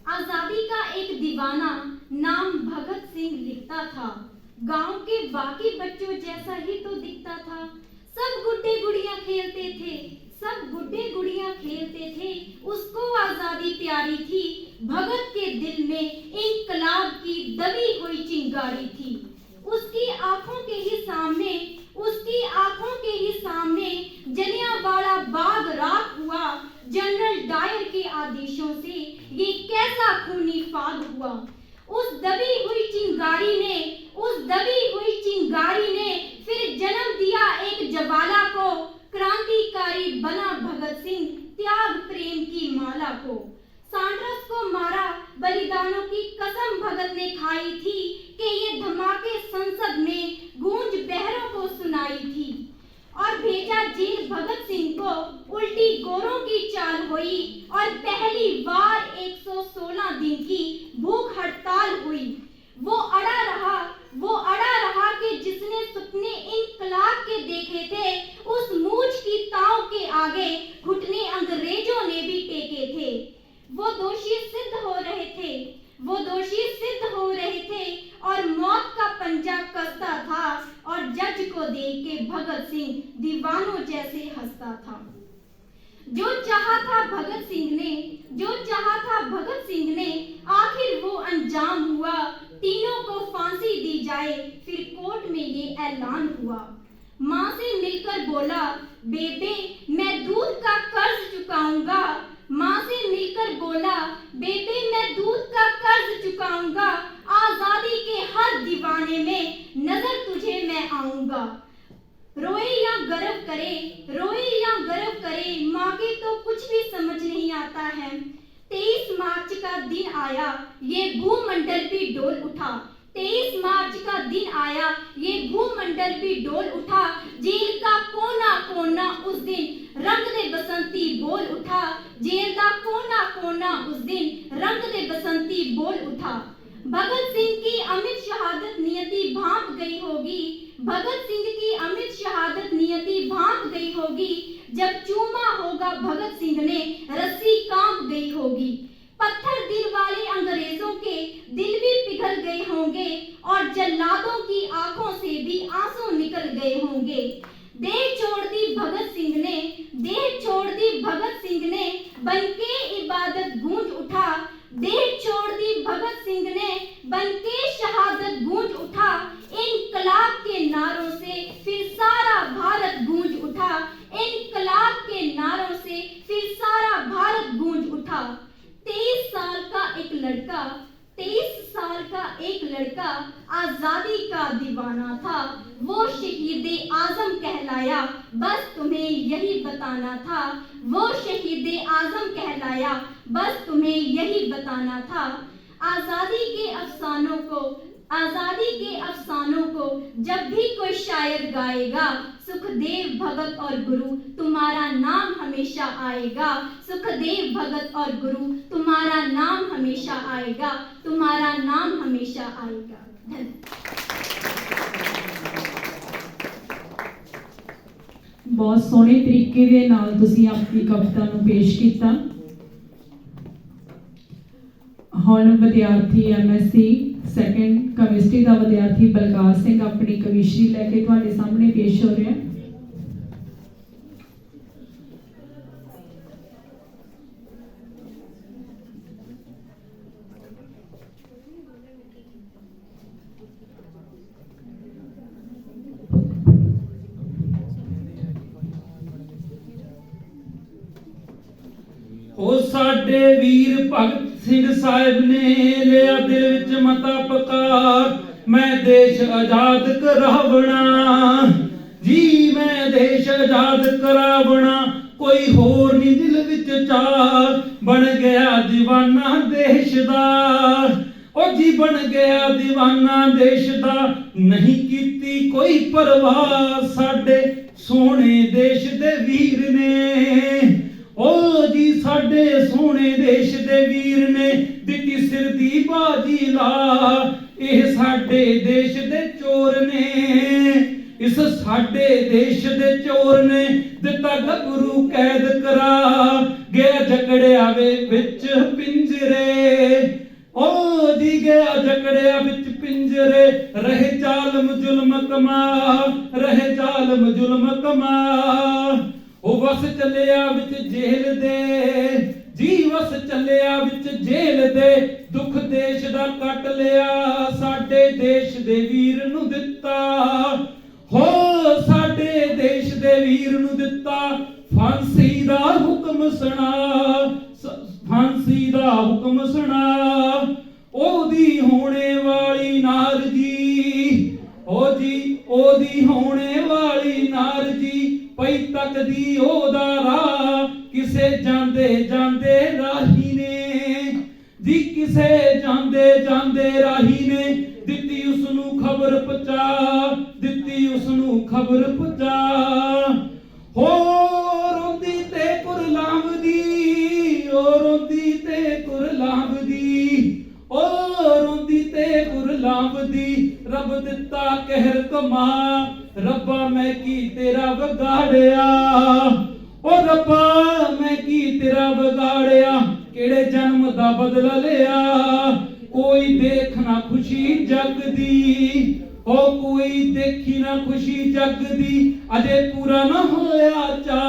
आजादी का एक दीवाना, नाम भगत सिंह लिखता था। गांव के बाकी बच्चों जैसा ही तो दिखता था। सब गुड्डे गुड़ियां खेलते थे, सब गुड्डे गुड़ियां खेलते थे। उसको आजादी प्यारी थी, भगत के दिल में इंकलाब की दबी हुई चिंगारी थी। उसकी आंखों के ही सामने, उसकी आंखों के ही सामने जलियांवाला बाग राख हुआ। जनरल डायर के आदेशों से ये कैसा खूनी फाग हुआ। उस दबी हुई चिंगारी ने, उस दबी हुई चिंगारी ने फिर जन्म दिया एक ज्वाला को। क्रांतिकारी बना भगत सिंह, त्याग प्रेम की माला को। सांड्रस को मारा, बलिदानों की कसम भगत ने खाई थी कि ये धमाके संसद में गूंज बहरों को सुनाई थी। और भेजा जेल भगत सिंह को, उल्टी गोरों की चाल हुई और पहली बार 116 दिन की भूख हड़ताल हुई। वो अड़ा रहा, वो अड़ा रहा कि जिसने सपने इंकलाब के देखे थे, उस मूछ की ताव के आगे घुटने अंग्रेजों ने भी टेके थे। वो दोषी सिद्ध हो रहे थे, वो दोषी सिद्ध हो रहे थे और मौत का पंजा कसता था। और जज को देख के भगत सिंह दीवानों जैसे हंसता था। जो चाहा था भगत सिंह ने, जो चाहा था भगत सिंह ने, आखिर वो अंजाम हुआ। तीनों को फांसी दी जाए, फिर कोर्ट में ये ऐलान हुआ। माँ से मिलकर बोला, बेबे मैं दूध का कर्ज चुकाऊंगा। माँ से मिलकर बोला, बेबे मैं दूध का कर्ज चुकाऊंगा। आजादी के हर दीवाने में नजर तुझे मैं आऊंगा। रोए या गर्व करे, रोए या गर्व करे, माँ के तो कुछ भी समझ नहीं आता है। 23 मार्च का दिन आया, ये भूमंडल भी डोल उठा। 23 मार्च का दिन आया, ये भूमंडल भी डोल उठा। जेल का कोना कोना उस दिन रंग दे बसंती बोल उठा। जेल का कोना कोना उस दिन रंग दे बसंती बोल उठा। भगत सिंह की अमित शहादत नियति भांप गई होगी। भगत सिंह की अमित शहादत नियति भांप गई होगी। जब चूमा होगा भगत सिंह ने, रस्सी कांप गई होगी। पत्थर दिल वाले अंग्रेजों के दिल भी पिघल गए होंगे और जल्लादों की आंखों से भी आंसू निकल गए होंगे। देह छोड़ दी भगत सिंह ने, देह छोड़ दी भगत सिंह ने, बनके इबादत गूंज उठा। देह छोड़ दी भगत सिंह ने, बनके शहादत गूंज उठा। इनकलाब के नारों से फिर सारा भारत गूंज उठा। इनकलाब के नारों से फिर सारा भारत का दीवाना था, वो शहीद आजम कहलाया, बस तुम्हें यही बताना था। वो शहीद आजम कहलाया, बस तुम्हें यही बताना था। आज़ादी के अफसानों को जब भी कोई शायर गाएगा, सुखदेव भगत और गुरु तुम्हारा नाम हमेशा आएगा। सुखदेव भगत और गुरु तुम्हारा नाम हमेशा आएगा, तुम्हारा नाम हमेशा आएगा। बहुत सोहने तरीके दे नाल तुसीं अपनी कविता नूं पेश कीता। हुण विद्यार्थी MSc सैकेंड केमिस्ट्री का विद्यार्थी बलकार सिंह अपनी कविश्री लैके तुहाडे सामने पेश हो रहा है। ओ साडे वीर भगत सिंह साहिब ने लिया दिल विच मता पकार, मैं देश आजाद करावना जी, मैं देश आजाद करावना, कोई होर नहीं दिल विच चाह, बन गया दीवाना देश दा। ओ जी बन गया दीवाना देश दा, नहीं कीती कोई परवाह, साडे सोहणे देश दे वीर ने। ओ जी साडे सोहणे देश दे वीर ने, दित्ती सिर दी बाजी ला, ਇਹ ਸਾਡੇ ਦੇਸ਼ ਦੇ ਚੋਰ ਨੇ, ਇਸ ਸਾਡੇ ਦੇਸ਼ ਦੇ ਚੋਰ ਨੇ, ਦਿੱਤਾ ਗੱਭਰੂ ਕੈਦ ਕਰਾ, ਗਿਆ ਜਕੜਿਆ ਵਿੱਚ ਪਿੰਜਰੇ। ओ जी गया जकड़िया विच पिंजरे, रहे जालम जुल्म कमा, रहे जालम जुल्म कमा। ओ वस चलिया विच जेल दे जी, वस चलिया विच जेल दे, दुख देश दा कट लिया, साडे देश दे वीर नूं दित्ता। हो साडे देश दे वीर नूं दित्ता, फांसी दा हुक्म सुना, फांसी दा हुक्म सुना। ओदी होने वाली नार जी, ओ जी ओदी होने वाली नार जी, पई तकदी ओदा राह, किसे जांदे जांदे राही ने जी, किसे जांदे जांदे राही ने, दित्ती उसनू खबर पहुंचा, दित्ती उसनू खबर पहुंचा। हो रोंदी ते कुरलावदी, ओ रोंदी ते कुरलावदी, ओ रोंदी ते कुरलावदी, रब दिता कहर कमा, रब्बा मैं की तेरा वगाड़िया, ओ रब्बा मैं की तेरा वगाड़िया, केड़े जन्म दा बदला लिया, कोई देख ना खुशी जग दी, ओ कोई देखी ना खुशी जग दी, अजे पूरा ना होया चा,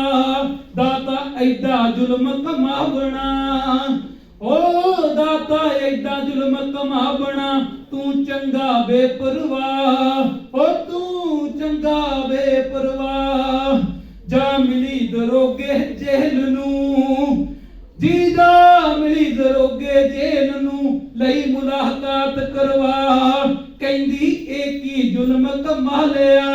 दाता ऐडा जुल्म कमावना, ओ दाता ऐडा जुल्म कमावना, तू चंगा बेपरवाह, ओ तू चंगा बेपरवाह। जा मिली दरोगे जेल नूं जी, जा मिली दरोगे जेल नूं, लई मुलाकात करवा, कहंदी एक ही जुल्म कमा लिया,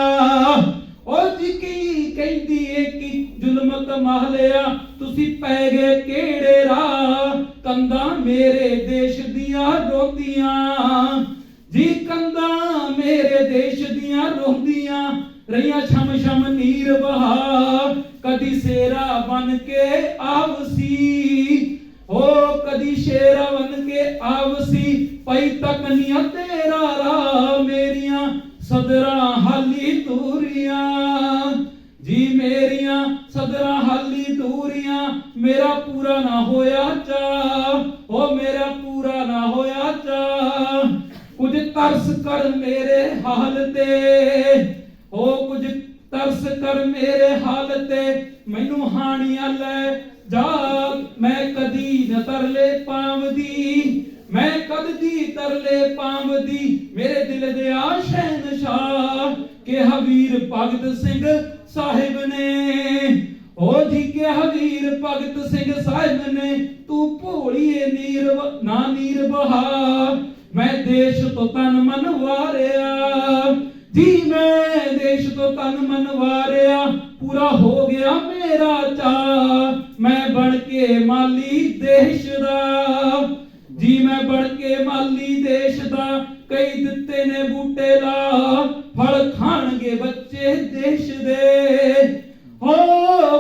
ओ जी की कहंदी एक ही जुल्म कमा लिया, तुसी पै गए केड़े राह, कंधा मेरे देश दियां रोंदियां जी, कंधा मेरे देश दियां रोंदियां, रहियां शम शम नीर बहा, कदी सेरा बन के आवसी, हो कदी शेरा बन के आवसी, पई तकनिया तेरा राह, मेरियां सदरा हाली दूरियां जी, मेरियां सदरा हाली दूरियां, मेरा पूरा ना होया चा, ओ मेरा पूरा ना होया चा। कुछ तरस कर मेरे हाल ते, हो कुछ तरस कर मेरे हाल ते, मैनू हानियां ले जा, मैं कदी न तरले पावदी, मैं कदी तरले पावदी, मेरे दिल दे शहनशाह के हवीर भगत सिंह साहिब ने, ओ जी के हवीर भगत सिंह साहिब ने, तू भोलिए नीर ना नीर बहा, मैं देश तो तन मन वारिया जी, मैं देश तो तन मन वारिया, पूरा हो गया मेरा चाह, मैं बन के माली देश दा जी, मैं बन के माली देश दा, कई दिते ने बूटे ला, फल खाणगे बच्चे देश दे हो,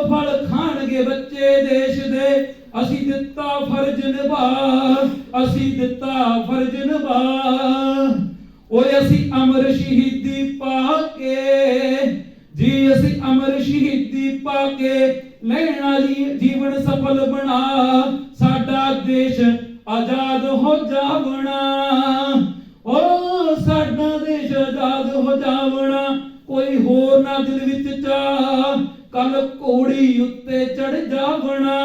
फल खाणगे बच्चे देश दे, असी दिता फर्ज निभा, असी दिता फर्ज निभा, ओए असी अमर शहीदी पाके जी, असी अमर शहीदी पाके लेना जीवन सफल बना, साडा देश आजाद हो जावना, ओ साडा देश आजाद हो जावना, कोई होर ना दिल विच चाह, कल घोड़ी उत्ते चढ़ जावना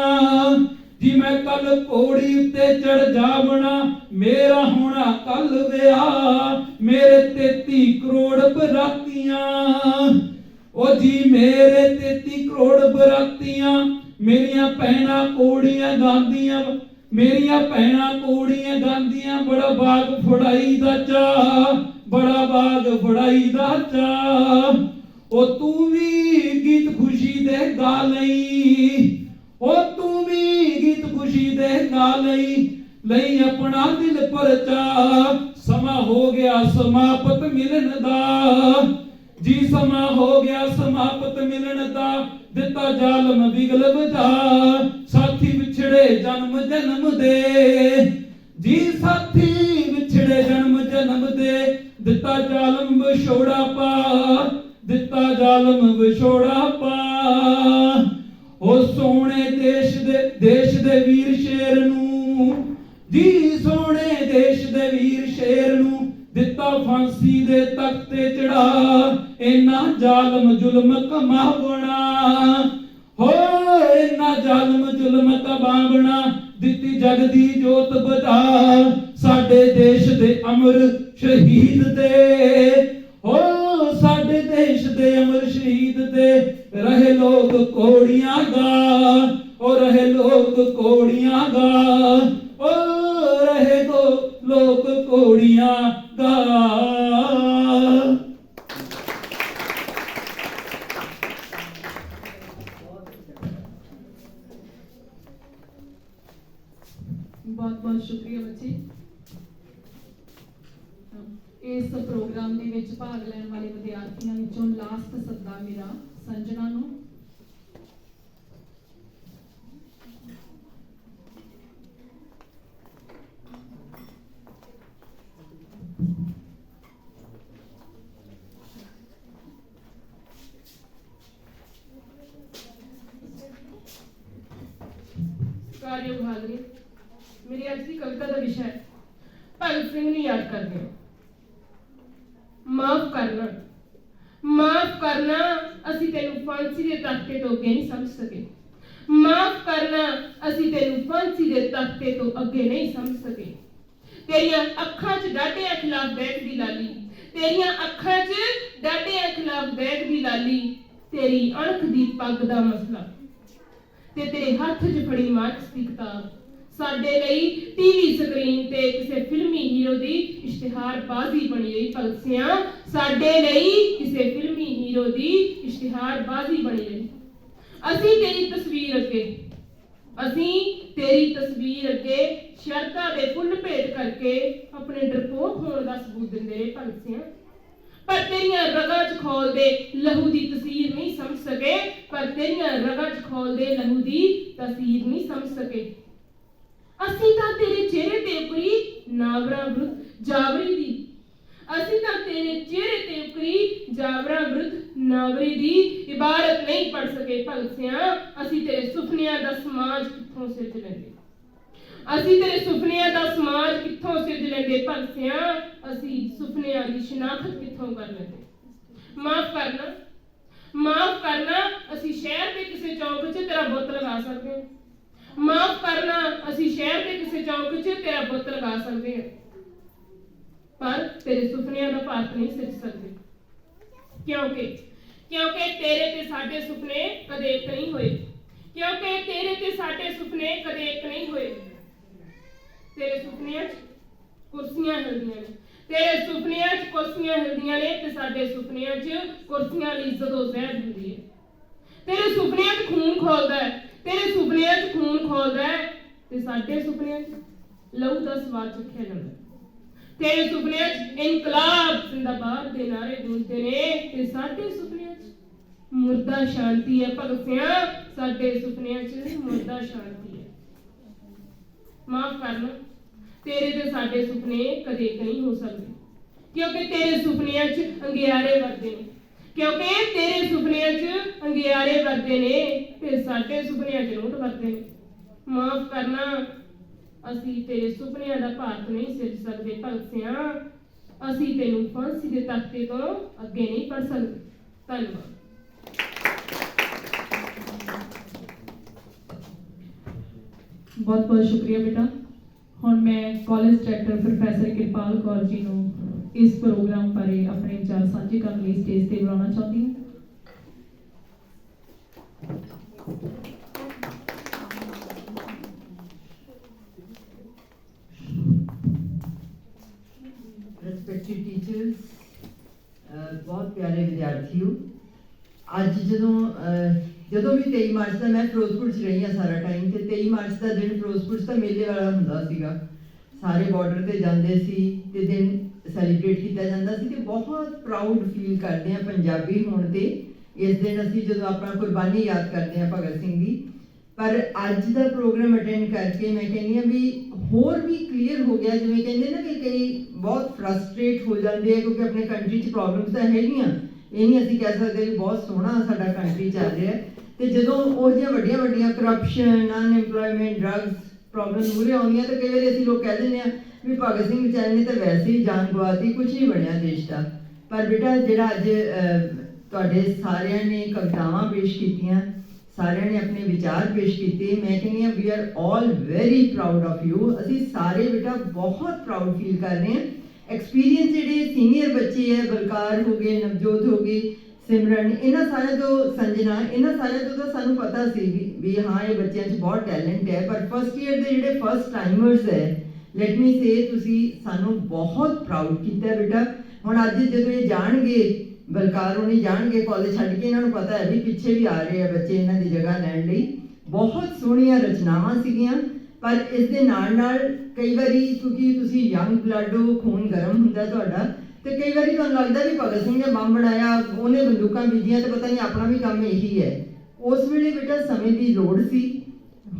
जी, मैं कल घोड़ी उत्ते चढ़ जावना, मेरा होना कल विआह, मेरे 33 करोड़ बरातियां ओ जी, मेरे 33 करोड़ बरातियां, मेरियां भैणां कोड़ियां गांदियां, मेरियां भैणां कोड़ियां गांदियां, बड़ा बाग फड़ाई दा चाह, बड़ा बाग फड़ाई दा चाह, ओ तू भी गीत खुशी दे गा लई, ओ तू भी गीत खुशी दे गा लई अपना दिल परचा, समा हो गया समाप्त मिलन दा जी, समा हो गया समाप्त मिलन दा, दिता जालम बिगल बजा, साथी विछड़े जन्म जन्म दे जी, साथी विछड़े जन्म जन्म दे, दिता जालम विछोड़ा पा, दिता जालम विछोड़ा पा, ओ सोने देश दे वीर शेर नू जी, सोने देश दे वीर शेर नू, दिता फांसी दे तख्ते चढ़ा, इन्ना जालम जुल्म कमावना हो, इन्ना जालम जुल्म कमावना, दिती जग दी जोत बजा, साडे देश दे अमर शहीद दे हो, साडे देश दे अमर शहीद दे, रहे लोग कोड़ियां गा, ओ रहे लोग कोड़ियां गा, ओ रहे लोग कोड़ियां गा। बहुत बहुत शुक्रिया बच्चे। इस प्रोग्राम ਦੇ ਵਿੱਚ ਭਾਗ ਲੈਣ ਵਾਲੇ ਵਿਦਿਆਰਥੀਆਂ ਵਿੱਚੋਂ ਲਾਸਟ ਸੱਦਾ ਮੇਰਾ ਸੰਜਨਾ ਨੂੰ। ਕਾਰਯੋਗ ਹਾਜ਼ਰੀ, ਮੇਰੀ ਅੱਜ ਦੀ ਕਵਿਤਾ ਦਾ ਵਿਸ਼ਾ ਹੈ ਭਗਤ ਸਿੰਘ ਨੂੰ ਯਾਦ ਕਰਦੇ ਹਾਂ। ਮਾਫ ਕਰਨਾ, ਮਾਫ ਕਰਨਾ, ਅਸੀਂ ਤੈਨੂੰ ਫਾਂਸੀ ਦੇ ਤਖਤੇ ਤੋਂ ਅੱਗੇ ਨਹੀਂ ਸਮਝ ਸਕੇ। ਮਾਫ ਕਰਨਾ, ਅਸੀਂ ਤੈਨੂੰ ਫਾਂਸੀ ਦੇ ਤਖਤੇ ਤੋਂ ਅੱਗੇ ਨਹੀਂ ਸਮਝ ਸਕੇ। ਤੇਰੀਆਂ ਅੱਖਾਂ 'ਚ ਡਾਢਿਆਂ ਖਿਲਾਫ ਬੈਗ ਦੀ ਲਾਲੀ, ਤੇਰੀਆਂ ਅੱਖਾਂ 'ਚ ਡਾਢਿਆਂ ਖਿਲਾਫ ਬੈਗ ਦੀ ਲਾਲੀ, ਤੇਰੀ ਅਣਖ ਦੀ ਪੱਗ ਦਾ ਮਸਲਾ ਤੇ ਤੇਰੇ ਹੱਥ 'ਚ ਫੜੀ ਮਾਰਕਸ ਦੀ ਕਿਤਾਬ, ਸਾਡੇ ਲਈ ਟੀਵੀ ਸਕਰੀਨ ਤੇ ਕਿਸੇ ਫਿਲਮੀ ਹੀਰੋ ਦੀ ਇਸ਼ਤਿਹਾਰਬਾਜ਼ੀ ਬਣੀ ਰਹੀ। ਭਗਤ ਸਿਆਂ, ਸਾਡੇ ਲਈ ਕਿਸੇ ਫਿਲਮੀ ਹੀਰੋ ਦੀ ਇਸ਼ਤਿਹਾਰਬਾਜ਼ੀ ਬਣੀ ਰਹੀ। ਅਸੀਂ ਤੇਰੀ ਤਸਵੀਰ ਅੱਗੇ ਸ਼ਰਤਾਂ ਦੇ ਫੁੱਲ ਭੇਟ ਕਰਕੇ ਆਪਣੇ ਡਰਪੋਕ ਹੋਣ ਦਾ ਸਬੂਤ ਦਿੰਦੇ ਰਹੇ ਭਗਤ ਸਿਆਂ। ਪਰ ਤੇਰੀਆਂ ਰਗਾਂ 'ਚ ਖੋਲਦੇ ਲਹੂ ਦੀ ਤਸੀਰ ਨਹੀਂ ਸਮਝ ਸਕੇ, ਪਰ ਤੇਰੀਆਂ ਰਗਾਂ 'ਚ ਖੋਲਦੇ ਲਹੂ ਦੀ ਤਸੀਰ ਨਹੀਂ ਸਮਝ ਸਕੇ। ਅਸੀਂ ਤਾਂ ਤੇਰੇ ਚਿਹਰੇ ਤੇ ਉਕਰੀ ਨਾਵਰਾਂ ਵਿਰੁੱਧ ਜਾਵਰੀ ਦੀ, ਅਸੀਂ ਤਾਂ ਤੇਰੇ ਚਿਹਰੇ ਤੇ ਉਕਰੀ ਜਾਵਰਾਂ ਵਿਰੁੱਧ ਨਾਵਰੀ ਦੀ ਇਬਾਰਤ ਨਹੀਂ ਪੜ ਸਕੇ। ਭਗਤ ਸਿਆਂ, ਅਸੀਂ ਤੇਰੇ ਸੁਪਨਿਆਂ ਦਾ ਸਮਾਜ ਕਿੱਥੋਂ ਸਿਰਜ ਲੈਂਦੇ, ਅਸੀਂ ਤੇਰੇ ਸੁਪਨਿਆਂ ਦਾ ਸਮਾਜ ਕਿੱਥੋਂ ਸਿਰਜ ਲੈਂਦੇ। ਭਗਤ ਸਿਆਂ, ਅਸੀਂ ਸੁਪਨਿਆਂ ਦੀ ਸ਼ਨਾਖਤ ਕਿੱਥੋਂ ਕਰ ਲੈਂਦੇ। ਮਾਫ ਕਰਨਾ, ਮਾਫ ਕਰਨਾ, ਅਸੀਂ ਸ਼ਹਿਰ ਦੇ ਕਿਸੇ ਚੌਂਕ 'ਚ ਤੇਰਾ ਬੁੱਤ ਲਗਾ ਸਕਦੇ ਹਾਂ। ਮਾਫ ਕਰਨਾ, ਅਸੀਂ ਸ਼ਹਿਰ ਦੇ ਕਿਸੇ ਚੌਂਕ 'ਚ ਤੇਰਾ ਬੁੱਤ ਲਗਾ ਸਕਦੇ ਹਾਂ, ਪਰ ਤੇਰੇ ਸੁਪਨਿਆਂ ਦਾ ਭਾਰਤ ਨਹੀਂ ਸਿਰਜ ਸਕਦੇ। ਕਿਉਂਕਿ ਤੇਰੇ ਤੇ ਸਾਡੇ ਸੁਪਨੇ ਕਦੇ ਇੱਕ ਨਹੀਂ ਹੋਏ, ਕਿਉਂਕਿ ਤੇਰੇ ਤੇ ਸਾਡੇ ਸੁਪਨੇ ਕਦੇ ਇੱਕ ਨਹੀਂ ਹੋਏ। ਤੇਰੇ ਸੁਪਨਿਆਂ 'ਚ ਕੁਰਸੀਆਂ ਹਿਲਦੀਆਂ ਨੇ। ਤੇਰੇ ਸੁਪਨਿਆਂ 'ਚ ਕੁਰਸੀਆਂ ਹਿਲਦੀਆਂ ਨੇ ਤੇ ਸਾਡੇ ਸੁਪਨਿਆਂ 'ਚ ਕੁਰਸੀਆਂ ਲਈ ਜ਼ਦੋਜ਼ਹਿਦ ਹੁੰਦੀ ਹੈ। ਤੇਰੇ ਸੁਪਨਿਆਂ 'ਚ ਖੂਨ ਖੋਲਦਾ ਹੈ, ਤੇਰੇ ਸੁਪਨਿਆਂ 'ਚ ਖੂਨ ਖੋਲਦਾ ਹੈ ਤੇ ਸਾਡੇ ਸੁਪਨਿਆਂ 'ਚ ਲਹੂ ਦਾ ਸਵਾਦ ਚੱਖਿਆ ਜਾਂਦਾ ਹੈ। ਤੇਰੇ ਸੁਪਨਿਆਂ 'ਚ ਇਨਕਲਾਬ ਜ਼ਿੰਦਾਬਾਦ ਦੇ ਨਾਰੇ ਗੂੰਜਦੇ ਨੇ ਤੇ ਸਾਡੇ ਸੁਪਨਿਆਂ 'ਚ ਮੁਰਦਾ ਸ਼ਾਂਤੀ ਹੈ। ਭਗਤ ਸਿੰਘ, ਸਾਡੇ ਸੁਪਨਿਆਂ 'ਚ ਮੁਰਦਾ ਸ਼ਾਂਤੀ ਹੈ। ਮਾਫ ਕਰਨਾ, ਤੇਰੇ ਤੇ ਸਾਡੇ ਸੁਪਨੇ ਕਦੇ ਇੱਕ ਨਹੀਂ ਹੋ ਸਕਦੇ, ਕਿਉਂਕਿ ਤੇਰੇ ਸੁਪਨਿਆਂ 'ਚ ਅੰਗਿਆਰੇ ਵਰਦੇ ਨੇ, ਕਿਉਂਕਿ ਤੇਰੇ ਸੁਪਨਿਆਂ 'ਚ ਅੰਗਿਆਰੇ ਵਰਦੇ ਨੇ ਤੇ ਸਾਡੇ ਸੁਪਨਿਆਂ 'ਚ ਰੋਟ ਵਰਦੇ ਨੇ। ਮਾਫ ਕਰਨਾ, ਅਸੀਂ ਤੇਰੇ ਸੁਪਨਿਆਂ ਦਾ ਭਾਰਤ ਨਹੀਂ ਸਿਰਜ ਸਕਦੇ। ਭਗਤ ਸਿੰਘ, ਅਸੀਂ ਤੈਨੂੰ ਫਾਂਸੀ ਦੇ ਤਖਤੇ ਤੋਂ ਅੱਗੇ ਨਹੀਂ ਪੜ ਸਕਦੇ। ਧੰਨਵਾਦ। बहुत बहुत शुक्रिया बेटा। ਹੁਣ मैं college director professor Kirpal Kaur ji ਨੂੰ इस प्रोग्राम बारे अपने विचार साझे करने ਲਈ स्टेज ਤੇ ਬੁਲਾਉਣਾ ਚਾਹੁੰਦੀ ਹਾਂ। Respected teachers, बहुत प्यारे विद्यार्थियों, ਅੱਜ ਜਦੋਂ ਵੀ 23 ਮਾਰਚ ਦਾ ਮੈਂ ਫਿਰੋਜ਼ਪੁਰ 'ਚ ਰਹੀ ਹਾਂ ਸਾਰਾ ਟਾਈਮ, ਤੇ 23 ਮਾਰਚ ਦਾ ਦਿਨ ਫਿਰੋਜ਼ਪੁਰ 'ਚ ਤਾਂ ਮੇਲੇ ਵਾਲਾ ਹੁੰਦਾ ਸੀਗਾ। ਸਾਰੇ ਬਾਰਡਰ ਤੇ ਜਾਂਦੇ ਸੀ ਤੇ ਦਿਨ ਸੈਲੀਬ੍ਰੇਟ ਕੀਤਾ ਜਾਂਦਾ ਸੀ ਤੇ ਬਹੁਤ ਪ੍ਰਾਊਡ ਫੀਲ ਕਰਦੇ ਹਾਂ ਪੰਜਾਬੀ ਹੋਣ ਤੇ ਇਸ ਦਿਨ ਅਸੀਂ ਜਦੋਂ ਆਪਣਾ ਕੁਰਬਾਨੀ ਯਾਦ ਕਰਦੇ ਹਾਂ ਭਗਤ ਸਿੰਘ ਦੀ। ਪਰ ਅੱਜ ਦਾ ਪ੍ਰੋਗਰਾਮ ਅਟੈਂਡ ਕਰਕੇ ਮੈਂ ਕਹਿੰਦੀ ਹਾਂ ਵੀ ਹੋਰ ਵੀ ਕਲੀਅਰ ਹੋ ਗਿਆ, ਜਿਵੇਂ ਕਹਿੰਦੇ ਨਾ ਕਿ ਕਈ ਬਹੁਤ ਫਰਸਟ੍ਰੇਟ ਹੋ ਜਾਂਦੇ ਆ ਕਿਉਂਕਿ ਆਪਣੇ ਕੰਟਰੀ 'ਚ ਪ੍ਰੋਬਲਮਸ ਤਾਂ ਹੈਗੀਆਂ, ਇਹ ਨਹੀਂ ਅਸੀਂ ਕਹਿ ਸਕਦੇ ਵੀ ਬਹੁਤ ਸੋਹਣਾ ਸਾਡਾ ਕੰਟਰੀ ਚੱਲ ਰਿਹਾ। ਤੇ ਜਦੋਂ ਉਹ ਜਿਹੀਆਂ ਵੱਡੀਆਂ ਵੱਡੀਆਂ ਕਰਪਸ਼ਨ, ਅਨਐਮਪਲੋਇਮੈਂਟ, ਡਰੱਗਸ ਪ੍ਰੋਬਲਮ ਮੂਹਰੇ ਆਉਂਦੀਆਂ ਤਾਂ ਕਈ ਵਾਰੀ ਅਸੀਂ ਲੋਕ ਕਹਿ ਦਿੰਦੇ ਹਾਂ ਵੀ ਭਗਤ ਸਿੰਘ ਵਿਚਾਰੇ ਨੇ ਤਾਂ ਵੈਸੇ ਹੀ ਜਾਨ ਗਵਾਤੀ, ਕੁਝ ਨਹੀਂ ਬਣਿਆ ਦੇਸ਼ ਦਾ। ਪਰ ਬੇਟਾ ਜਿਹੜਾ ਅੱਜ ਤੁਹਾਡੇ ਸਾਰਿਆਂ ਨੇ ਕਵਿਤਾਵਾਂ ਪੇਸ਼ ਕੀਤੀਆਂ, ਸਾਰਿਆਂ ਨੇ ਆਪਣੇ ਵਿਚਾਰ ਪੇਸ਼ ਕੀਤੇ, ਮੈਂ ਕਹਿੰਦੀ ਹਾਂ we are all very proud of you. ਅਸੀਂ ਸਾਰੇ ਬੇਟਾ ਬਹੁਤ ਪ੍ਰਾਊਡ ਫੀਲ ਕਰ ਰਹੇ ਹਾਂ। ਐਕਸਪੀਰੀਅੰਸ ਜਿਹੜੇ ਸੀਨੀਅਰ ਬੱਚੇ ਹੈ, ਬਲਕਾਰ ਹੋ ਗਏ, ਨਵਜੋਤ ਹੋ ਗਈ, ਸਿਮਰਨ, ਇਹਨਾਂ ਸਾਰਿਆਂ ਤੋਂ, ਸੰਜਨਾ, ਇਹਨਾਂ ਸਾਰਿਆਂ ਤੋਂ ਤਾਂ ਸਾਨੂੰ ਪਤਾ ਸੀ ਵੀ ਹਾਂ ਇਹ ਬੱਚਿਆਂ 'ਚ ਬਹੁਤ ਟੈਲੈਂਟ ਹੈ। ਪਰ ਫਸਟ ਈਅਰ ਦੇ ਜਿਹੜੇ ਫਸਟ ਟਾਈਮਰਸ ਹੈ, ਲੈਟ ਮੀ ਸੇ, ਤੁਸੀਂ ਸਾਨੂੰ ਬਹੁਤ ਪ੍ਰਾਊਡ ਕੀਤਾ ਬੇਟਾ। ਹੁਣ ਅੱਜ ਜਦੋਂ ਇਹ ਜਾਣਗੇ, ਬਲਕਾਰ ਹੋਣੀ ਜਾਣਗੇ ਕਾਲਜ ਛੱਡ ਕੇ, ਇਹਨਾਂ ਨੂੰ ਪਤਾ ਹੈ ਵੀ ਪਿੱਛੇ ਵੀ ਆ ਰਹੇ ਆ ਬੱਚੇ ਇਹਨਾਂ ਦੀ ਜਗ੍ਹਾ ਲੈਣ ਲਈ। ਬਹੁਤ ਸੋਹਣੀਆਂ ਰਚਨਾਵਾਂ ਸੀਗੀਆਂ, ਪਰ ਇਸ ਦੇ ਨਾਲ ਨਾਲ ਕਈ ਵਾਰੀ ਕਿਉਂਕਿ ਤੁਸੀਂ ਯੰਗ ਬਲੱਡ ਹੋ, ਖੂਨ ਗਰਮ ਹੁੰਦਾ ਤੁਹਾਡਾ, ਤੇ ਕਈ ਵਾਰੀ ਤੁਹਾਨੂੰ ਲੱਗਦਾ ਵੀ ਭਗਤ ਸਿੰਘ ਨੇ ਬੰਬ ਬਣਾਇਆ, ਉਹਨੇ ਬੰਦੂਕਾਂ ਬੀਜੀਆਂ ਤੇ ਪਤਾ ਨਹੀਂ ਆਪਣਾ ਵੀ ਕੰਮ ਇਹੀ ਹੈ। ਉਸ ਵੇਲੇ ਬੇਟਾ ਸਮੇਂ ਦੀ ਲੋੜ ਸੀ,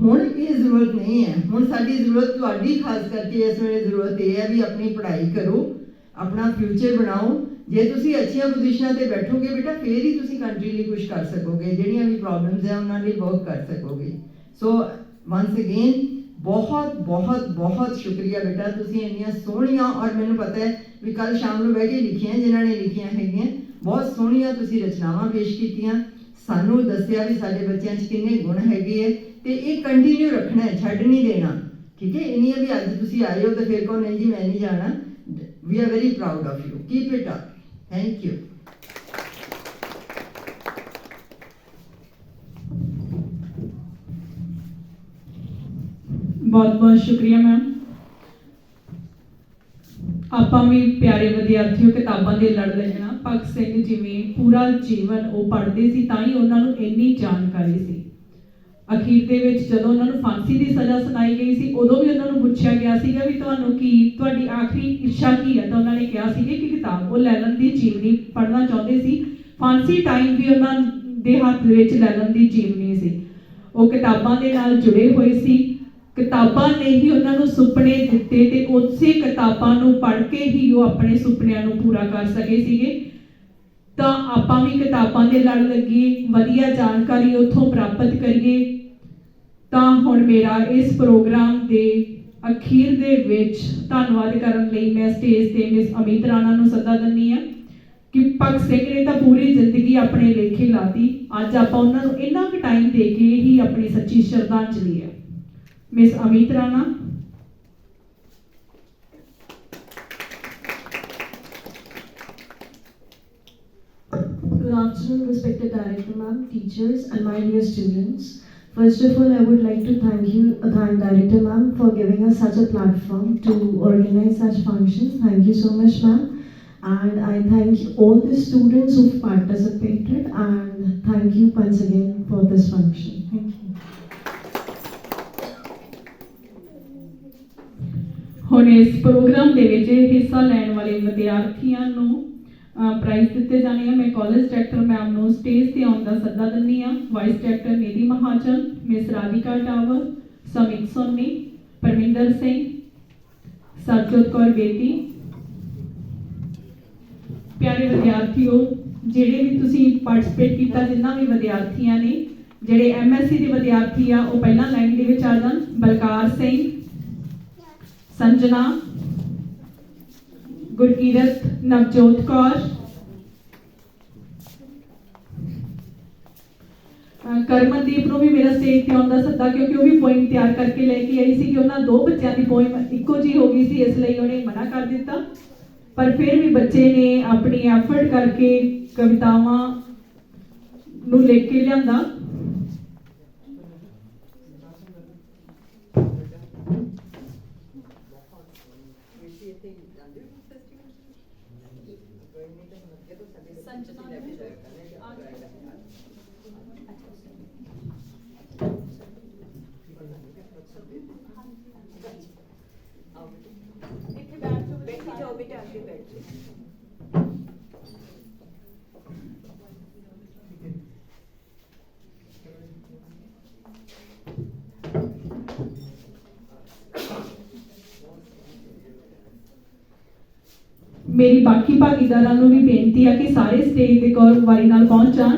ਹੁਣ ਇਹ ਜ਼ਰੂਰਤ ਨਹੀਂ ਹੈ। ਹੁਣ ਸਾਡੀ ਜ਼ਰੂਰਤ ਤੁਹਾਡੀ ਖਾਸ ਕਰਕੇ ਇਸ ਵੇਲੇ ਜ਼ਰੂਰਤ ਇਹ ਹੈ ਵੀ ਆਪਣੀ ਪੜ੍ਹਾਈ ਕਰੋ, ਆਪਣਾ ਫਿਊਚਰ ਬਣਾਓ। ਜੇ ਤੁਸੀਂ ਅੱਛੀਆਂ ਪੋਜੀਸ਼ਨਾਂ ਤੇ ਬੈਠੋਗੇ ਬੇਟਾ, ਫੇਰ ਹੀ ਤੁਸੀਂ ਕੰਟਰੀ ਲਈ ਕੁਝ ਕਰ ਸਕੋਗੇ, ਜਿਹੜੀਆਂ ਵੀ ਪ੍ਰੋਬਲਮਸ ਹੈ ਉਹਨਾਂ ਲਈ ਵਰਕ ਕਰ ਸਕੋਗੇ। ਸੋ ਵਨਸ ਅਗੇਨ ਬਹੁਤ ਬਹੁਤ ਬਹੁਤ ਸ਼ੁਕਰੀਆ ਬੇਟਾ, ਤੁਸੀਂ ਇੰਨੀਆਂ ਸੋਹਣੀਆਂ, ਔਰ ਮੈਨੂੰ ਪਤਾ ਹੈ ਵੀ ਕੱਲ ਸ਼ਾਮ ਨੂੰ ਬਹਿ ਕੇ ਲਿਖੀਆਂ ਜਿਨ੍ਹਾਂ ਨੇ ਲਿਖੀਆਂ ਹੈਗੀਆਂ, ਬਹੁਤ ਸੋਹਣੀਆਂ ਤੁਸੀਂ ਰਚਨਾਵਾਂ ਪੇਸ਼ ਕੀਤੀਆਂ, ਸਾਨੂੰ ਦੱਸਿਆ ਵੀ ਸਾਡੇ ਬੱਚਿਆਂ 'ਚ ਕਿੰਨੇ ਗੁਣ ਹੈਗੇ ਹੈ ਤੇ ਇਹ ਕੰਟੀਨਿਊ ਰੱਖਣਾ ਹੈ, ਛੱਡ ਨਹੀਂ ਦੇਣਾ, ਠੀਕ ਹੈ। ਇੰਨੀਆਂ ਵੀ ਅੱਜ ਤੁਸੀਂ ਆਏ ਹੋ ਤਾਂ ਫਿਰ ਕਹੋ ਨਹੀਂ ਜੀ ਮੈਂ ਨਹੀਂ ਜਾਣਾ। We are very proud of you, keep it up, thank you. बहुत बहुत शुक्रिया मैम। ਆਪਾਂ ਵੀ ਪਿਆਰੇ ਵਿਦਿਆਰਥੀਓ ਕਿਤਾਬਾਂ ਦੇ ਲੜ ਲੈਣਾ। ਭਗਤ ਸਿੰਘ ਜਿਵੇਂ ਪੂਰਾ ਜੀਵਨ ਉਹ ਪੜ੍ਹਦੇ ਸੀ ਤਾਂ ਹੀ ਉਹਨਾਂ ਨੂੰ ਇੰਨੀ ਜਾਣਕਾਰੀ ਸੀ। ਅਖੀਰ ਦੇ ਵਿੱਚ ਜਦੋਂ ਉਹਨਾਂ ਨੂੰ ਫਾਂਸੀ ਦੀ ਸਜ਼ਾ ਸੁਣਾਈ ਗਈ ਸੀ, ਉਦੋਂ ਵੀ ਉਹਨਾਂ ਨੂੰ ਪੁੱਛਿਆ ਗਿਆ ਸੀਗਾ ਵੀ ਤੁਹਾਨੂੰ ਕੀ, ਤੁਹਾਡੀ ਆਖਰੀ ਇੱਛਾ ਕੀ ਹੈ, ਤਾਂ ਉਹਨਾਂ ਨੇ ਕਿਹਾ ਸੀਗਾ ਕਿ ਕਿਤਾਬ ਉਹ ਲੈਲਨ ਦੀ ਜੀਵਨੀ ਪੜ੍ਹਨਾ ਚਾਹੁੰਦੇ ਸੀ। ਫਾਂਸੀ ਟਾਈਮ ਵੀ ਉਹਨਾਂ ਦੇ ਹੱਥ ਦੇ ਵਿੱਚ ਲੈਲਨ ਦੀ ਜੀਵਨੀ ਸੀ। ਉਹ ਕਿਤਾਬਾਂ ਦੇ ਨਾਲ ਜੁੜੇ ਹੋਏ ਸੀ, ਕਿਤਾਬਾਂ ਨੇ ਹੀ ਉਹਨਾਂ ਨੂੰ ਸੁਪਨੇ ਦਿੱਤੇ ਤੇ ਉਸੇ ਕਿਤਾਬਾਂ ਨੂੰ ਪੜ੍ਹ ਕੇ ਹੀ ਉਹ ਆਪਣੇ ਸੁਪਨਿਆਂ ਨੂੰ ਪੂਰਾ ਕਰ ਸਕੇ ਸੀਗੇ। ਤਾਂ ਆਪਾਂ ਵੀ ਕਿਤਾਬਾਂ ਦੇ ਲੜ ਲੱਗੀਏ, ਵਧੀਆ ਜਾਣਕਾਰੀ ਉੱਥੋਂ ਪ੍ਰਾਪਤ ਕਰੀਏ। ਤਾਂ ਹੁਣ ਮੇਰਾ ਇਸ ਪ੍ਰੋਗਰਾਮ ਦੇ ਅਖੀਰ ਦੇ ਵਿੱਚ ਧੰਨਵਾਦ ਕਰਨ ਲਈ ਮੈਂ ਸਟੇਜ ਤੇ ਮਿਸ ਅਮਿਤ ਰਾਣਾ ਨੂੰ ਸੱਦਾ ਦਿੰਦੀ ਹਾਂ ਕਿ ਭਗਤ ਸਿੰਘ ਨੇ ਤਾਂ ਪੂਰੀ ਜ਼ਿੰਦਗੀ ਆਪਣੇ ਲੇਖੇ ਲਾਤੀ, ਅੱਜ ਆਪਾਂ ਉਹਨਾਂ ਨੂੰ ਇੰਨਾ ਕੁ ਟਾਈਮ ਦੇ ਕੇ ਹੀ ਆਪਣੀ ਸੱਚੀ ਸ਼ਰਧਾਂਜਲੀ ਹੈ। Miss Amit Rana. Good afternoon, respected Director Ma'am, teachers and my dear students. First of all, I would like to thank Director Ma'am for giving us such a platform to organize such functions. Thank you so much, ma'am. And I thank all the students who've participated, and thank you once again for this function. Thank you. ਹੁਣ ਇਸ programme ਦੇ ਵਿੱਚ ਹਿੱਸਾ ਲੈਣ ਵਾਲੇ ਵਿਦਿਆਰਥੀਆਂ ਨੂੰ price ਦਿੱਤੇ ਜਾਣੇ ਆ। ਮੈਂ ਕਾਲਜ ਡਾਇਰੈਕਟਰ ਮੈਮ ਨੂੰ ਸਟੇਜ ਤੇ ਆਉਣ ਦਾ ਸੱਦਾ ਦਿੰਦੀ ਆ। ਵਾਈਸ ਡਾਇਰੈਕਟਰ ਨਿਧੀ ਮਹਾਜਨ, ਮਿਸ ਰਾਧਿਕਾ ਟਾਵਰ, ਸਮਿਤ ਸੋਨੀ, ਪਰਮਿੰਦਰ ਸਿੰਘ, ਸਰਜੋਤ ਕੌਰ ਬੇਦੀ। ਪਿਆਰੇ ਵਿਦਿਆਰਥੀਓ, ਜਿਹੜੇ ਵੀ ਤੁਸੀਂ ਪਾਰਟਿਸਿਪੇਟ ਕੀਤਾ, ਜਿੰਨਾ ਵੀ ਵਿਦਿਆਰਥੀਆਂ ਨੇ, ਜਿਹੜੇ MSc ਦੇ ਵਿਦਿਆਰਥੀ ਆ ਉਹ ਪਹਿਲਾਂ ਲਾਈਨ ਦੇ ਵਿੱਚ ਆ ਜਾਣ। ਬਲਕਾਰ ਸਿੰਘ, संजना, गुरकीरत, नवजोत कौर, करमनदीप ਨੂੰ ਵੀ ਮੇਰਾ ਸਟੇਜ ਤੇ ਆਉਣ ਦਾ ਸੱਦਾ, ਕਿਉਂਕਿ ਉਹ ਵੀ ਪੋਇਮ ਤਿਆਰ ਕਰਕੇ ਲੈ ਕੇ ਆਈ ਸੀ ਕਿ ਉਹਨਾਂ ਦੋ ਬੱਚਿਆਂ ਦੀ ਪੋਇਮ ਇੱਕੋ ਜਿਹੀ ਹੋ ਗਈ ਸੀ, ਇਸ ਲਈ ਉਹਨੇ ਮਨਾ ਕਰ ਦਿੱਤਾ। ਪਰ ਫਿਰ ਵੀ ਬੱਚੇ ਨੇ ਆਪਣੀ ਐਫਰਟ ਕਰਕੇ ਕਵਿਤਾਵਾਂ ਨੂੰ ਲਿਖ ਕੇ ਲਿਆਂਦਾ। ਮੇਰੀ ਬਾਕੀ ਭਾਗੀਦਾਰਾਂ ਨੂੰ ਵੀ ਬੇਨਤੀ ਆ ਕਿ ਸਾਰੇ ਸਟੇਜ ਤੇ ਕੋਲ ਵਾਰੀ ਨਾਲ ਪਹੁੰਚ ਜਾਣ।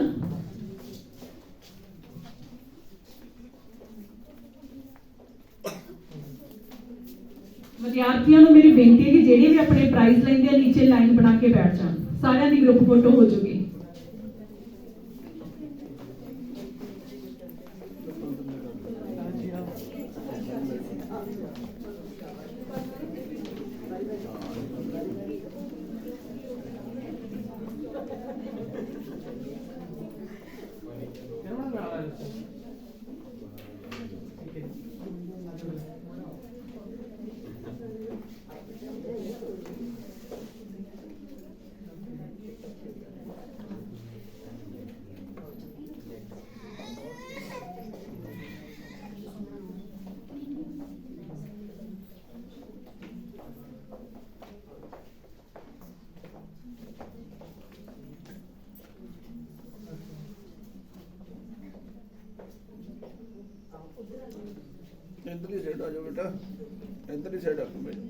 ਵਿਦਿਆਰਥੀਆਂ ਨੂੰ ਮੇਰੀ ਬੇਨਤੀ ਹੈ ਕਿ ਜਿਹੜੇ ਵੀ ਆਪਣੇ ਪ੍ਰਾਈਜ਼ ਲੈਂਦੇ ਆ ਨੀਚੇ ਲਾਈਨ ਬਣਾ ਕੇ ਬੈਠ ਜਾਣ। ਸਾਰਿਆਂ ਦੀ ਗਰੁੱਪ ਫੋਟੋ ਹੋ ਜੂਗੀ। इधरली साइड आ जाओ बेटा, इधरली साइड आ जाओ।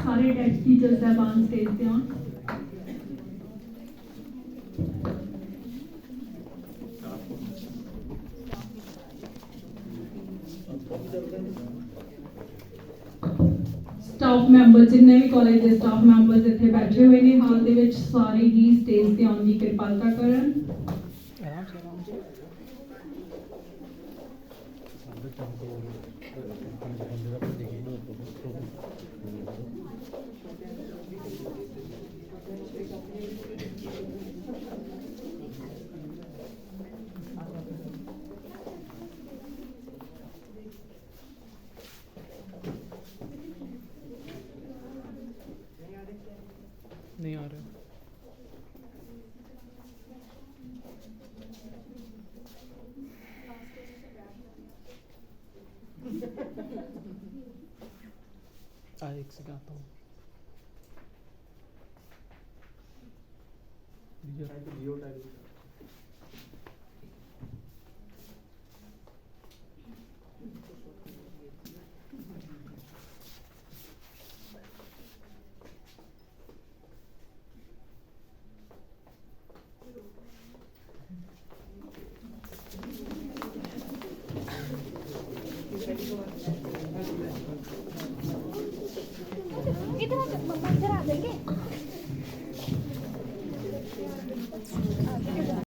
सारे डेस्क टीचर साहबान स्टेज पे आउन। स्टाफ मैंबर जिन्ने भी कॉलेज के स्टाफ मैंबर्स इत्थे बैठे हुए ने हाल दे विच सारे ही स्टेज ते आउण दी किरपालता करन। माइक से गाता हूँ। जियो टैग इधर आ, मम्मा इधर आ जाएंगे।